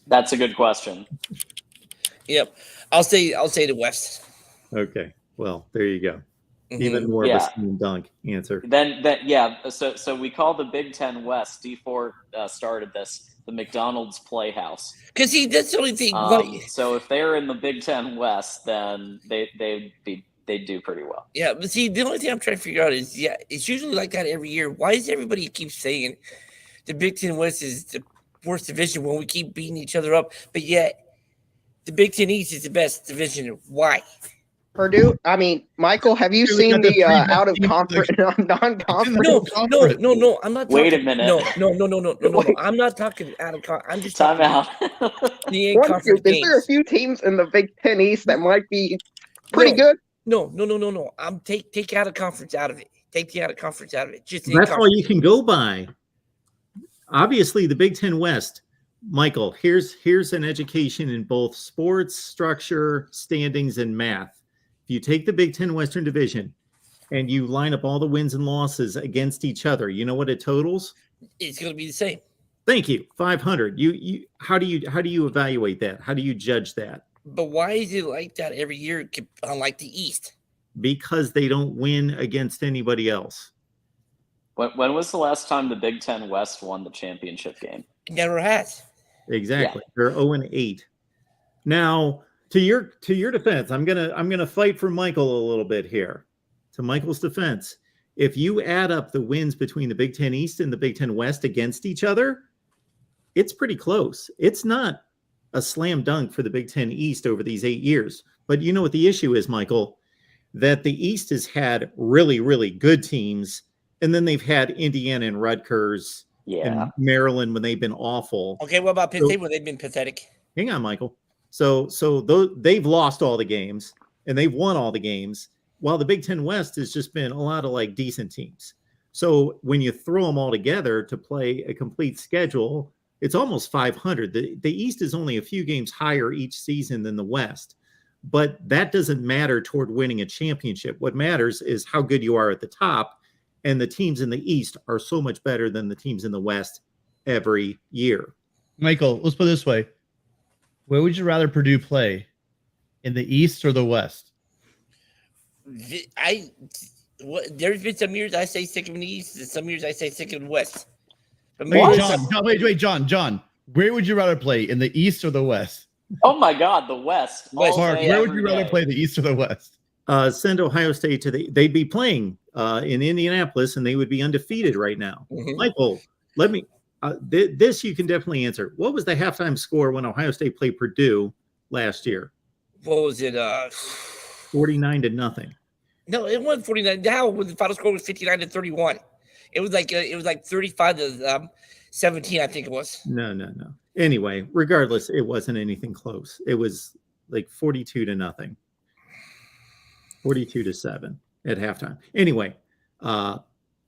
That's a good question. Yep. I'll say the West. Okay. Well, there you go. Even more of a slam dunk answer. Then So we call the Big Ten West. D4 started this the McDonald's Playhouse. Because that's the only thing. So if they're in the Big Ten West, then they'd do pretty well. Yeah, but see, the only thing I'm trying to figure out is, it's usually like that every year. Why does everybody keep saying the Big Ten West is the worst division when we keep beating each other up, but yet the Big Ten East is the best division? Why? Purdue. I mean, Michael, have you Really seen got the the three best out of teams in the- conference, non-conference? No, I'm not Wait a talking. minute. No. I'm not talking out of I'm just Time talking out. the Is conference there a games. few teams in the Big Ten East that might be pretty No. good? No. I'm take out of conference out of it. Take the out of conference out of it. Just That's all you can go by. Obviously, the Big Ten West. Michael, here's an education in both sports, structure, standings, and math. If you take the Big Ten Western Division and you line up all the wins and losses against each other, you know what it totals? It's going to be the same. Thank you. 500. You how do you evaluate that? How do you judge that? But why is it like that every year, unlike the East? Because they don't win against anybody else. When was the last time the Big Ten West won the championship game? It never has. Exactly. Yeah. They're 0-8. Now, to your defense, I'm gonna fight for Michael a little bit here. To Michael's defense, if you add up the wins between the Big Ten East and the Big Ten West against each other, it's pretty close. It's not a slam dunk for the Big Ten East over these 8 years. But you know what the issue is, Michael? That the East has had really, really good teams, and then they've had Indiana and Rutgers and Maryland when they've been awful. Okay, what about Penn State when they've been pathetic? Hang on, Michael. So they've lost all the games and they've won all the games, while the Big Ten West has just been a lot of like decent teams. So when you throw them all together to play a complete schedule, it's almost 500. The East is only a few games higher each season than the West, but that doesn't matter toward winning a championship. What matters is how good you are at the top, and the teams in the East are so much better than the teams in the West every year. Michael, let's put it this way. Where would you rather Purdue play? In the East or the West? There's been some years I say stick in the East, and some years I say stick in the West. But John, where would you rather play? In the East or the West? Oh my God, the West. Mark, where would you rather play, the East or the West? Send Ohio State to they'd be playing in Indianapolis, and they would be undefeated right now. Mm-hmm. Michael, let me this you can definitely answer. What was the halftime score when Ohio State played Purdue last year? What was it? 49-0. No, it wasn't 49. Now the final score was 59-31. It was like 35-17, I think it was. No. Anyway, regardless, it wasn't anything close. It was like 42-0. 42-7 at halftime. Anyway,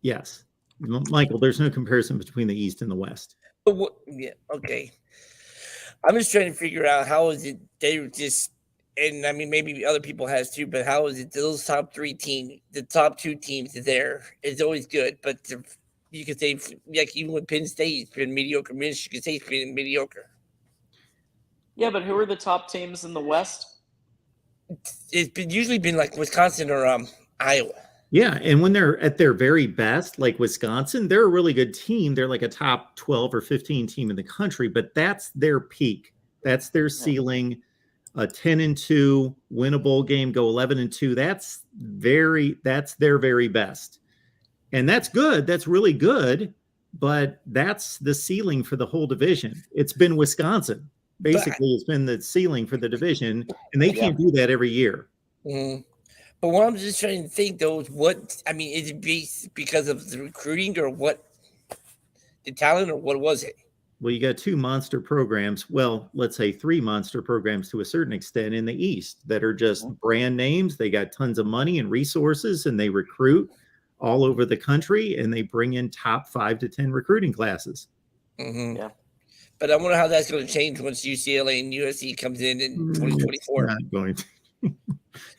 yes, Michael, there's no comparison between the East and the West. Yeah, okay. I'm just trying to figure out how is it they were just, and I mean maybe other people has too, but how is it those top three teams, the top two teams there is always good, but you could say like even with Penn State, it's been mediocre. Michigan State's been mediocre. Yeah, but who are the top teams in the West? It's usually been like Wisconsin or Iowa. Yeah, and when they're at their very best, like Wisconsin, they're a really good team. They're like a top 12 or 15 team in the country, but that's their peak. That's their ceiling. 10-2, win a bowl game, go 11-2. That's their very best. And that's good. That's really good, but that's the ceiling for the whole division. It's been Wisconsin. Basically, it's been the ceiling for the division, and they can't do that every year. Mm-hmm. But what I'm just trying to think, though, is is it based because of the recruiting or what? The talent, or what was it? Well, you got two monster programs. Well, let's say three monster programs to a certain extent in the East that are just brand names. They got tons of money and resources, and they recruit all over the country, and they bring in top 5 to 10 recruiting classes. Mm-hmm. Yeah. But I wonder how that's going to change once UCLA and USC comes in 2024. It's not going to.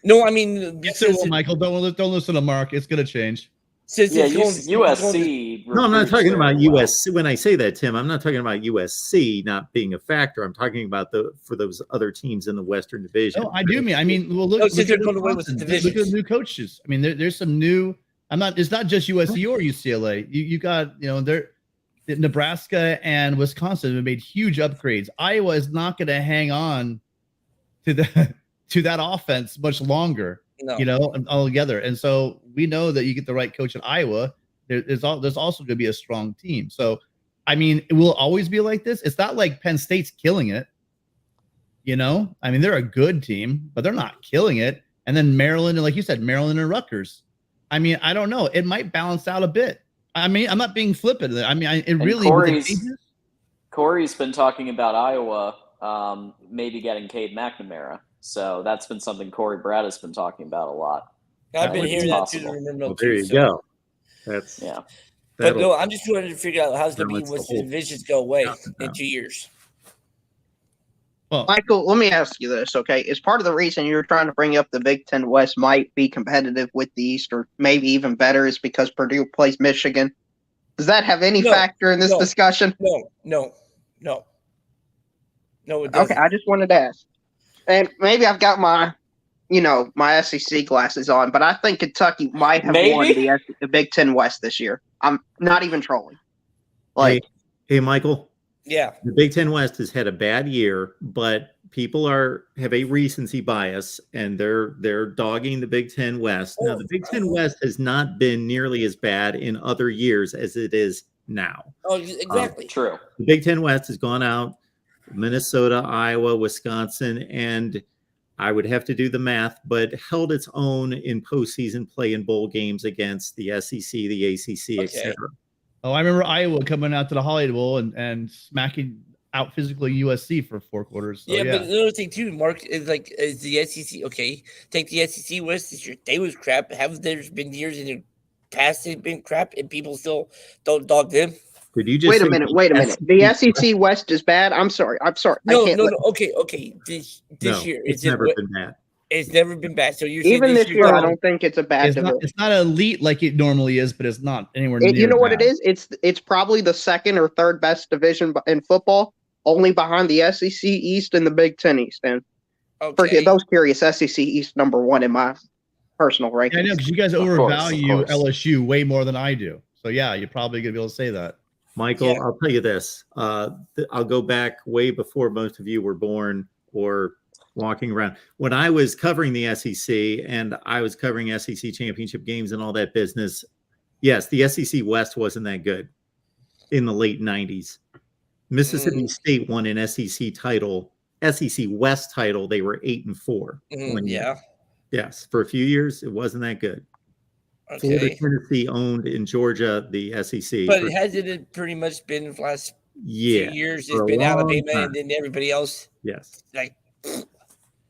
No, I mean, Michael, don't listen to Mark. It's going to change. USC. No, I'm not talking about USC. When I say that, Tim, I'm not talking about USC not being a factor. I'm talking about for those other teams in the Western Division. No, I do mean. I mean, well, look at the new coaches. I mean, there's some new. It's not just USC or UCLA. You got Nebraska and Wisconsin have made huge upgrades. Iowa is not going to hang on to that offense much longer, altogether. And so we know that you get the right coach in Iowa, there's also going to be a strong team. So, I mean, it will always be like this. It's not like Penn State's killing it. I mean, they're a good team, but they're not killing it. and then Maryland, and like you said, Maryland and Rutgers. I mean, I don't know. It might balance out a bit. I mean, I'm not being flippant. I mean, it And really. Corey's been talking about Iowa maybe getting Cade McNamara. So that's been something Corey Brad has been talking about a lot. I've been hearing that too. Well, there you go. That's yeah. But no, I'm just trying to figure out how it's going to be once the divisions go away in 2 years. Well, Michael, let me ask you this, okay? Is part of the reason you're trying to bring up the Big Ten West might be competitive with the East, or maybe even better, is because Purdue plays Michigan? Does that have any factor in this discussion? No, it doesn't. Okay, I just wanted to ask. And maybe I've got my SEC glasses on, but I think Kentucky might have won the Big Ten West this year. I'm not even trolling. Hey, Michael. Yeah. The Big Ten West has had a bad year, but people have a recency bias, and they're dogging the Big Ten West. Now, the Big Ten West has not been nearly as bad in other years as it is now. Oh, exactly. True. The Big Ten West has gone out Minnesota, Iowa, Wisconsin, and I would have to do the math, but held its own in postseason play in bowl games against the SEC, the ACC, etc. Oh, I remember Iowa coming out to the Holiday Bowl and smacking out physically USC for 4 quarters. So, but another thing too, Mark, is the SEC. Okay, take the SEC West this year. They was crap. Have there been years in the past they've been crap, and people still don't dog them? Did you just wait a minute? The SEC West is bad. I'm sorry. No. Okay. This year it's never been bad. It's never been bad. So you're even this year, I don't think it's a bad division. It's not elite like it normally is, but it's not anywhere near. You know what it is? It's probably the second or third best division in football, only behind the SEC East and the Big Ten East. And for those curious, SEC East #1 in my personal rankings. I know, because you guys overvalue LSU way more than I do. So yeah, you're probably gonna be able to say that. Michael, I'll tell you this. I'll go back way before most of you were born or walking around. When I was covering the SEC and I was covering SEC championship games and all that business, yes, the SEC West wasn't that good in the late 90s. Mississippi State won an SEC West title. They were 8-4. Yes, for a few years, it wasn't that good. Florida, Tennessee owned in Georgia the SEC. But hasn't it pretty much been the last few years? It's been Alabama and then everybody else. Yes.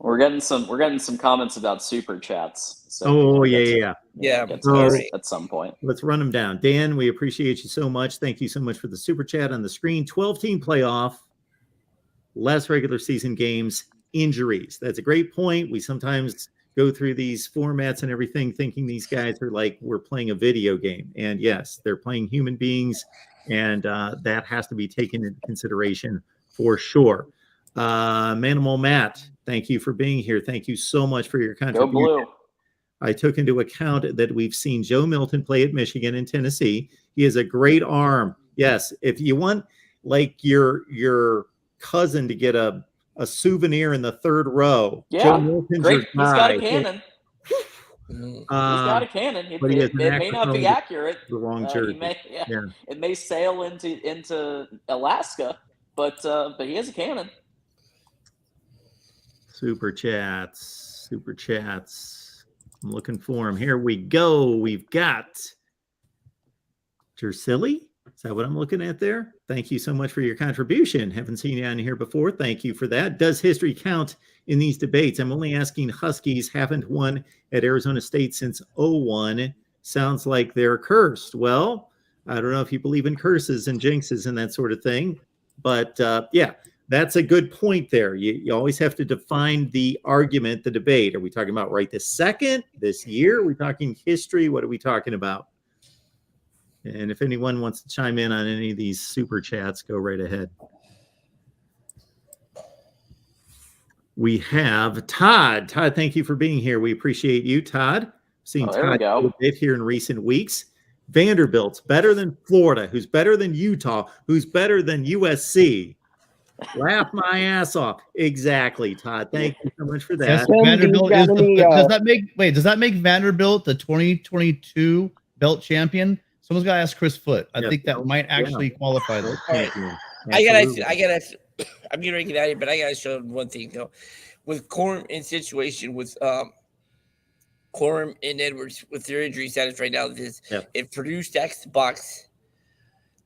We're getting some comments about super chats. So yeah. At some point. Let's run them down. Dan, we appreciate you so much. Thank you so much for the super chat on the screen. 12-team playoff, less regular season games, injuries. That's a great point. We sometimes go through these formats and everything thinking these guys are like we're playing a video game. And yes, they're playing human beings, and that has to be taken into consideration for sure. Manimal Matt, thank you for being here. Thank you so much for your contribution. Go Blue. I took into account that we've seen Joe Milton play at Michigan and Tennessee. He has a great arm. Yes, if you want like your cousin to get a souvenir in the third row. Yeah, Joe Milton's great. He's got a guy. cannon. He's got a cannon. It may not be accurate. The wrong jersey. It may sail into Alaska, but he has a cannon. Super chats. I'm looking for him. Here we go. We've got Jersilly. Is that what I'm looking at there? Thank you so much for your contribution. Haven't seen you on here before. Thank you for that. Does history count in these debates? I'm only asking. Huskies haven't won at Arizona State since 2001. Sounds like they're cursed. Well, I don't know if you believe in curses and jinxes and that sort of thing. But yeah, that's a good point there. You always have to define the argument, the debate. Are we talking about right this second, this year? Are we talking history? What are we talking about? And if anyone wants to chime in on any of these super chats, go right ahead. We have Todd. Todd, thank you for being here. We appreciate you, Todd. Seen Todd a little bit here in recent weeks. Vanderbilt's better than Florida, who's better than Utah, who's better than USC. Laugh my ass off. Exactly, Todd. Thank you so much for that. Yes, Vanderbilt does that make Vanderbilt the 2022 belt champion? Someone's got to ask Chris Foote. I think that might actually qualify them. I'm getting ready to get out of here, but I gotta show him one thing though. With Corm in situation with Corum and Edwards with their injury status right now is Yep. if Purdue stacks the box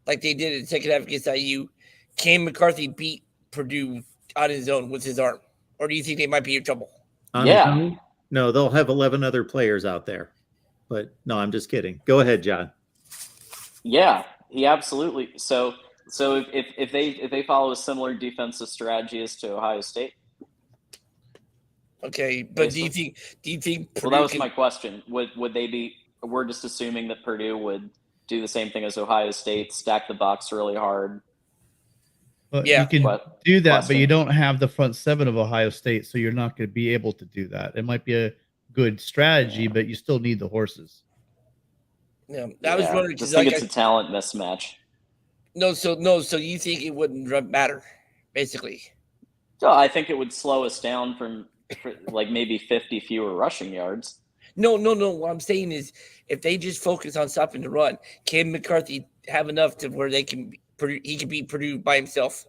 like they did in the second half against IU, can McCarthy beat Purdue on his own with his arm? Or do you think they might be in trouble? On his own? No, they'll have 11 other players out there. But no, I'm just kidding. Go ahead, John. Yeah, he absolutely. So if they follow a similar defensive strategy as to Ohio State. Okay, but do you think Purdue Well, that was my question. Would they be? We're just assuming that Purdue would do the same thing as Ohio State, stack the box really hard. But Yeah. you can But- do that, but question. you don't have the front seven of Ohio State, so you're not going to be able to do that. It might be a good strategy, but you still need the horses. Yeah, I was wondering Just because think it's a talent mismatch. So you think it wouldn't matter, basically? So I think it would slow us down from like maybe 50 fewer rushing yards. No. What I'm saying is, if they just focus on stopping the run, can McCarthy have enough to where he can beat Purdue by himself?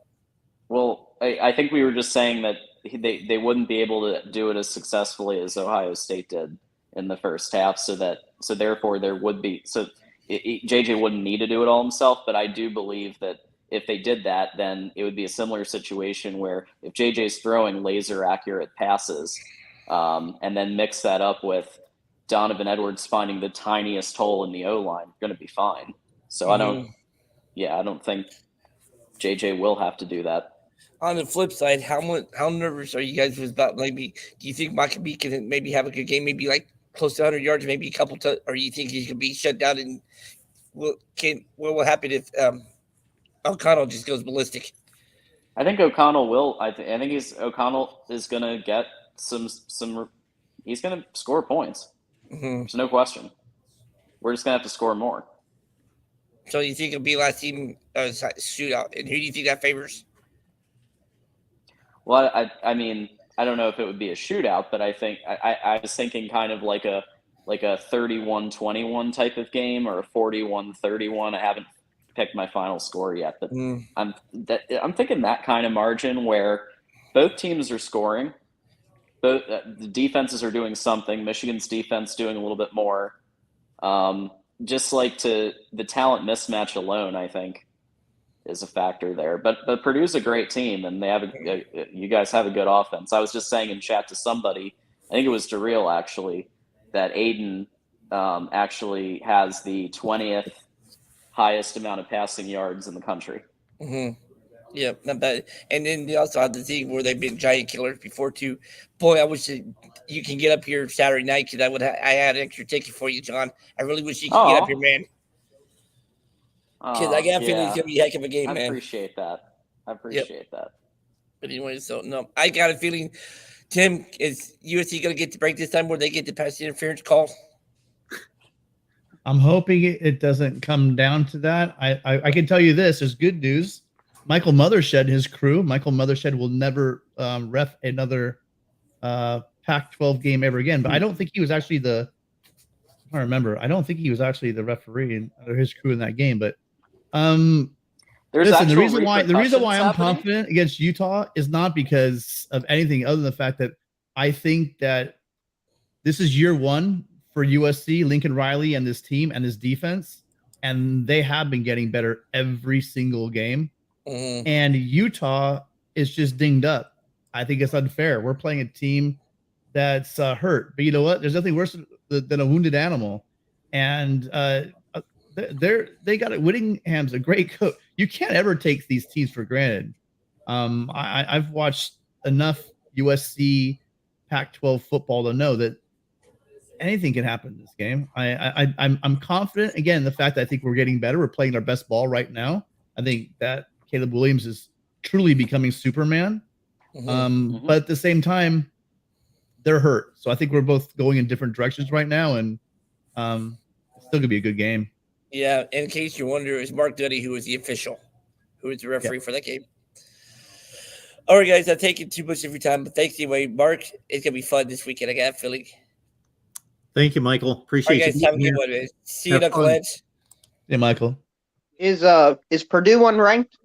Well, I think we were just saying that they wouldn't be able to do it as successfully as Ohio State did in the first half. So therefore there would be JJ wouldn't need to do it all himself. But I do believe that if they did that, then it would be a similar situation where if JJ's throwing laser accurate passes, and then mix that up with Donovan Edwards finding the tiniest hole in the O-line, you're going to be fine. So I don't think JJ will have to do that. On the flip side, how nervous are you guys about maybe? Do you think Maccabee can maybe have a good game, maybe like close to 100 yards, maybe a couple, or you think he could be shut down? And what will happen if O'Connell just goes ballistic? I think O'Connell will. I think O'Connell is going to get some. He's going to score points. Mm-hmm. There's no question. We're just going to have to score more. So you think it'll be last team shootout? And who do you think that favors? Well, I mean, I don't know if it would be a shootout, but I think I was thinking kind of like a 31-21 type of game or a 41-31. I haven't picked my final score yet, but I'm thinking that kind of margin where both teams are scoring. Both the defenses are doing something. Michigan's defense doing a little bit more. Just like the talent mismatch alone, I think, is a factor there. But Purdue's a great team, and they have you guys have a good offense. I was just saying in chat to somebody, I think it was Darrell actually, that Aiden actually has the 20th highest amount of passing yards in the country. Mm-hmm. Yeah, not bad. And then they also have the thing where they've been giant killers before too. Boy, I wish you can get up here Saturday night because I had an extra ticket for you, John. I really wish you could get up here, man. Because I got a feeling it's gonna be a heck of a game, man. I appreciate that. That. But anyway, so no, I got a feeling. Tim, is USC gonna get the break this time where they get the pass interference call? I'm hoping it doesn't come down to that. I can tell you this: there's good news. Michael Mothershed, his crew, Michael Mothershed will never ref another Pac-12 game ever again. But I don't think he was actually I don't think he was actually the referee or his crew in that game. But listen, the reason why I'm confident against Utah is not because of anything other than the fact that I think that this is year one for USC, Lincoln Riley and this team and his defense, and they have been getting better every single game. Mm-hmm. And Utah is just dinged up. I think it's unfair. We're playing a team that's hurt, but you know what? There's nothing worse than a wounded animal. And they got it. Whittingham's a great coach. You can't ever take these teams for granted. I've watched enough USC Pac-12 football to know that anything can happen in this game. I'm confident again in the fact that I think we're getting better. We're playing our best ball right now. I think that Caleb Williams is truly becoming Superman. But at the same time, they're hurt. So I think we're both going in different directions right now, and it's still gonna be a good game. Yeah, in case you wonder, it's Mark Duddy who is the official, who is the referee for that game. All right, guys, I've taken too much of your time, but thanks anyway. Mark, it's gonna be fun this weekend. I got a feeling. Thank you, Michael. Appreciate you. Guys, have a good one, man. See you, Uncle Lance. Yeah, Michael. Is Purdue unranked?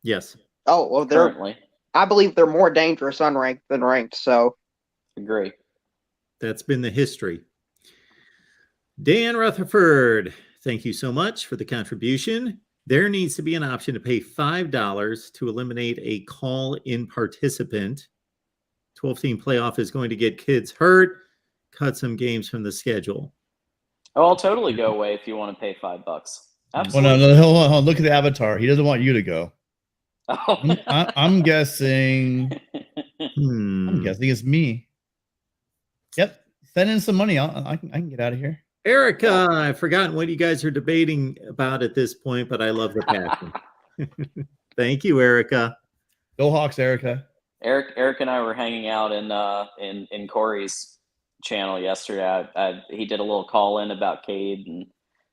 Yes. Oh well, currently, I believe they're more dangerous unranked than ranked. So, agree. That's been the history. Dan Rutherford, thank you so much for the contribution. There needs to be an option to pay $5 to eliminate a call-in participant. 12-team playoff is going to get kids hurt, cut some games from the schedule. Oh, I'll totally go away if you want to pay $5. Well, Absolutely. no, hold on. Look at the avatar. He doesn't want you to go. Oh. I'm guessing. I'm guessing it's me. Yep. Send in some money. I can get out of here. Erica, I've forgotten what you guys are debating about at this point, but I love the passion. Thank you, Erica. Go Hawks, Erica. Eric and I were hanging out in Corey's channel yesterday. He did a little call in about Cade, and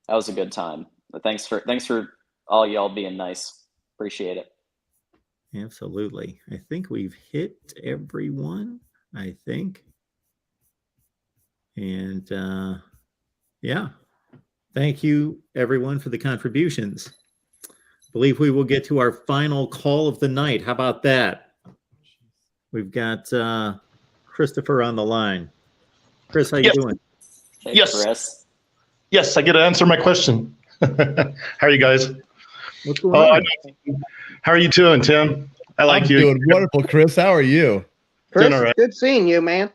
that was a good time. But thanks for all y'all being nice. Appreciate it. Absolutely. I think we've hit everyone. I think. And yeah, thank you everyone for the contributions. I believe we will get to our final call of the night. How about that? We've got Christopher on the line. Chris, how you doing? Hey, Yes. Chris. Yes, I get to answer my question. How are you guys? What's going on? How are you doing, Tim? I like I'm you. doing wonderful, Chris. How are you? Chris, Doing all right. good seeing you, man.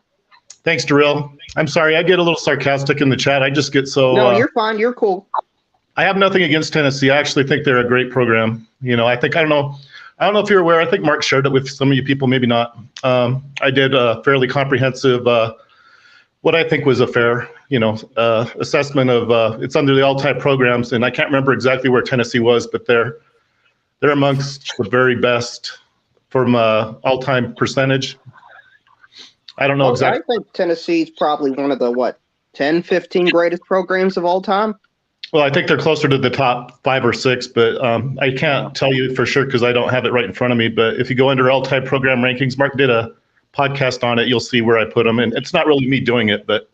Thanks, Darrell. I'm sorry, I get a little sarcastic in the chat. I just get so. No, you're fine. You're cool. I have nothing against Tennessee. I actually think they're a great program. You know, I don't know if you're aware. I think Mark shared it with some of you people, maybe not. I did a fairly comprehensive, what I think was a fair, assessment of. It's under the all-time programs, and I can't remember exactly where Tennessee was, but they're amongst the very best from all-time percentage. I don't know exactly. I think Tennessee's probably one of the 10, 15 greatest programs of all time. Well, I think they're closer to the top 5 or 6, but I can't tell you for sure because I don't have it right in front of me. But if you go under all-time program rankings, Mark did a podcast on it. You'll see where I put them, and it's not really me doing it, but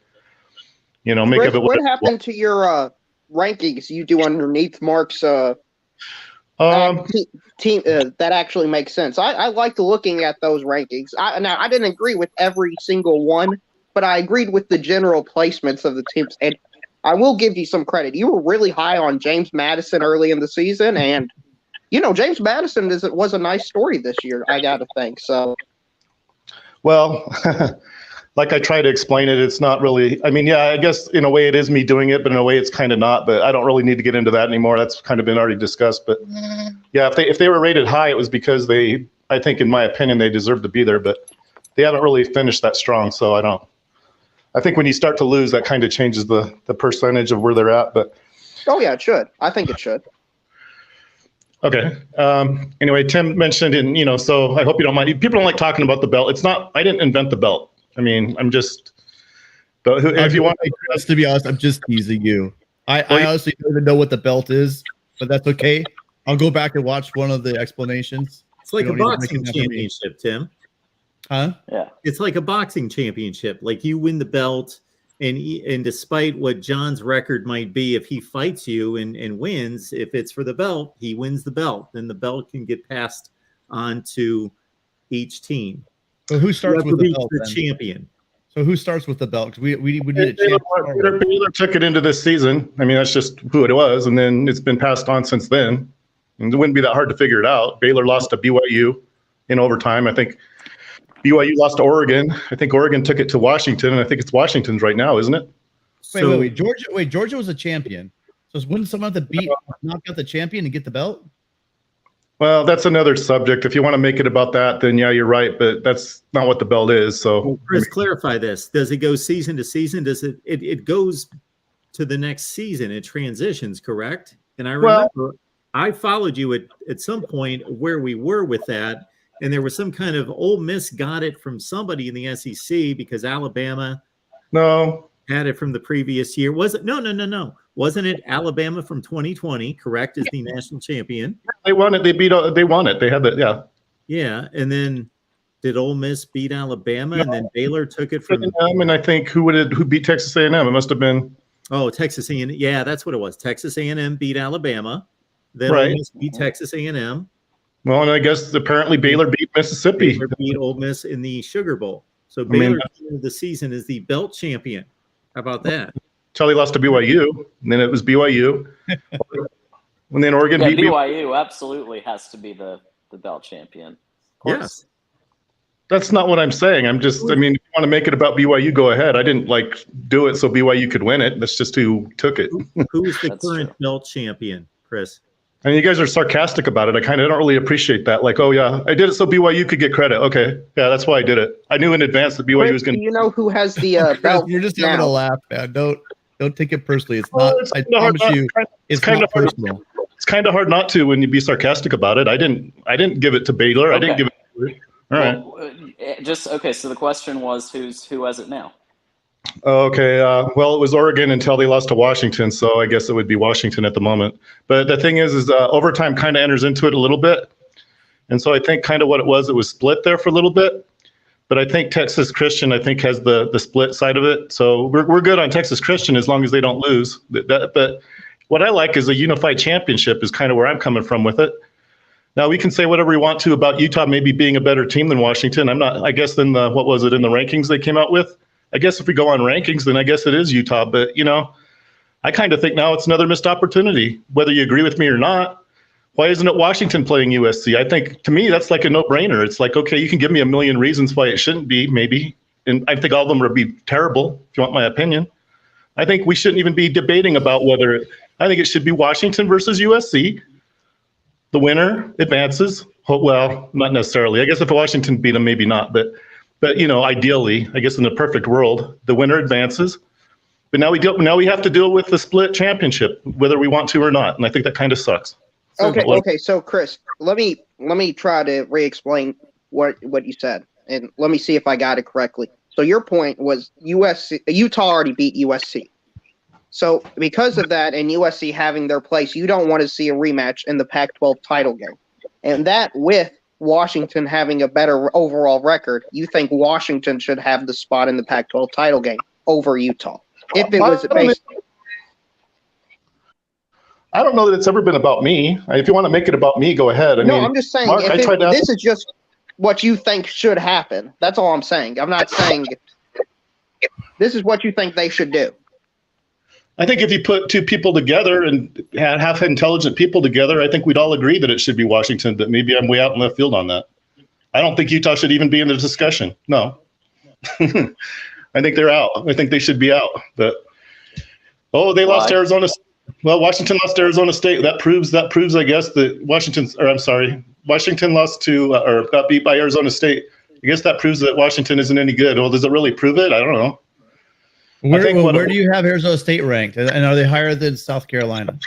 make Chris, of it what happened to your rankings you do underneath Mark's team? That actually makes sense. I liked looking at those rankings. Now I didn't agree with every single one, but I agreed with the general placements of the teams. And I will give you some credit. You were really high on James Madison early in the season, and James Madison was a nice story this year. I got to think so. Well, like I try to explain it, it's not really. I mean, yeah, I guess in a way it is me doing it, but in a way it's kind of not. But I don't really need to get into that anymore. That's kind of been already discussed. But yeah, if they were rated high, it was because I think in my opinion, they deserve to be there. But they haven't really finished that strong, so I don't. I think when you start to lose, that kind of changes the percentage of where they're at. But oh yeah, it should. I think it should. Okay. Anyway, Tim mentioned, and so I hope you don't mind. People don't like talking about the belt. It's not. I didn't invent the belt. I mean, I'm just. But if you want, to be honest, I'm just teasing you. I honestly don't even know what the belt is, but that's okay. I'll go back and watch one of the explanations. It's like a boxing championship, Tim. Huh? Yeah. It's like a boxing championship. Like you win the belt, and despite what John's record might be, if he fights you and wins, if it's for the belt, he wins the belt. Then the belt can get passed on to each team. So who starts with the belt? The champion. So who starts with the belt? Because we need a champion. Baylor took it into this season. I mean, that's just who it was, and then it's been passed on since then. And it wouldn't be that hard to figure it out. Baylor lost to BYU in overtime. I think BYU lost to Oregon. I think Oregon took it to Washington, and I think it's Washington's right now, isn't it? Wait. Georgia was a champion. So wouldn't someone have to knock out the champion and get the belt? Well, that's another subject. If you want to make it about that, then yeah, you're right. But that's not what the belt is. So, Chris, clarify this. Does it go season to season? Does it goes to the next season? It transitions, correct? And I remember I followed you at some point where we were with that. And there was some kind of Ole Miss got it from somebody in the SEC because Alabama had it from the previous year. Was it? No. Wasn't it Alabama from 2020, correct, as the national champion? They won it. They won it. They had that, yeah. Yeah, and then did Ole Miss beat Alabama, and then Baylor took it from and I think who beat Texas A&M? It must have been Texas A&M. Yeah, that's what it was. Texas A&M beat Alabama. Then Right. Ole Miss beat Texas A&M. Well, and I guess apparently Baylor beat Mississippi. Baylor beat Ole Miss in the Sugar Bowl. So I mean, Baylor of the season is the belt champion. How about that? Charlie lost to BYU, and then it was BYU. And then Oregon Yeah, beat BYU absolutely has to be the belt champion. Of course. Yes. That's not what I'm saying. I mean, if you want to make it about BYU, go ahead. I didn't do it so BYU could win it. That's just who took it. Who is the That's current true. belt champion, Chris? I mean, you guys are sarcastic about it. I kind of don't really appreciate that. Like, oh yeah, I did it so BYU could get credit. Okay, yeah, that's why I did it. I knew in advance that BYU was going Do you know who has the belt? You're just having a now? laugh, man. Don't take it personally. It's not. I promise you, it's kind not of hard. personal. It's kind of hard not to when you be sarcastic about it. I didn't give it to Baylor. I didn't give it to it. All right. Okay. So the question was, who has it now? Okay. Well, it was Oregon until they lost to Washington, so I guess it would be Washington at the moment. But the thing is overtime kind of enters into it a little bit, and so I think kind of what it was split there for a little bit. But I think Texas Christian, has the split side of it. So we're good on Texas Christian as long as they don't lose. But what I like is a unified championship is kind of where I'm coming from with it. Now we can say whatever we want to about Utah maybe being a better team than Washington. I'm not. I guess in what was it in the rankings they came out with? I guess if we go on rankings, then I guess it is Utah. But I kind of think now it's another missed opportunity, whether you agree with me or not. Why isn't it Washington playing USC? I think, to me, that's like a no-brainer. It's like, okay, you can give me a million reasons why it shouldn't be, maybe. And I think all of them would be terrible, if you want my opinion. I think we shouldn't even be debating about whether – I think it should be Washington versus USC. The winner advances. Well, not necessarily. I guess if Washington beat them, maybe not. But ideally, I guess in the perfect world, the winner advances. But now we have to deal with the split championship, whether we want to or not. And I think that kind of sucks. Okay. So Chris, let me try to re-explain what you said, and let me see if I got it correctly. So your point was Utah already beat USC. So because of that and USC having their place, you don't want to see a rematch in the Pac-12 title game. And that with Washington having a better overall record, you think Washington should have the spot in the Pac-12 title game over Utah. If it was based I don't know that it's ever been about me. If you want to make it about me, go ahead. I'm just saying, Mark, this is just what you think should happen. That's all I'm saying. I'm not saying this is what you think they should do. I think if you put two people together and have intelligent people together, I think we'd all agree that it should be Washington, but maybe I'm way out in left field on that. I don't think Utah should even be in the discussion. No. I think they're out. I think they should be out. But they lost to Arizona. Well, Washington lost to Arizona State. That proves, I guess, that Washington lost to or got beat by Arizona State. I guess that proves that Washington isn't any good. Well, does it really prove it? I don't know. Where do you have Arizona State ranked? And are they higher than South Carolina?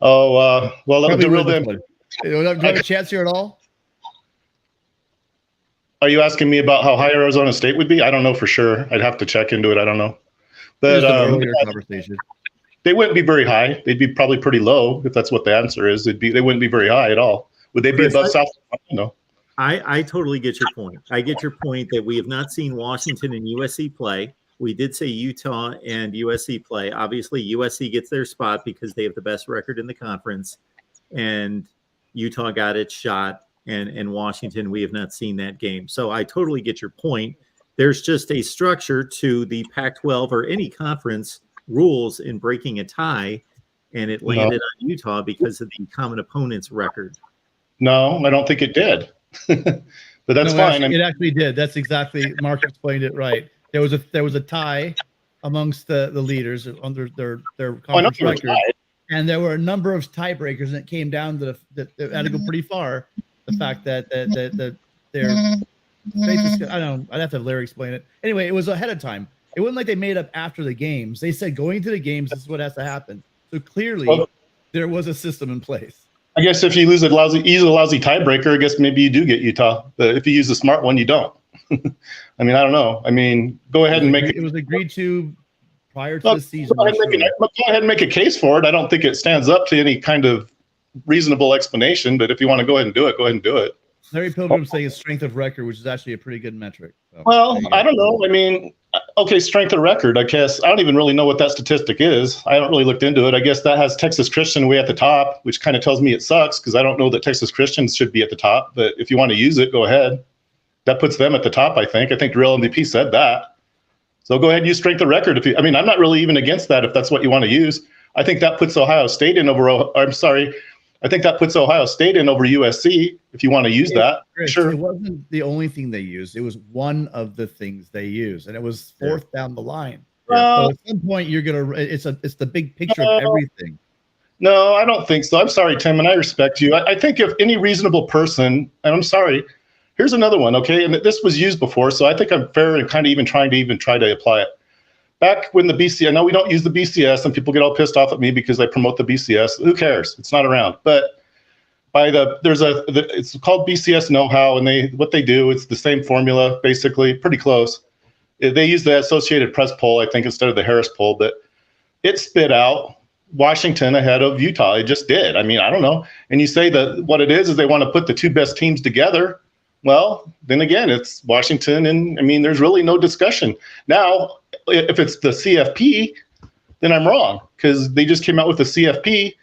Well, that was real them. Do you have a chance here at all? Are you asking me about how high Arizona State would be? I don't know for sure. I'd have to check into it. I don't know. But earlier conversation. They wouldn't be very high. They'd be probably pretty low if that's what the answer is. They wouldn't be very high at all. Would they be above South Carolina? No. I totally get your point. I get your point that we have not seen Washington and USC play. We did say Utah and USC play. Obviously, USC gets their spot because they have the best record in the conference, and Utah got its shot. And Washington, we have not seen that game. So I totally get your point. There's just a structure to the Pac-12 or any conference rules in breaking a tie, and it landed on Utah because of the common opponent's record. No, I don't think it did. But that's fine. It actually did. That's exactly, Mark explained it right. There was a tie amongst the leaders under their conference record, and there were a number of tiebreakers, and it came down to that had to go pretty far. The fact that their basis, I don't know, I'd have to have Larry explain it. Anyway, it was ahead of time. It wasn't like they made up after the games. They said going to the games, this is what has to happen. So clearly, there was a system in place. I guess if you use a lousy tiebreaker, I guess maybe you do get Utah. But if you use a smart one, you don't. I mean, I don't know. I mean, go ahead and make it. It was agreed to prior to the season. Go ahead and make a case for it. I don't think it stands up to any kind of reasonable explanation. But if you want to go ahead and do it, go ahead and do it. Larry Pilgrim's saying strength of record, which is actually a pretty good metric. So, well, I don't know. I mean, okay, strength of record, I guess. I don't even really know what that statistic is. I haven't really looked into it. I guess that has Texas Christian way at the top, which kind of tells me it sucks because I don't know that Texas Christians should be at the top. But if you want to use it, go ahead. that puts them at the top. I think Real MVP said that. So go ahead and use strength of record. I'm not really even against that if that's what you want to use. I think that puts Ohio State in over. I think that puts Ohio State in over USC if you want to use that. Chris, sure. It wasn't the only thing they used. It was one of the things they used, and it was fourth down the line. So at some point, you're gonna. It's the big picture of everything. No, I don't think so. I'm sorry, Tim, and I respect you. I think if any reasonable person, and I'm sorry, here's another one, okay? And this was used before, so I think I'm fair and kind of even try to apply it. Back when the BCS, I know we don't use the BCS, and people get all pissed off at me because I promote the BCS. Who cares? It's not around. But it's called BCS know-how, and what they do, it's the same formula, basically, pretty close. They use the Associated Press poll, I think, instead of the Harris poll, but it spit out Washington ahead of Utah. It just did. I don't know. And you say that what it is they want to put the two best teams together. Well, then again, it's Washington, and there's really no discussion. Now, if it's the CFP, then I'm wrong because they just came out with the CFP.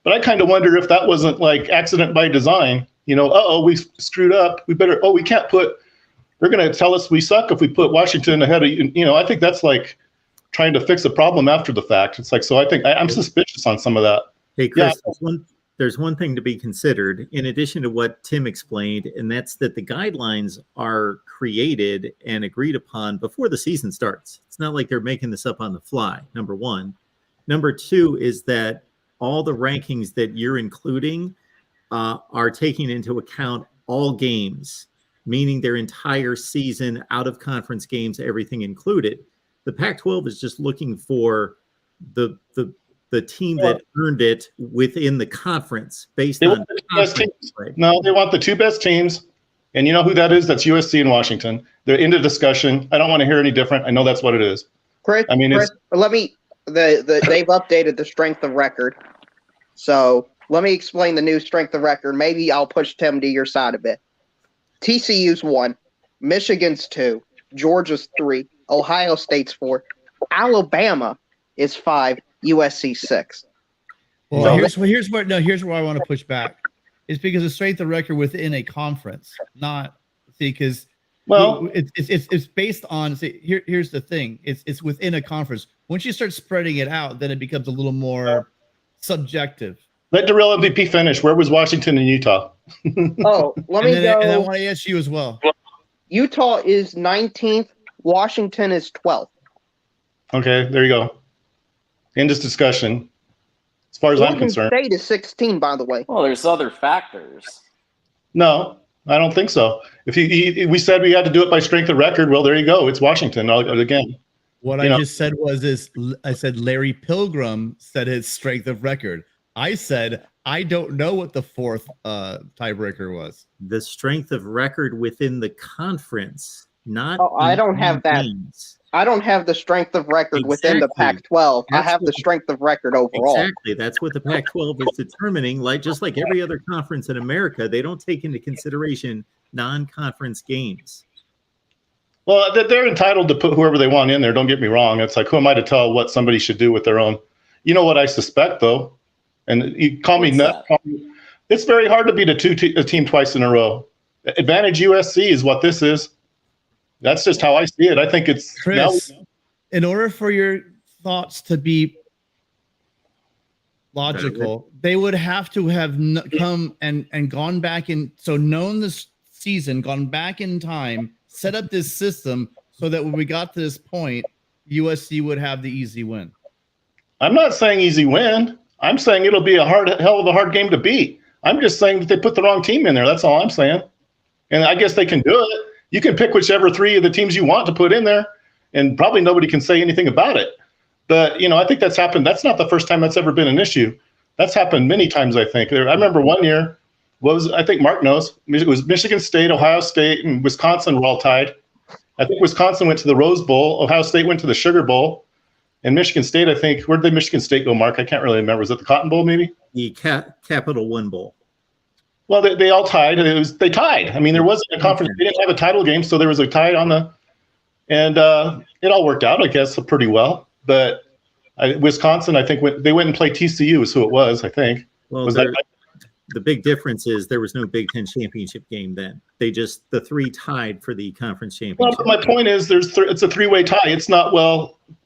But I kind of wonder if that wasn't like accident by design. We screwed up. We can't put. They're going to tell us we suck if we put Washington ahead of I think that's like trying to fix a problem after the fact. It's like, so I think I'm suspicious on some of that. Hey, Chris, there's one thing to be considered in addition to what Tim explained, and that's that the guidelines are created and agreed upon before the season starts. It's not like they're making this up on the fly, number one. Number two is that all the rankings that you're including are taking into account all games, meaning their entire season, out of conference games, everything included. The Pac-12 is just looking for the team that earned it within the conference based on the best teams. No, they want the two best teams. And you know who that is? That's USC and Washington. They're into discussion. I don't want to hear any different. I know that's what it is. Chris, they've updated the strength of record. So let me explain the new strength of record. Maybe I'll push Tim to your side a bit. TCU's 1, Michigan's 2, Georgia's 3, Ohio State's 4, Alabama is 5, USC 6. Well, here's where I want to push back. It's because the strength of record within a conference, because it's based on. Here's the thing: it's within a conference. Once you start spreading it out, then it becomes a little more subjective. Let the real MVP finish. Where was Washington and Utah? Let me go. And I want to ask you as well. Utah is 19th. Washington is 12th. Okay, there you go. End this discussion. As far as I'm concerned. State is 16, by the way. Well, there's other factors. No, I don't think so. If we said we had to do it by strength of record, well, there you go. It's Washington again. What I just said I said Larry Pilgrim said his strength of record. I said I don't know what the fourth tiebreaker was. The strength of record within the conference, not. I don't have that. I don't have the strength of record within the Pac-12. I have the strength of record overall. Exactly. That's what the Pac-12 is determining. Just like every other conference in America, they don't take into consideration non-conference games. Well, they're entitled to put whoever they want in there. Don't get me wrong. It's like, who am I to tell what somebody should do with their own? You know what I suspect, though? And you call me nuts. It's very hard to beat a team twice in a row. Advantage USC is what this is. That's just how I see it. I think it's Chris. In order for your thoughts to be logical, they would have to have come and gone back in. So known this season, gone back in time, set up this system so that when we got to this point, USC would have the easy win. I'm not saying easy win. I'm saying it'll be a hell of a hard game to beat. I'm just saying that they put the wrong team in there. That's all I'm saying. And I guess they can do it. You can pick whichever three of the teams you want to put in there, and probably nobody can say anything about it. But, I think that's happened. That's not the first time that's ever been an issue. That's happened many times, I think. I remember one year, I think Mark knows, it was Michigan State, Ohio State, and Wisconsin were all tied. I think Wisconsin went to the Rose Bowl. Ohio State went to the Sugar Bowl. And Michigan State, I think, where did Michigan State go, Mark? I can't really remember. Was it the Cotton Bowl, maybe? The Capital One Bowl. Well, they all tied. They tied. I mean, there wasn't a conference. They didn't have a title game, so there was a tie on and it all worked out, I guess, pretty well. But Wisconsin, I think, they went and played TCU is who it was, I think. Well, the big difference is there was no Big Ten championship game then. The three tied for the conference Well, championship. but my point is, it's a three-way tie. It's not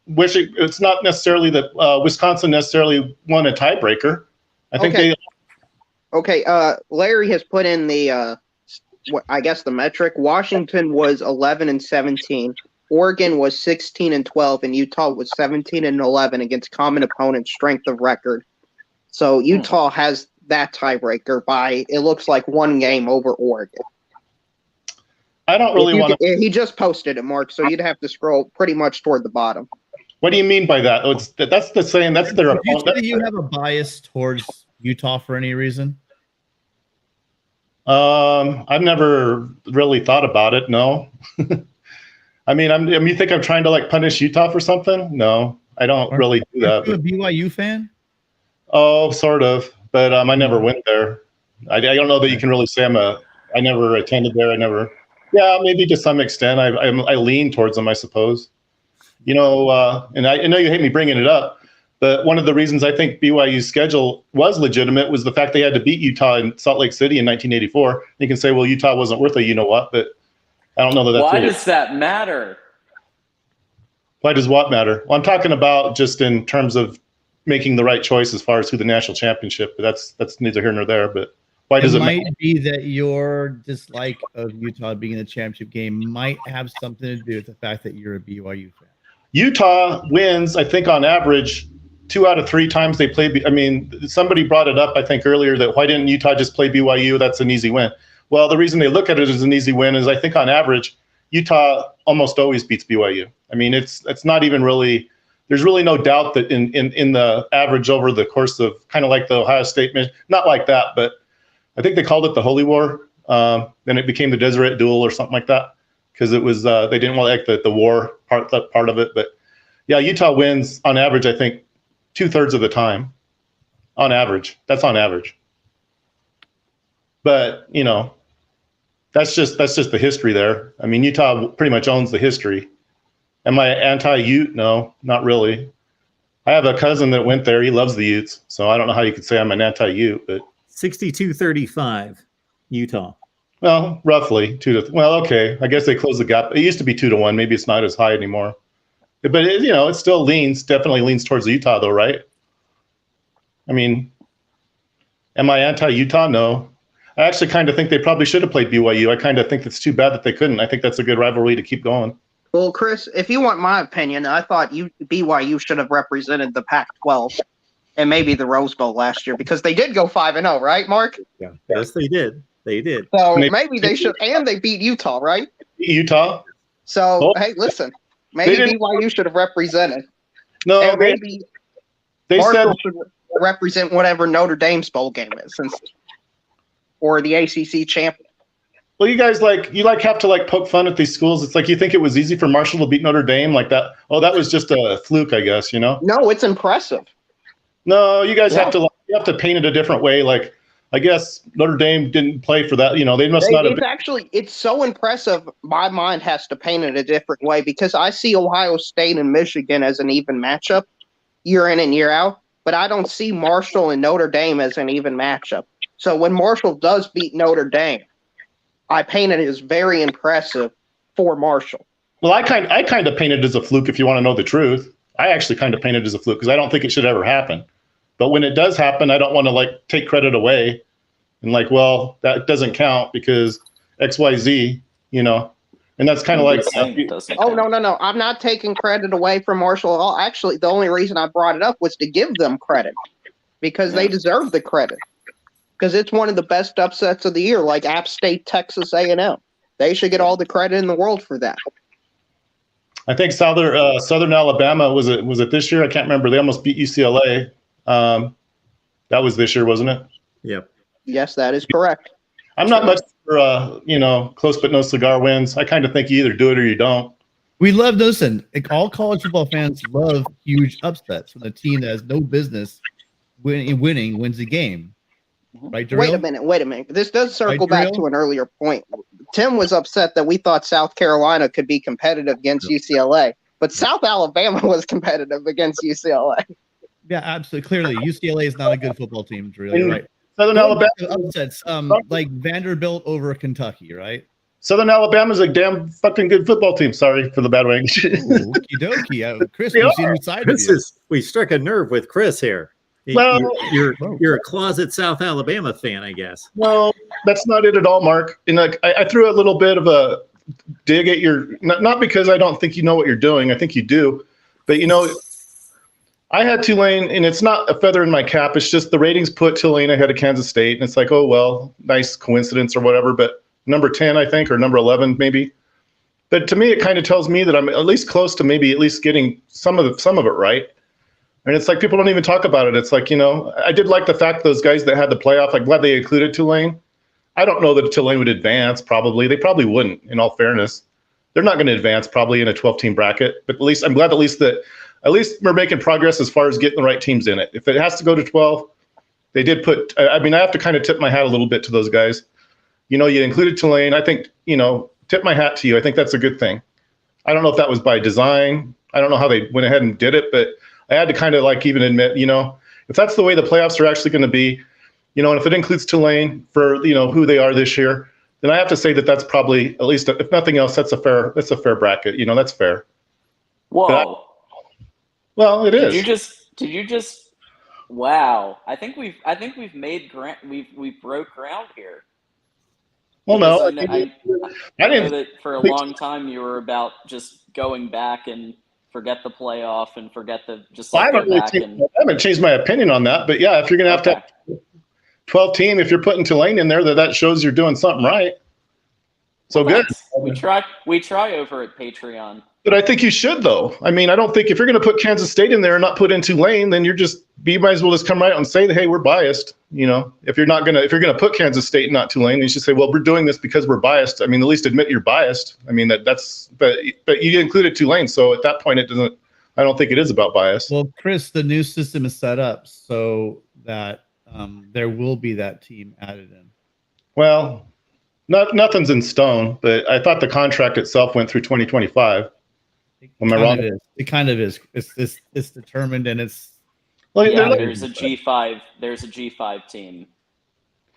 it's not necessarily that Wisconsin necessarily won a tiebreaker. I think Okay, Larry has put in the I guess the metric. Washington was 11-17, Oregon was 16-12, and Utah was 17-11 against common opponent strength of record. So Utah has that tiebreaker by, it looks like, 1 game over Oregon. I don't really want to. He just posted it, Mark, so you'd have to scroll pretty much toward the bottom. What do you mean by that? That's the saying. That's their opponent. Do you have a bias towards Utah for any reason? I've never really thought about it. No. I mean, you think I'm trying to like punish Utah for something? No, I don't really do that. Are you a BYU fan? Oh, sort of, but I never went there. I don't know that you can really say I never attended there. Yeah, maybe to some extent. I lean towards them, I suppose. You know, and I know you hate me bringing it up, but one of the reasons I think BYU's schedule was legitimate was the fact they had to beat Utah in Salt Lake City in 1984. You can say, well, Utah wasn't worth a you-know-what, but I don't know that that's Why really. does that matter? Why does what matter? Well, I'm talking about just in terms of making the right choice as far as who the national championship, but that's neither here nor there. But why does it matter? It might be that your dislike of Utah being in the championship game might have something to do with the fact that you're a BYU fan. Utah wins, I think, on average, 2 out of 3 times they play. I mean, somebody brought it up, I think, earlier that why didn't Utah just play BYU? That's an easy win. Well, the reason they look at it as an easy win is I think on average, Utah almost always beats BYU. I mean, it's not even really. There's really no doubt that in the average over the course of kind of like the Ohio State, not like that, but I think they called it the Holy War. Then it became the Deseret Duel or something like that because it was they didn't want like the war part of it. But yeah, Utah wins on average. I think 2/3 of the time, on average. That's on average. But you know, that's just the history there. I mean, Utah pretty much owns the history. Am I anti-Ute? No, not really. I have a cousin that went there. He loves the Utes, so I don't know how you could say I'm an anti-Ute, but 62-35, Utah. Well, roughly 2 to. Well, okay. I guess they closed the gap. It used to be 2-1. Maybe it's not as high anymore. But it still definitely leans towards Utah, though, right? I mean, am I anti-Utah? No. I actually kind of think they probably should have played BYU. I kind of think it's too bad that they couldn't. I think that's a good rivalry to keep going. Well, Chris, if you want my opinion, I thought BYU should have represented the Pac-12 and maybe the Rose Bowl last year because they did go 5-0, right, Mark? Yeah. Yes, they did. They did. So maybe they should, and they beat Utah, right? Utah. So hey, listen, maybe BYU should have represented. No, and maybe they Marshall said should represent whatever Notre Dame's bowl game is, or the ACC champion. Well, you guys have to poke fun at these schools. It's like you think it was easy for Marshall to beat Notre Dame like that. Oh, that was just a fluke, I guess. You know? No, it's impressive. No, you guys have to paint it a different way. Like, I guess Notre Dame didn't play for that. You know, they must not have. It's so impressive. My mind has to paint it a different way because I see Ohio State and Michigan as an even matchup year in and year out, but I don't see Marshall and Notre Dame as an even matchup. So when Marshall does beat Notre Dame, I paint it as very impressive for Marshall. Well, I kind of paint it as a fluke if you want to know the truth. I actually kind of paint it as a fluke because I don't think it should ever happen. But when it does happen, I don't want to take credit away and well, that doesn't count because XYZ, you know. And that's kind of like no. I'm not taking credit away from Marshall at all. Actually, the only reason I brought it up was to give them credit because they deserve the credit. Because it's one of the best upsets of the year, like App State, Texas A&M. They should get all the credit in the world for that. I think Southern Alabama was it this year? I can't remember. They almost beat UCLA. That was this year, wasn't it? Yep. Yes, that is correct. I'm not much for close but no cigar wins. I kind of think you either do it or you don't. We love all college football fans love huge upsets when the team that has no business winning wins the game. Right, wait a minute. This does circle back to an earlier point. Tim was upset that we thought South Carolina could be competitive against UCLA, but South Alabama was competitive against UCLA. Yeah, absolutely. Clearly, UCLA is not a good football team, really, right? Southern Alabama upsets, like Vanderbilt over Kentucky, right? Southern Alabama's a damn fucking good football team. Sorry for the bad language. Okie dokie. Chris, They we've seen are. the side of Chris you. we struck a nerve with Chris here. Well- You're a closet South Alabama fan, I guess. No, that's not it at all, Mark. And like, I threw a little bit of a dig at your, not because I don't think you know what you're doing. I think you do. But, you know, I had Tulane, and it's not a feather in my cap. It's just the ratings put Tulane ahead of Kansas State. And it's like, oh, well, nice coincidence or whatever. But number 10, I think, or number 11, maybe. But to me, it kind of tells me that I'm at least close to maybe at least getting some of it right. And it's like people don't even talk about it. It's like, you know, I did like the fact those guys that had the playoff, I'm glad they included Tulane. I don't know that Tulane would advance, probably. They probably wouldn't, in all fairness. They're not going to advance probably in a 12-team bracket. But at least I'm glad at least we're making progress as far as getting the right teams in it. If it has to go to 12, they did put, I mean, I have to kind of tip my hat a little bit to those guys. You know, you included Tulane. I think, you know, tip my hat to you. I think that's a good thing. I don't know if that was by design. I don't know how they went ahead and did it, but I had to kind of like even admit, you know, if that's the way the playoffs are actually going to be, you know, and if it includes Tulane for, you know, who they are this year, then I have to say that that's probably, at least if nothing else, that's a fair bracket. You know, that's fair. Whoa. Well, it is. Did you just wow. I think we've made we've broke ground here. Well, no, I know that for a long time you were about just going back and forget the playoff and forget the just like I haven't changed my opinion on that, but yeah, if you're going to have 12 team, if you're putting Tulane in there, that shows you're doing something right. So good. We try over at Patreon. But I think you should, though. I mean, I don't think if you're going to put Kansas State in there and not put in Tulane, then you might as well just come right out and say, hey, we're biased. You know, if you're going to put Kansas State and not Tulane, you should say, well, we're doing this because we're biased. I mean, at least admit you're biased. I mean, but you included Tulane, so at that point, I don't think it is about bias. Well, Chris, the new system is set up so that there will be that team added in. Well, nothing's in stone, but I thought the contract itself went through 2025. Am I wrong? It kind of is. It's determined, and it's. Well, yeah, there's a G5. There's a G5 team.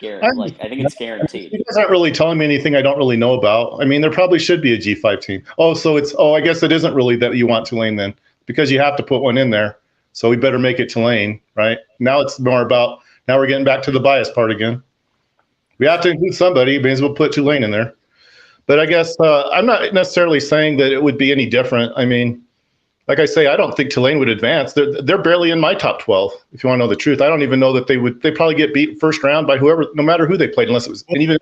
I think it's guaranteed. You guys aren't really telling me anything I don't really know about. I mean, there probably should be a G5 team. I guess it isn't really that you want Tulane then, because you have to put one in there. So we better make it Tulane, right? Now it's more about. Now we're getting back to the bias part again. We have to include somebody. May as well put Tulane in there. But I guess I'm not necessarily saying that it would be any different. I mean, like I say, I don't think Tulane would advance. They're barely in my top 12. If you want to know the truth, I don't even know that they would. They probably get beat first round by whoever, no matter who they played, unless it was. And even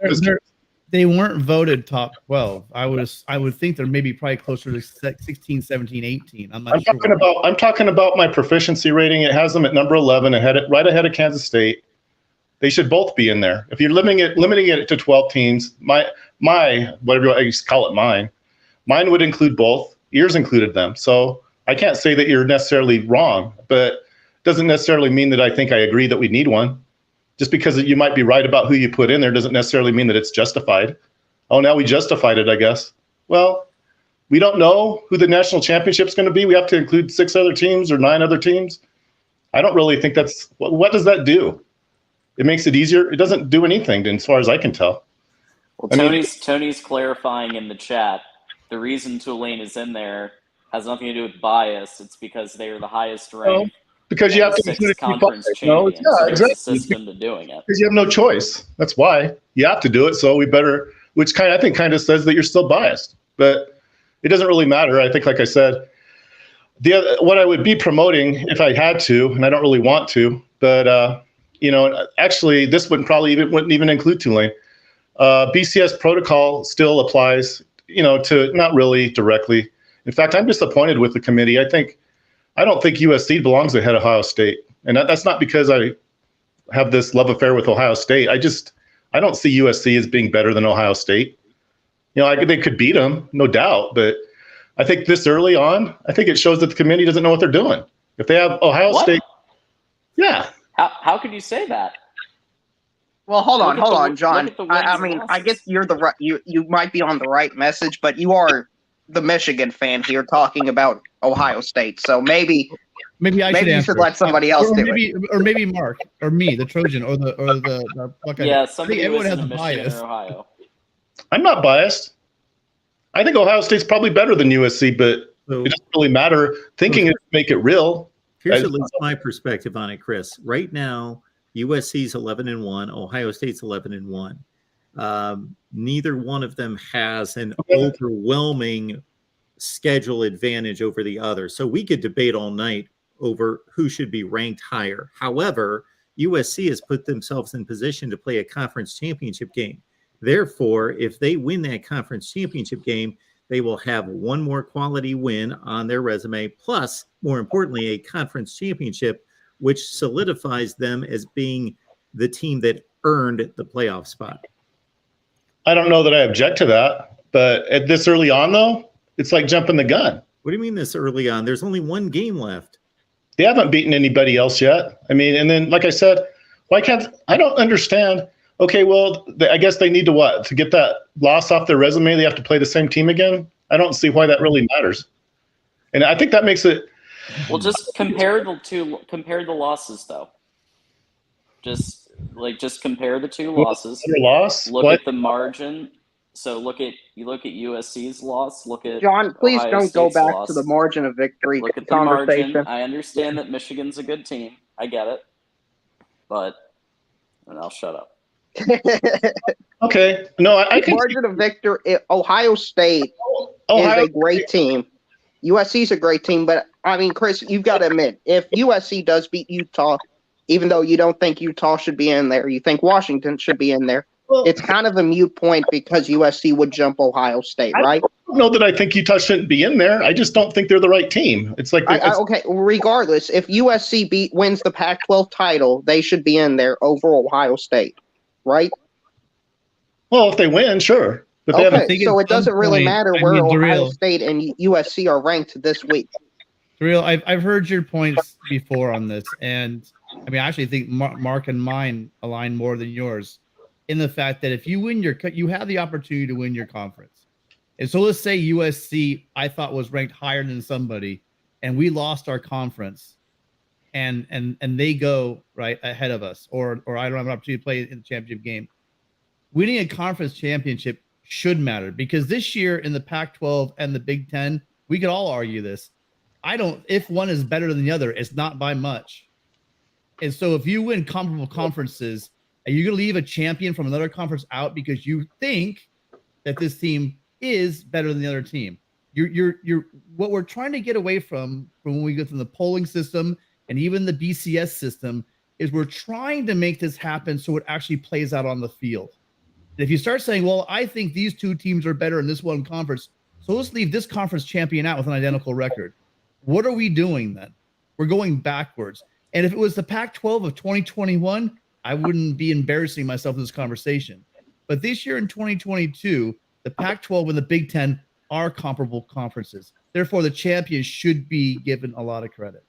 they weren't voted top 12. I would think they're maybe probably closer to 16, 17, 18. I'm talking about my proficiency rating. It has them at number 11, right ahead of Kansas State. They should both be in there. If you're limiting it to 12 teams, my whatever I used to call it, mine would include both. Yours included them. So I can't say that you're necessarily wrong, but it doesn't necessarily mean that I think I agree that we need one. Just because you might be right about who you put in there doesn't necessarily mean that it's justified. Oh, now we justified it, I guess. Well, we don't know who the national championship's going to be. We have to include 6 other teams or 9 other teams. I don't really think what does that do? It makes it easier. It doesn't do anything, as far as I can tell. Well, Tony's clarifying in the chat. The reason Tulane is in there has nothing to do with bias. It's because they are the highest ranked. Because you have to include conference champions. There's a system to doing it. Because you have no choice. That's why you have to do it. So we better, which I think says that you're still biased. But it doesn't really matter. I think, like I said, what I would be promoting if I had to, and I don't really want to, but actually, this wouldn't even include Tulane. BCS protocol still applies, to not really directly. In fact, I'm disappointed with the committee. I don't think USC belongs ahead of Ohio State, and that's not because I have this love affair with Ohio State. I don't see USC as being better than Ohio State. They could beat them, no doubt, but I think this early on, I think it shows that the committee doesn't know what they're doing. If they have Ohio State, yeah. How could you say that? Well, hold on, John. I guess you're the right. You might be on the right message, but you are the Michigan fan here talking about Ohio State. So maybe Maybe I should Maybe you answer. should let somebody else do maybe, it. Or maybe Mark, or me, the Trojan, or the Buckeye. Yeah, I think somebody who everyone has isn't a a Michigan bias. or Ohio. I'm not biased. I think Ohio State's probably better than USC, but So it doesn't really matter. Thinking it make it real. here's at least my perspective on it, Chris. Right now, USC's 11-1, Ohio State's 11-1. Neither one of them has an overwhelming schedule advantage over the other. So we could debate all night over who should be ranked higher. However, USC has put themselves in position to play a conference championship game. Therefore, if they win that conference championship game, they will have one more quality win on their resume, plus, more importantly, a conference championship, which solidifies them as being the team that earned the playoff spot. I don't know that I object to that, but at this early on, though, it's like jumping the gun. What do you mean this early on? There's only one game left. They haven't beaten anybody else yet. I mean, and then, like I said, why can't I don't understand. Okay, well, I guess they need to what? To get that loss off their resume, they have to play the same team again? I don't see why that really matters. And I think that makes it. Well, just compare the losses though. Just compare the two losses. Loss? Look at the margin. So you look at USC's loss. Look at John, please Ohio don't go State's back loss. to the margin of victory Look at the conversation. margin. I understand that Michigan's a good team. I get it, but and I'll shut up. Okay, no, I can. Margin of victory. Ohio State is a great team. USC's a great team, but I mean, Chris, you've got to admit, if USC does beat Utah, even though you don't think Utah should be in there, you think Washington should be in there. It's kind of a moot point because USC would jump Ohio State, right? I don't know that I think Utah shouldn't be in there. I just don't think they're the right team. It's like okay. Regardless, if USC wins the Pac-12 title, they should be in there over Ohio State, right? Well, if they win, sure. But they okay, so it doesn't really matter where Ohio State and USC are ranked this week. Real, I've heard your points before on this, and I mean, I actually think Mark and mine align more than yours in the fact that if you win you have the opportunity to win your conference. And so let's say USC, I thought was ranked higher than somebody, and we lost our conference, and they go right ahead of us, or I don't have an opportunity to play in the championship game. Winning a conference championship should matter because this year in the Pac-12 and the Big Ten, we could all argue this. If one is better than the other, it's not by much. And so if you win comparable conferences, are you going to leave a champion from another conference out because you think that this team is better than the other team? You're what we're trying to get away from when we go through the polling system and even the BCS system is we're trying to make this happen so it actually plays out on the field. And if you start saying, well, I think these two teams are better in this one conference, so let's leave this conference champion out with an identical record. What are we doing then? We're going backwards. And if it was the Pac-12 of 2021, I wouldn't be embarrassing myself in this conversation. But this year in 2022, the Pac-12 and the Big Ten are comparable conferences. Therefore, the champions should be given a lot of credit.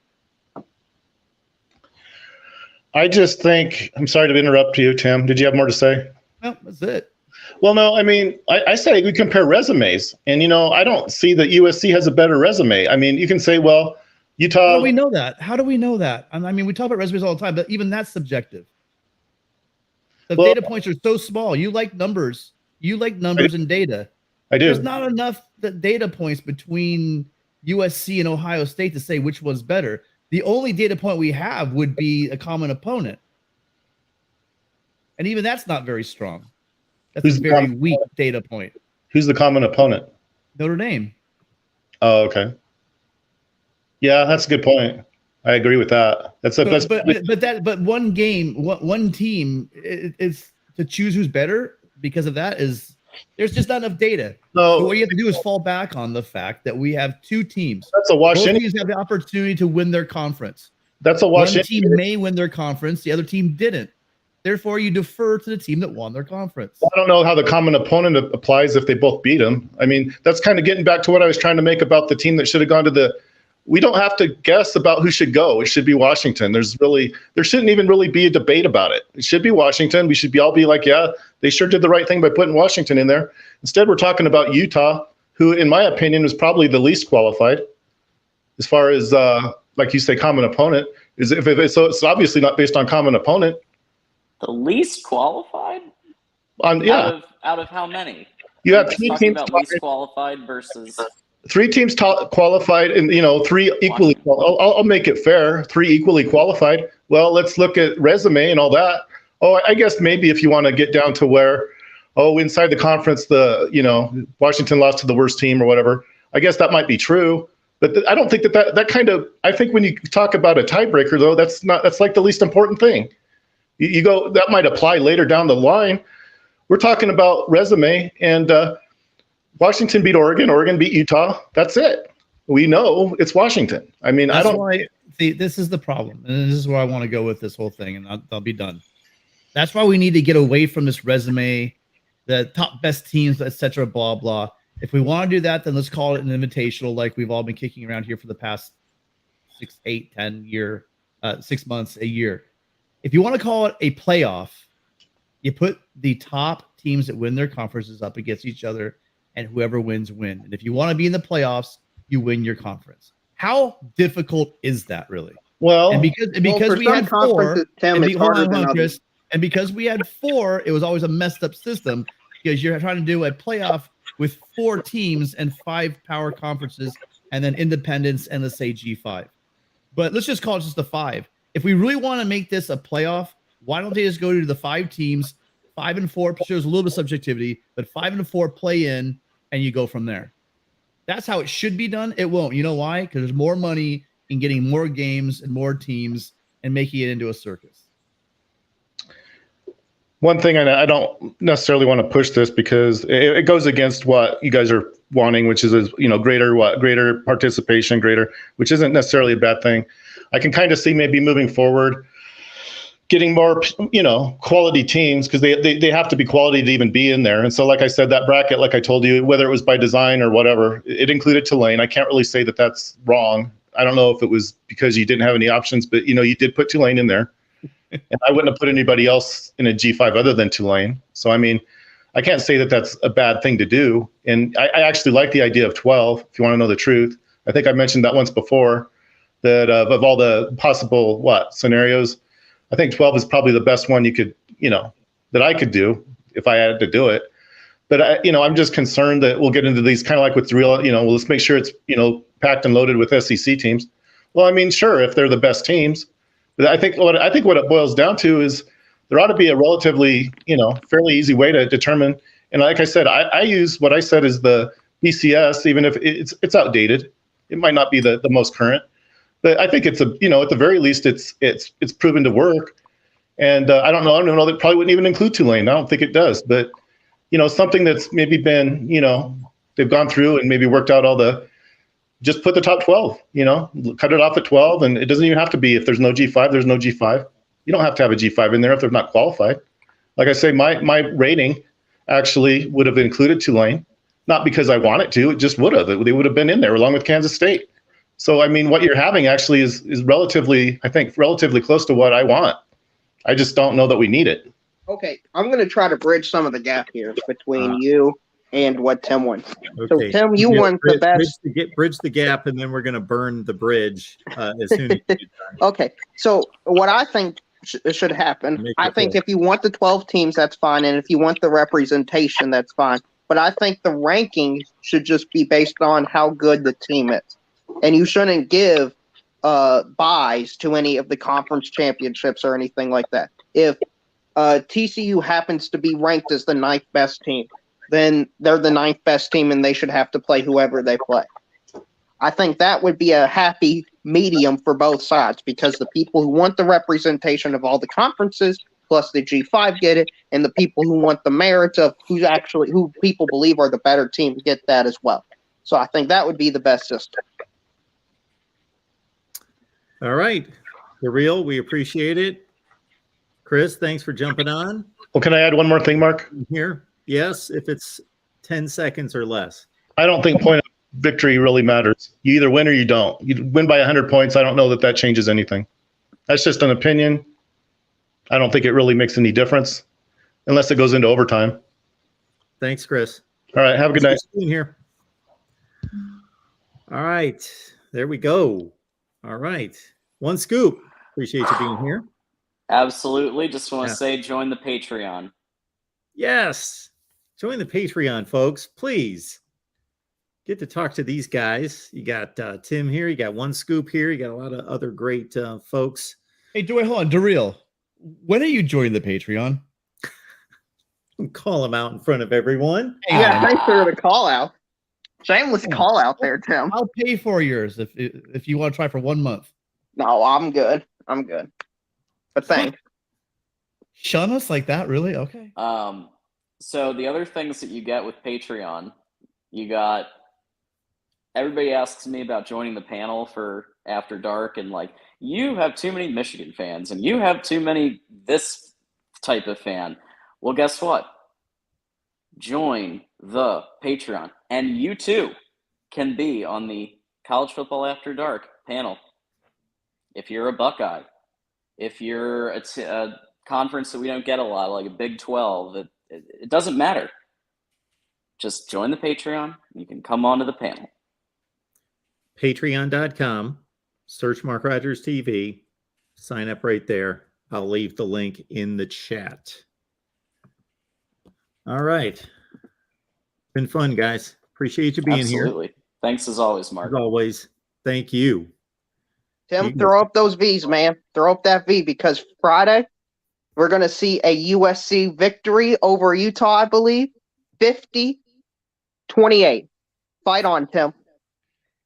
I just think, I'm sorry to interrupt you, Tim. Did you have more to say? No, that's it. Well, no, I mean, I say we compare resumes. And, I don't see that USC has a better resume. I mean, you can say, well, Utah. How do we know that? How do we know that? I mean, we talk about resumes all the time, but even that's subjective. The data points are so small. You like numbers. You like numbers and data. I do. There's not enough data points between USC and Ohio State to say which one's better. The only data point we have would be a common opponent. And even that's not very strong. That's a very weak data point. Who's the common opponent? Notre Dame. Oh, okay. Yeah, that's a good point. I agree with that. But one game, one team is to choose who's better because of that is there's just not enough data. No, so what you have to do is fall back on the fact that we have two teams. That's a wash. Both teams have the opportunity to win their conference. That's a wash. One team may win their conference, the other team didn't. Therefore, you defer to the team that won their conference. I don't know how the common opponent applies if they both beat them. I mean, that's kind of getting back to what I was trying to make about the team that should have gone to the. We don't have to guess about who should go. It should be Washington. There shouldn't even really be a debate about it. It should be Washington. We should all be like, yeah, they sure did the right thing by putting Washington in there. Instead, we're talking about Utah, who, in my opinion, was probably the least qualified as far as like you say, common opponent. Is if it, so it's obviously not based on common opponent. The least qualified? Yeah. Out of how many? You Are have we just 3 talking teams about least qualified versus 3 teams qualified, and 3 equally. I'll make it fair. 3 equally qualified. Well, let's look at resume and all that. Oh, I guess maybe if you want to get down to where, inside the conference, Washington lost to the worst team or whatever. I guess that might be true, but I don't think that kind of. I think when you talk about a tiebreaker, though, that's like the least important thing. You go, that might apply later down the line. We're talking about resume, and Washington beat Oregon. Oregon beat Utah. That's it. We know it's Washington. I mean, That's I don't. why. See, this is the problem, and this is where I want to go with this whole thing, and I'll be done. That's why we need to get away from this resume, the top best teams, etc. Blah blah. If we want to do that, then let's call it an invitational, like we've all been kicking around here for the past 6, 8, 10 year, 6 months, a year. If you want to call it a playoff, you put the top teams that win their conferences up against each other, and whoever wins, win. And if you want to be in the playoffs, you win your conference. How difficult is that, really? Well, and because we had 4, Tim, it's harder than others. And because we had 4, it was always a messed up system because you're trying to do a playoff with 4 teams and 5 power conferences, and then independents and let's say G5. But let's just call it just a 5. If we really want to make this a playoff, why don't they just go to the 5 teams, 5 and 4? Shows a little bit of subjectivity, but 5 and 4 play in, and you go from there. That's how it should be done. It won't. You know why? Because there's more money in getting more games and more teams and making it into a circus. One thing, I don't necessarily want to push this because it goes against what you guys are wanting, which is greater participation, which isn't necessarily a bad thing. I can kind of see maybe moving forward, getting more quality teams, because they have to be quality to even be in there. And so, like I said, that bracket, like I told you, whether it was by design or whatever, it included Tulane. I can't really say that that's wrong. I don't know if it was because you didn't have any options, but you did put Tulane in there. And I wouldn't have put anybody else in a G5 other than Tulane. So, I mean, I can't say that that's a bad thing to do. And I actually like the idea of 12, if you want to know the truth. I think I mentioned that once before, that of all the possible scenarios, I think 12 is probably the best one you could, that I could do if I had to do it. But, I'm just concerned that we'll get into these kind of like with real, well, let's make sure it's, packed and loaded with SEC teams. Well, I mean, sure, if they're the best teams. But I think what it boils down to is there ought to be a relatively, fairly easy way to determine. And like I said, I use what I said is the BCS, even if it's outdated. It might not be the most current, but I think it's at the very least it's proven to work. And I don't know that probably wouldn't even include Tulane. I don't think it does, but something that's maybe been they've gone through and maybe worked out just put the top 12, cut it off at 12. And it doesn't even have to be, if there's no G5, there's no G5. You don't have to have a G5 in there if they're not qualified. Like I say, my rating actually would have included Tulane, not because I want it to, it just would have. They would have been in there along with Kansas State. So, I mean, what you're having actually is relatively, I think, relatively close to what I want. I just don't know that we need it. Okay, I'm going to try to bridge some of the gap here between you and what Tim wants. Okay. So, Tim, you want the best. Bridge the gap, and then we're going to burn the bridge as soon as you get done. Okay, so what I think should happen, I think if you want the 12 teams, that's fine. And if you want the representation, that's fine. But I think the ranking should just be based on how good the team is. And you shouldn't give buys to any of the conference championships or anything like that. If TCU happens to be ranked as the 9th best team, then they're the 9th best team and they should have to play whoever they play. I think that would be a happy medium for both sides, because the people who want the representation of all the conferences plus the G5 get it, and the people who want the merits of who people believe are the better team get that as well. So I think that would be the best system. All right. The real, we appreciate it. Chris, thanks for jumping on. Well, can I add one more thing, Mark? Here. Yes, if it's 10 seconds or less. I don't think point of victory really matters. You either win or you don't. You win by 100 points. I don't know that changes anything. That's just an opinion. I don't think it really makes any difference unless it goes into overtime. Thanks, Chris. All right. Have a good night. Here. All right. There we go. All right. One scoop. Appreciate you being here. Absolutely. Just want to Yeah. say join the Patreon. Yes. Join the Patreon, folks. Please get to talk to these guys. You got Tim here. You got One Scoop here. You got a lot of other great folks. Hey, hold on, Daryl. When are you joining the Patreon? Call them out in front of everyone. Yeah, thanks for the call out. Shameless call out there, Tim. I'll pay for yours if you want to try for 1 month. No, I'm good. I'm good. But thanks. Shun us like that, really? Okay. So the other things that you get with Patreon, you got everybody asks me about joining the panel for After Dark, and like, you have too many Michigan fans and you have too many this type of fan. Well, guess what? Join the Patreon, and you too can be on the College Football After Dark panel. If you're a Buckeye, if you're a conference that we don't get a lot, like a Big 12, it doesn't matter. Just join the Patreon. You can come onto the panel. Patreon.com. Search Mark Rogers TV. Sign up right there. I'll leave the link in the chat. All right. Been fun, guys. Appreciate you being here. Absolutely. Thanks as always, Mark. As always, thank you. Tim, throw up those V's, man. Throw up that V, because Friday we're going to see a USC victory over Utah, I believe. 50-28. Fight on, Tim.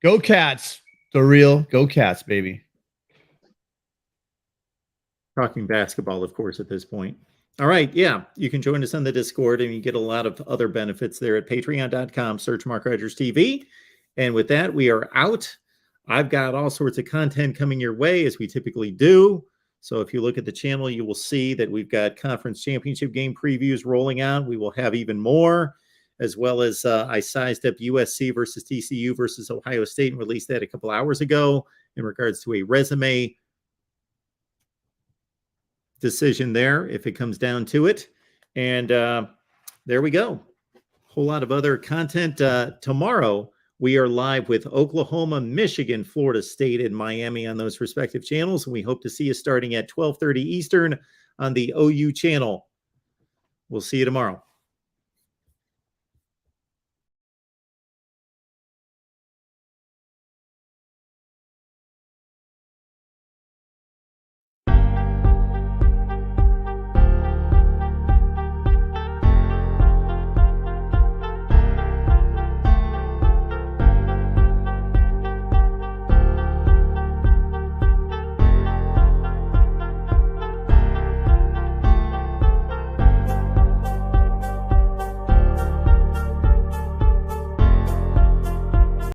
Go Cats. Daryl. Go Cats, baby. Talking basketball, of course, at this point. All right. Yeah. You can join us on the Discord, and you get a lot of other benefits there at patreon.com. Search Mark Rogers TV. And with that, we are out. I've got all sorts of content coming your way, as we typically do. So if you look at the channel, you will see that we've got conference championship game previews rolling out. We will have even more, as well as I sized up USC versus TCU versus Ohio State and released that a couple hours ago in regards to a resume decision there, if it comes down to it. And there we go. Whole lot of other content. Tomorrow, we are live with Oklahoma, Michigan, Florida State, and Miami on those respective channels. And we hope to see you starting at 12:30 Eastern on the OU channel. We'll see you tomorrow.